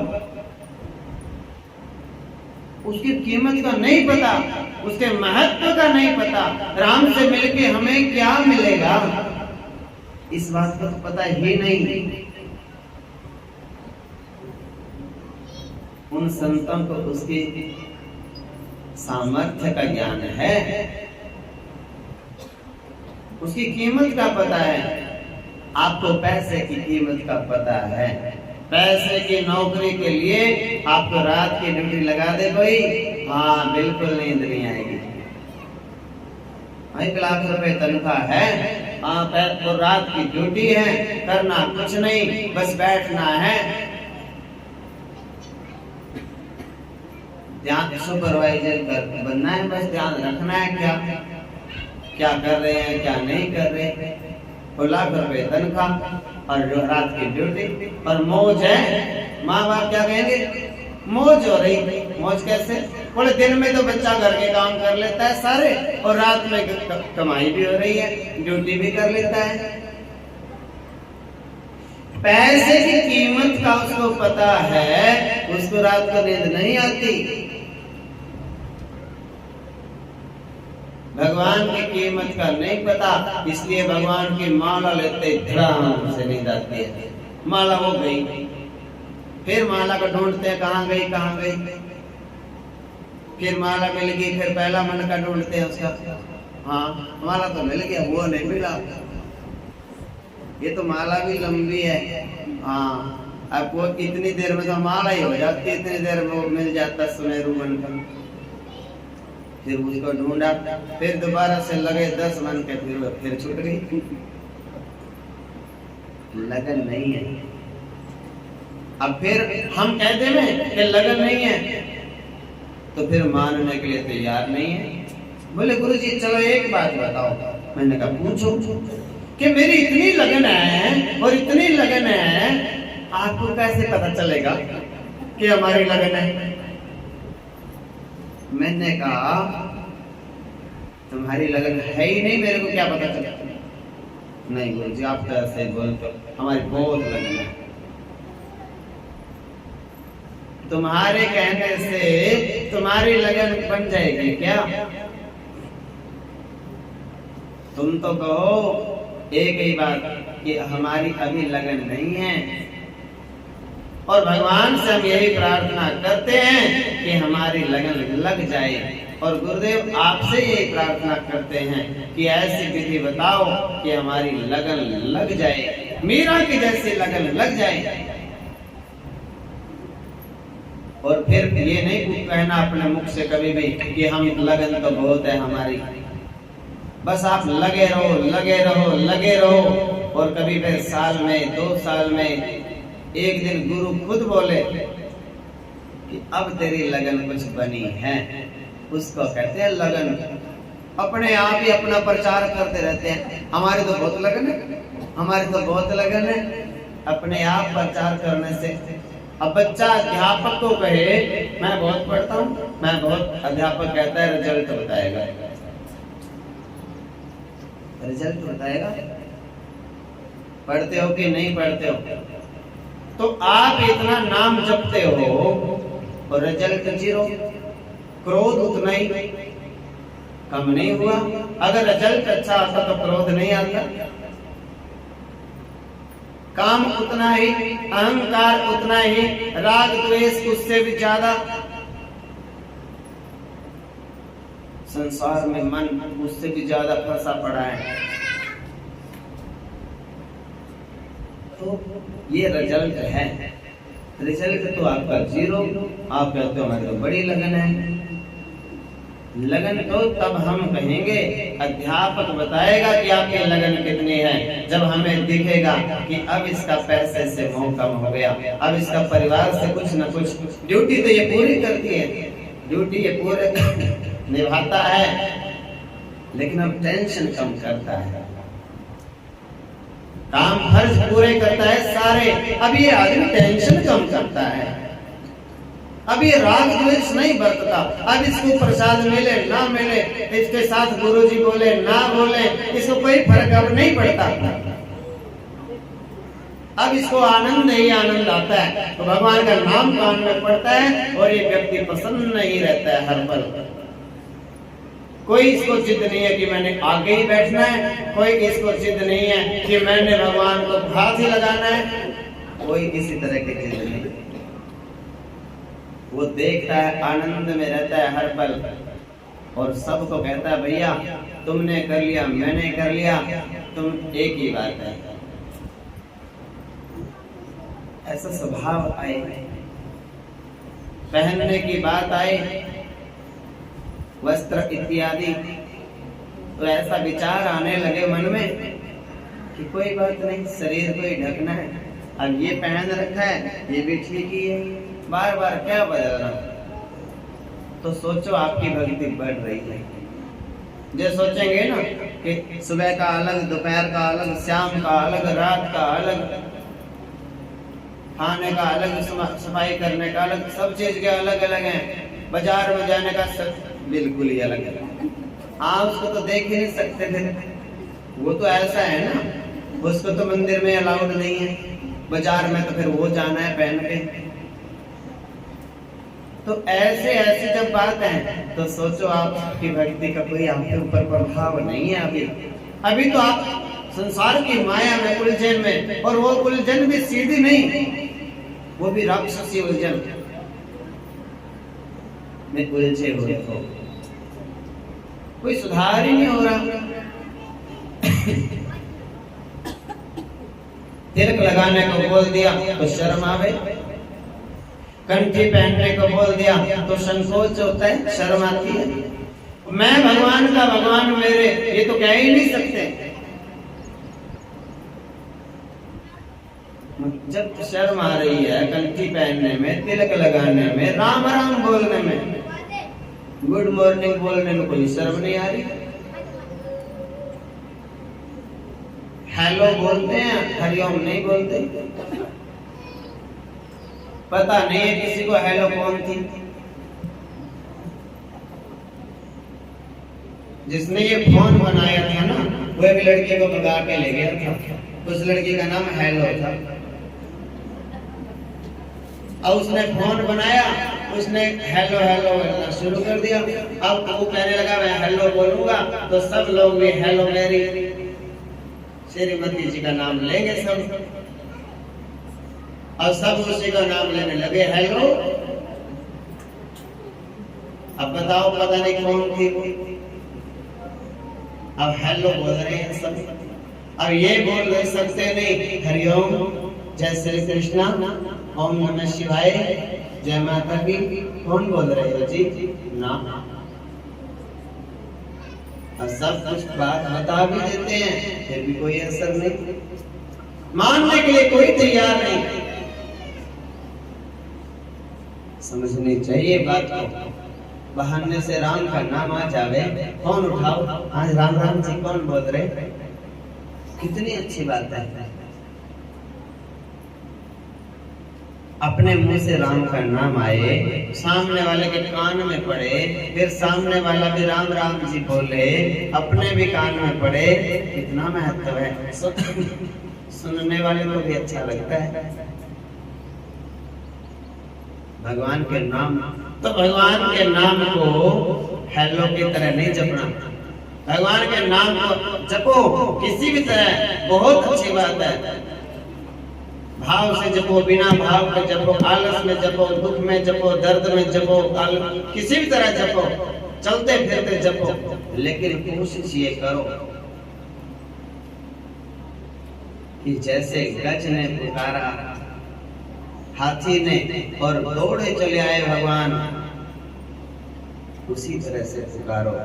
उसकी कीमत का नहीं पता, उसके महत्व का नहीं पता, राम से मिलके हमें क्या मिलेगा इस बात का तो पता ही नहीं। उन संतों को उसकी सामर्थ्य का ज्ञान है, उसकी कीमत का पता है। आपको पैसे की कीमत का पता है। पैसे की नौकरी के लिए आपको रात की ड्यूटी लगा दे कोई, हाँ बिल्कुल नींद नहीं आएगी। 1 लाख रुपए तनख्वाह है, हाँ तो रात की ड्यूटी है, करना कुछ नहीं, बस बैठना है। ध्यान सुपरवाइजर बनना है, बस ध्यान रखना है क्या क्या कर रहे हैं क्या नहीं कर रहे। 1 लाख रुपए तनख्वाह और जो रात की ड्यूटी और मौज है। माँ बाप क्या कहेंगे? मौज हो रही। मौज कैसे? बोले दिन में तो बच्चा घर के काम कर लेता है सारे, और रात में कमाई भी हो रही है, ड्यूटी भी कर लेता है। पैसे की कीमत का उसको पता है, उसको रात को नींद नहीं आती। भगवान की कीमत का नहीं पता, इसलिए भगवान की माला लेते धड़ाम से नींद आती है। माला हो गई, फिर माला को ढूंढते हैं कहाँ गई कहाँ गई, फिर माला मिल गई, फिर पहला मन का ढूंढते हैं उसका, हाँ माला तो मिल गया, वो नहीं मिला, ये तो माला भी लंबी है, हाँ अब वो इतनी देर में तो माला ही हो जाती, इतनी देर में वो मिल जाता सुनेरू बनकर। फिर उसको ढूंढा, फिर दोबारा से लगे 10 मन के, फिर छूट गई। लगन नहीं है। अब फिर हम कहते हैं कि लगन नहीं है, तो फिर मानने के लिए तैयार नहीं है। बोले गुरुजी चलो एक बात बताओ। मैंने कहा पूछो। कि मेरी इतनी लगन है और इतनी लगन है, आपको कैसे पता चलेगा कि हमारी लगन है? मैंने कहा तुम्हारी लगन है ही नहीं, मेरे को क्या पता चला? नहीं गुरुजी आप तो ऐसे बोलते, हमारी बहुत लगन है। तुम्हारे कहने से तुम्हारी लगन बन जाएगी क्या? तुम तो कहो एक ही बात कि हमारी अभी लगन नहीं है, और भगवान से हम यही प्रार्थना करते हैं कि हमारी लगन लग जाए। और गुरुदेव आपसे यही प्रार्थना करते हैं कि ऐसी विधि बताओ कि हमारी लगन लग जाए, मीरा की जैसी लगन लग जाए। और फिर ये नहीं कहना अपने मुख से कभी भी कि हम लगन तो बहुत है हमारी, बस आप लगे रहो लगे रहो लगे रहो। और कभी फिर साल में 2 साल में एक दिन गुरु खुद बोले कि अब तेरी लगन कुछ बनी है, उसको कहते हैं लगन। अपने आप ही अपना प्रचार करते रहते हैं, हमारी तो बहुत लगन है, हमारी तो बहुत लगन है, अपने आप प्रचार करने से। अब बच्चा अध्यापक को कहे मैं बहुत पढ़ता हूँ, मैं बहुत, अध्यापक कहता है रिजल्ट बताएगा, रिजल्ट बताएगा पढ़ते हो कि नहीं पढ़ते हो। तो आप इतना नाम जपते हो और रिजल्ट 0, क्रोध उतना ही कम नहीं हुआ। अगर रिजल्ट अच्छा आता तो क्रोध नहीं आता, काम उतना ही, अहंकार उतना ही, राग द्वेष उससे भी ज्यादा, संसार में मन उससे भी ज्यादा फंसा पड़ा है। तो ये रिजल्ट है। रिजल्ट तो आपका 0। आप कहते हो हमारी तो बड़ी लगन है। लगन तो तब हम कहेंगे, अध्यापक बताएगा कि आपकी लगन कितनी है, जब हमें दिखेगा कि अब इसका पैसे से मोह कम हो गया, अब इसका परिवार से कुछ न कुछ। ड्यूटी तो ये पूरी करती है, ड्यूटी ये पूरे निभाता है, लेकिन अब टेंशन कम करता है, काम फर्ज पूरे करता है सारे। अब ये आदमी टेंशन कम करता है, अब ये राग द्वेष नहीं बरतता। अब इसको प्रसाद मिले ना मिले, इसके साथ गुरुजी बोले ना बोले, इसको कोई फर्क अब नहीं पड़ता। अब इसको आनंद ही आनंद आता है। तो भगवान का नाम कान में पड़ता है और ये व्यक्ति प्रसन्न नहीं रहता है हर पल। कोई इसको जिद नहीं है कि मैंने आगे ही बैठना है, कोई इसको जिद नहीं है कि मैंने भगवान को हाथ ही लगाना है, कोई किसी तरह की जिद नहीं। वो देखता है, आनंद में रहता है हर पल, और सबको कहता है भैया तुमने कर लिया, मैंने कर लिया, तुम एक ही बात है। ऐसा स्वभाव आए, पहनने की बात आए, वस्त्र इत्यादि, तो ऐसा विचार आने लगे मन में कि कोई बात नहीं, शरीर को ही ढकना है। अब ये पहन रखा है, ये भी ठीक ही है, बार बार क्या बदलना। तो सोचो आपकी भक्ति बढ़ रही है। जो सोचेंगे ना कि सुबह का अलग, दोपहर का अलग, शाम का अलग, रात का अलग, खाने का अलग, सफाई करने का अलग, सब चीज के अलग अलग हैं। बाजार में जाने का सब बिल्कुल ही अलग है। आप उसको तो देख ही नहीं सकते थे, वो तो ऐसा है ना, उसको तो मंदिर में अलाउड नहीं है, बाजार में तो फिर वो जाना है पहन के। तो ऐसे ऐसी जब बात है तो सोचो आपकी भक्ति का कोई आपके ऊपर प्रभाव नहीं है अभी। अभी तो आप संसार की माया में उलझन में, और वो उलझन भी सीधी नहीं, वो भी राक्षसी उलझन में उलझे हुए हो, कोई सुधार ही नहीं हो रहा। तिलक लगाने को बोल दिया तो शर्म आवे, कंठी पहनने को बोल दिया तो संकोच होता है, शर्म आती है। मैं भगवान का, भगवान मेरे, ये तो कह ही नहीं सकते। जब शर्म आ रही है कंठी पहनने में, तिलक लगाने में, राम राम बोलने में, गुड मॉर्निंग बोलने में कोई शर्म नहीं आ रही। हेलो बोलते हैं, हरिओम नहीं बोलते। पता नहीं है किसी को हेलो कौन थी। जिसने ये फोन बनाया था ना, वो एक लड़की को भगा के ले गया था। उस लड़की का नाम हेलो था, और उसने फोन बनाया, उसने हेलो हेलो करना शुरू कर दिया। अब वो कहने लगा मैं हेलो बोलूंगा तो सब लोग भी हेलो मेरी श्रीमती जी का नाम लेंगे सब, और सब उसी का नाम लेने लगे हेलो। अब बताओ पता नहीं कौन थी वो, अब हेलो बोल रहे हैं सब। अब ये बोल नहीं सकते नहीं हरिओम, जय श्री कृष्णा, ओम नमः शिवाय, जय माता दी। कौन बोल रहे हो जी? ना। और सब कुछ बात बता भी देते हैं, फिर भी कोई असर नहीं, मानने के लिए कोई तैयार नहीं। समझनी चाहिए बात को। बहाने से राम का नाम आ जावे, फोन उठाओ, आज राम राम जी कौन बोल रहे, कितनी अच्छी बात है। अपने मुंह से राम का नाम आए, सामने वाले के कान में पड़े, फिर सामने वाला भी राम राम जी बोले, अपने भी कान में पड़े, कितना महत्व है। सुनने वाले को भी अच्छा लगता है। भगवान के नाम, तो भगवान के नाम को हेलो की तरह नहीं जपना, भगवान के नाम को जपो किसी भी तरह, बहुत अच्छी बात है। भाव से जपो, बिना भाव के जपो, आलस में जपो, दुख में जपो, दर्द में जपो, किसी भी तरह जपो, चलते फिरते जपो, लेकिन कोशिश ये करो कि जैसे गज ने पुकारा, हाथी ने, और दौड़े चले आए भगवान, उसी तरह से पुकारो।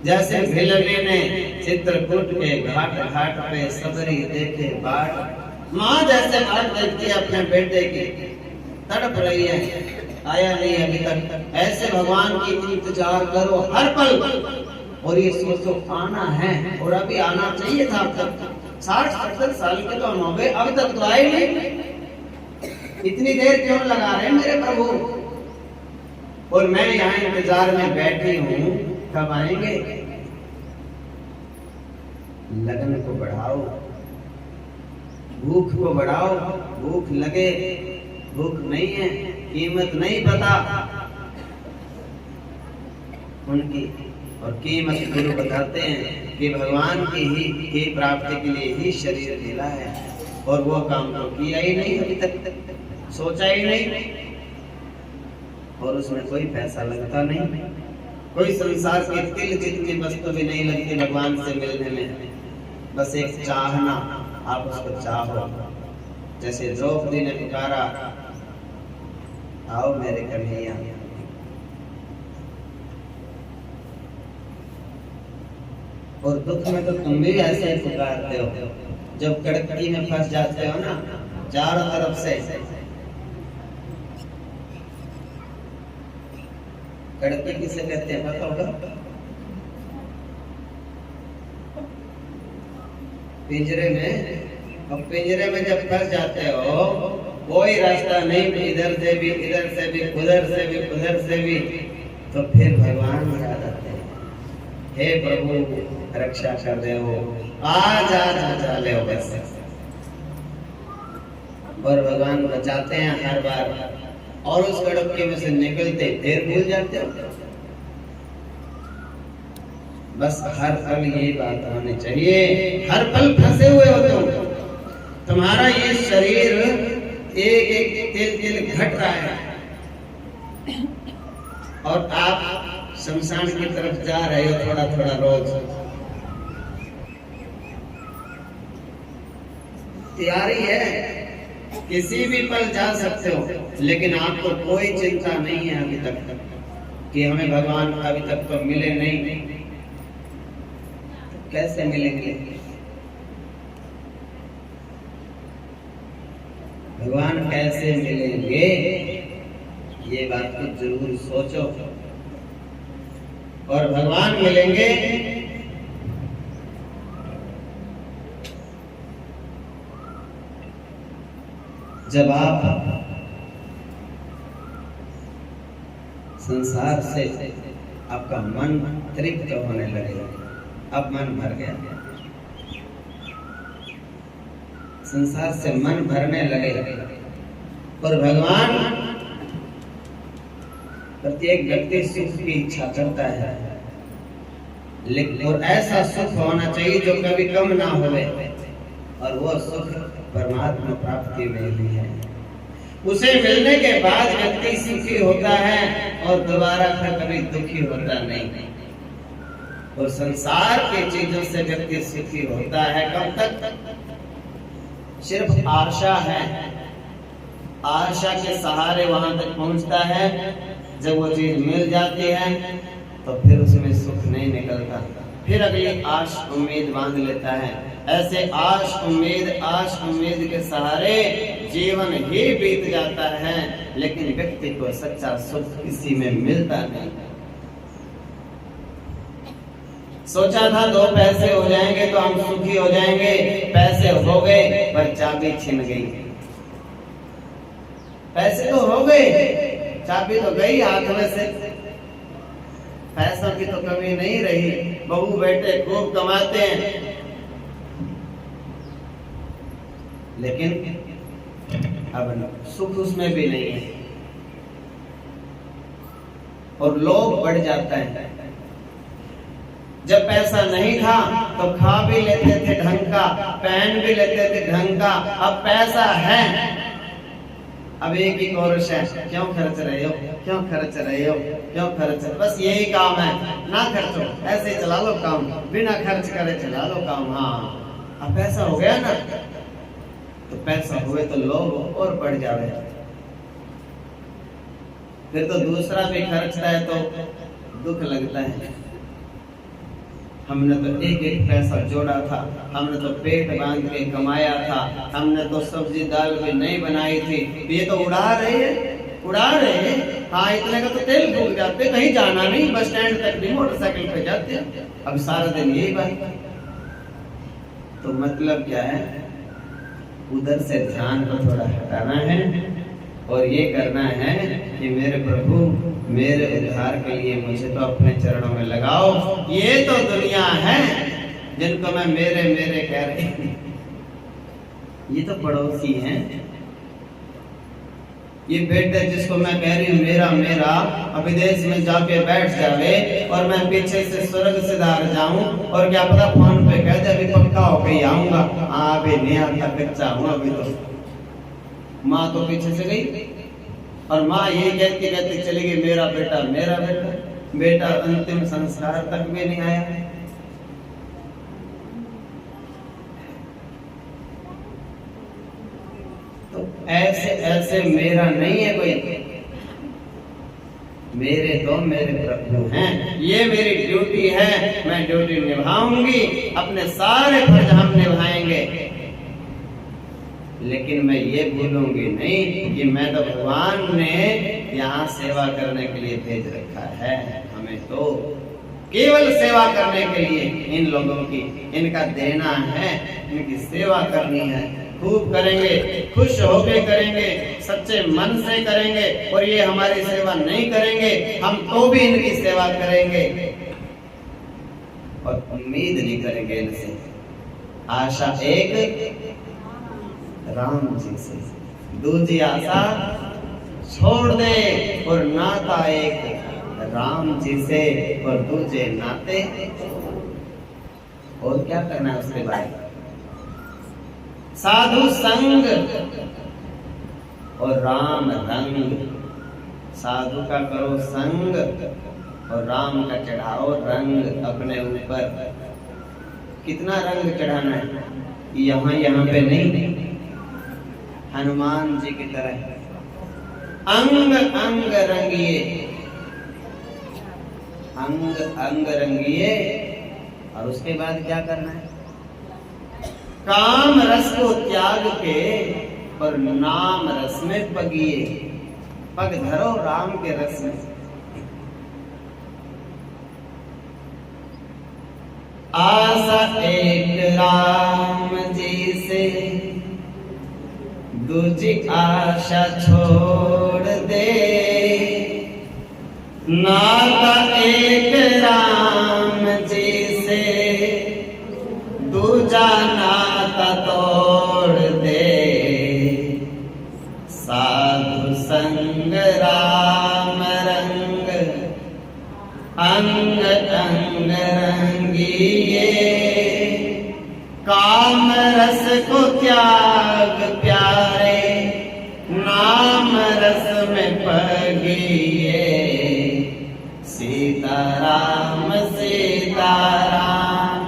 जैसे भिलने ने चित्रकूट के घाट घाट पे सबरी देखे बाट, माँ जैसे बाट देखती है अपने बेटे की, तड़प रही है, आया नहीं अभी तक, ऐसे भगवान की इंतजार करो हर पल, और ये सोचो आना है, और अभी आना चाहिए था। अब तक 60-70 साल के तो हो गए, अब तक तो आए नहीं, इतनी देर क्यों लगा रहे हैं मेरे प्रभु? और मैं यहाँ इंतजार में बैठी हूँ, कब आएंगे? लगन को बढ़ाओ, भूख को बढ़ाओ, भूख लगे, भूख नहीं है, कीमत नहीं पता उनकी, और कीमत गुरु बताते हैं कि भगवान की प्राप्ति के लिए ही शरीर मिला है, और वो काम तो किया ही नहीं अभी तक, सोचा ही नहीं, और उसमें कोई पैसा लगता नहीं, कोई संसार की तिल जितनी वस्तु भी नहीं लगती भगवान से मिलने में, बस एक चाहना, आप उसको चाहो। जैसे द्रौपदी ने पुकारा, आओ मेरे कन्हैया, और दुख में तो तुम भी ऐसे ही पुकारते हो, जब कड़की में फंस जाते हो ना, चारों तरफ से कड़की किसे कहते हैं पता होगा? पिंजरे में, और पिंजरे में जब फंस जाते हो, कोई रास्ता नहीं, इधर से भी, इधर से भी, उधर से भी, उधर से भी, तो फिर भगवान याद आते हैं, हे प्रभु रक्षा कर दे हो, आज ले हो बस, और भगवान बचाते हैं हर बार, और उस कड़के में से निकलते देर भूल जाते हो। बस हर पल ये बात होनी चाहिए, हर पल फंसे हुए हो तुम, तुम्हारा ये शरीर एक एक तिल तिल घट रहा है, और आप शमशान की तरफ जा रहे हो थोड़ा थोड़ा रोज। तैयारी है, किसी भी पल जा सकते हो, लेकिन आपको कोई चिंता नहीं है अभी तक कि हमें भगवान अभी तक तो मिले नहीं, कैसे मिलेंगे? भगवान कैसे मिलेंगे, ये बात को जरूर सोचो। और भगवान मिलेंगे जब आप संसार से आपका मन तृप्त होने लगेगा। अब मन भर गया, संसार से मन भरने लगेगा, और भगवान प्रत्येक व्यक्ति सुख की इच्छा करता है, लेकिन और ऐसा सुख होना चाहिए जो कभी कम ना होवे, और वो सुख परमात्मा प्राप्ति में ही है। उसे मिलने के बाद व्यक्ति सुखी होता है, और दोबारा फिर कभी दुखी होता नहीं। और संसार की चीजों से व्यक्ति सुखी होता है कब तक? सिर्फ आशा है, आशा के सहारे वहां तक पहुंचता है। जब वो चीज मिल जाती है तो फिर उसमें सुख नहीं निकलता, फिर अगली आश उम्मीद बांध लेता है। ऐसे आश उम्मीद के सहारे जीवन ही बीत जाता है, लेकिन व्यक्ति को सच्चा सुख किसी में मिलता नहीं। सोचा था 2 पैसे हो जाएंगे तो हम सुखी हो जाएंगे, पैसे हो गए पर चाबी छिन गई। पैसे तो हो गए, चाबी तो गई हाथ में से। पैसों की तो कमी नहीं रही, बहू बेटे खूब कमाते हैं, लेकिन अब सुख उसमें भी नहीं है। और लोभ बढ़ जाता है। जब पैसा नहीं था तो खा भी लेते थे ढंग का, पहन भी लेते थे ढंग का। अब पैसा है अब एक ही कोरस है, क्यों खर्च रहे हो, क्यों खर्च रहे हो, क्यों खर्च, बस यही काम है, ना खर्चो, ऐसे चला लो काम, बिना खर्च करे चला लो काम। हाँ, अब पैसा हो गया ना, तो पैसा हुए तो लोग और बढ़ जावे, फिर तो दूसरा भी खर्चता है तो दुख लगता है। हमने तो एक एक पैसा जोड़ा था, हमने तो पेट बांध के कमाया था, हमने तो सब्जी दाल भी नहीं बनाई थी, ये तो उड़ा रहे हैं, उड़ा रहे हैं। हाँ, इतने का तो तेल फूक जाते, कहीं जाना नहीं, बस स्टैंड तक भी मोटरसाइकिल पे जाते, अब सारा दिन यही बात। तो मतलब क्या है, उधर से ध्यान को थोड़ा हटाना है और ये करना है कि मेरे प्रभु मेरे उद्धार के लिए मुझे तो अपने चरणों में लगाओ। ये तो दुनिया है जिनको मैं मेरे मेरे कह रही, ये तो पड़ोसी हैं। ये बेटे जिसको मैं कह रही हूँ मेरा मेरा, विदेश में जाके बैठ जावे और मैं पीछे से स्वर्ग सिधार जाऊं, और क्या पता फोन पे कह दे अभी पक्का होके ही आऊंगा। अभी नहीं आता, कच्चा हूँ अभी तो। माँ तो पीछे से गई और माँ ये कहती कहती चली गई मेरा बेटा मेरा बेटा, बेटा अंतिम संस्कार तक भी नहीं आया। तो ऐसे ऐसे मेरा नहीं है कोई, मेरे तो मेरे प्रभु हैं। ये मेरी ड्यूटी है, मैं ड्यूटी निभाऊंगी, अपने सारे फर्ज हम निभाएंगे, लेकिन मैं ये भूलूंगी नहीं कि मैं तो भगवान ने यहाँ सेवा करने के लिए भेज रखा है। हमें तो केवल सेवा करने के लिए इन लोगों की, इनका देना है, इनकी सेवा करनी है। खूब करेंगे, खुश होकर करेंगे, सच्चे मन से करेंगे, और ये हमारी सेवा नहीं करेंगे हम तो भी इनकी सेवा करेंगे और उम्मीद नहीं करेंगे इनसे। आशा एक राम जी से, दूसरी आशा छोड़ दे, और नाता एक राम जी से और दूसरे नाते। और क्या करना है उसके बाद, साधु संग और राम रंग। साधु का करो संग और राम का चढ़ाओ रंग अपने ऊपर। कितना रंग चढ़ाना है, यहाँ यहाँ पे नहीं, हनुमान जी की तरह अंग अंग रंगिए, अंग अंग रंगिए। और उसके बाद क्या करना है, काम रस को त्याग के और नाम रस में पगिए। पग धरो राम के रस में। आशा एक राम जी से, दूजी आशा छोड़ दे, नाता एक राम जी से, दूजा नाता तोड़ दे। साधु संग राम रंग, अंग अंग रंगिए। काम रस को त्याग प्यारे, नाम रस में पगिए। सीताराम सीताराम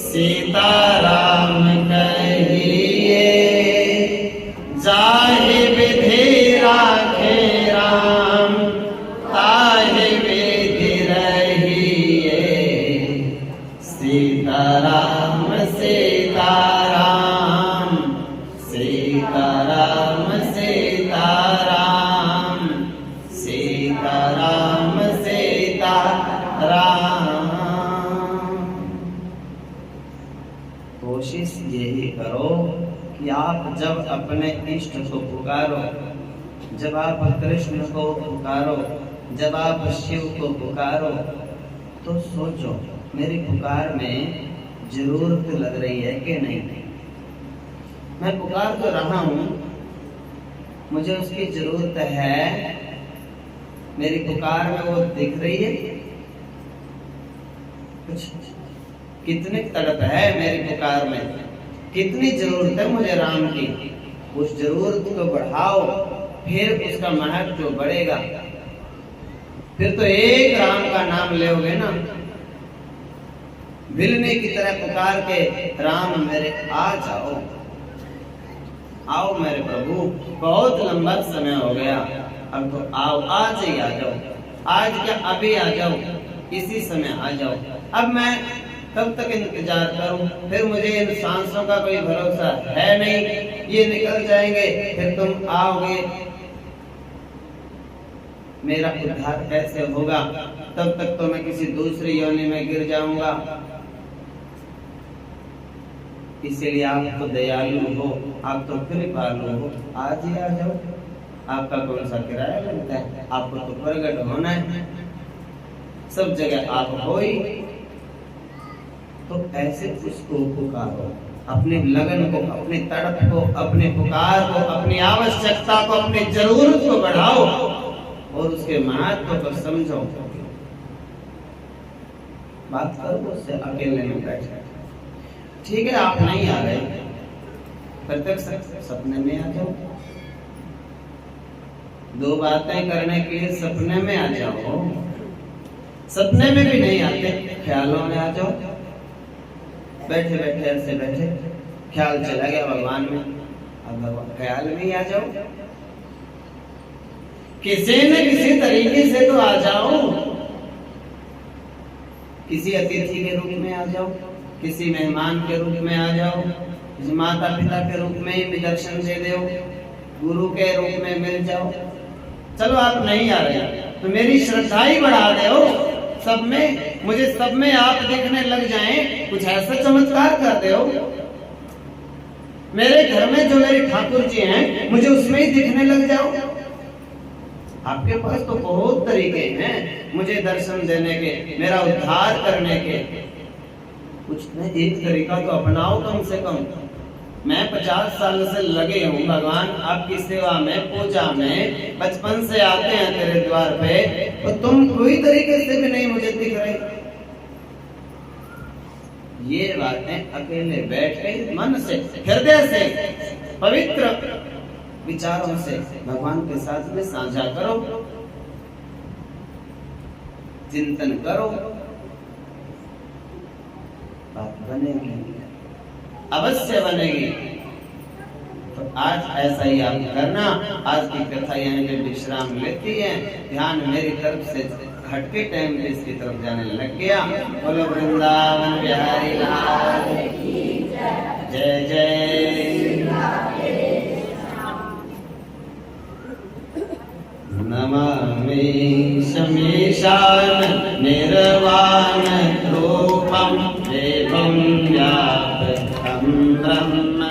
सीताराम कहिए, जाहि विधि राखे राम, ताहि विधि रहिए। सीताराम सीताराम सीताराम सीताराम सीताराम सीताराम। कोशिश यही करो कि आप जब अपने इष्ट को पुकारो, जब आप कृष्ण को पुकारो, जब आप शिव को पुकारो, तो सोचो मेरी पुकार में जरूरत लग रही है कि नहीं। मैं पुकार तो रहा हूं, मुझे उसकी जरूरत है, मेरी पुकार में वो दिख रही है कुछ, कितनी तड़प है मेरी पुकार में, कितनी जरूरत है मुझे राम की, उस जरूरत को बढ़ाओ, फिर उसका महत्व बढ़ेगा। फिर तो एक राम का नाम लोगे ना, बिलने की तरह पुकार के, राम मेरे आ जाओ, आओ मेरे प्रभु, बहुत लंबा समय हो गया, अब तो आओ, आज ही आ जाओ, आज क्या अभी आ जाओ, इसी समय आ जाओ। अब मैं कब तक इंतजार करूं? फिर मुझे इन सांसों का कोई भरोसा है नहीं, ये निकल जाएंगे, फिर तुम आओगे, मेरा उद्धार कैसे होगा? तब तक तो मैं किसी दूसरी योनि में गिर जाऊंगा। इसलिए आप तो दयालु हो, आप तो कृपालु हो, आज ही आ जाओ। आपका कौन सा किराया लगता है? आपको तो प्रकट होना है, सब जगह आप हो ही। तो ऐसे उसको पुकारो, अपनी लगन को, अपनी तड़प को, अपने पुकार को, अपनी आवश्यकता को, अपनी जरूरत को बढ़ाओ और उसके महत्व को समझो। बात करो उससे अकेले में बैठे। ठीक है, आप नहीं आ रहे, प्रत्यक्ष सपने में आ जाओ, दो बातें करने के लिए सपने में आ जाओ। सपने में भी नहीं आते, ख्यालों में आ जाओ। बैठे बैठे ऐसे बैठे, ख्याल चला गया भगवान में, अब भगवान ख्याल में ही आ जाओ। किसी न किसी तरीके से तो आ जाओ, किसी अतिथि के रूप में आ जाओ, किसी मेहमान के रूप में आ जाओ, किसी माता पिता के रूप में भी दर्शन दे दो, गुरु के रूप में मिल जाओ। चलो आप नहीं आ रहे तो मेरी श्रद्धा ही बढ़ा दो सब में, मुझे सब में आप देखने लग जाएं, कुछ ऐसा चमत्कार कर दो। मेरे घर में जो मेरे ठाकुर जी हैं, मुझे उसमें ही दिखने लग जाओ। आपके पास तो बहुत तरीके हैं मुझे दर्शन देने के, मेरा उद्धार करने के। कुछ न एक तरीका तो अपनाओ कम से कम। मैं 50 साल से लगे हूँ भगवान आपकी सेवा में, पूजा में, बचपन से आते हैं तेरे द्वार पे, तो तुम कोई तरीके से भी नहीं मुझे दिख रहे। ये बातें अकेले बैठ के मन से, हृदय से, पवित्र विचारों से भगवान के साथ में साझा करो, चिंतन करो, बात बनेगी, अवश्य बनेगी। तो आज ऐसा ही आप करना। आज की कथा यहीं पे विश्राम लेती है, ध्यान मेरी तरफ से हटके टाइम पे इसकी तरफ जाने लग गया। बोलो वृंदावन बिहारी लाल की जय जय। नमामि शमीशान निर्वाण रूपम देवं व्यापकं ब्रह्म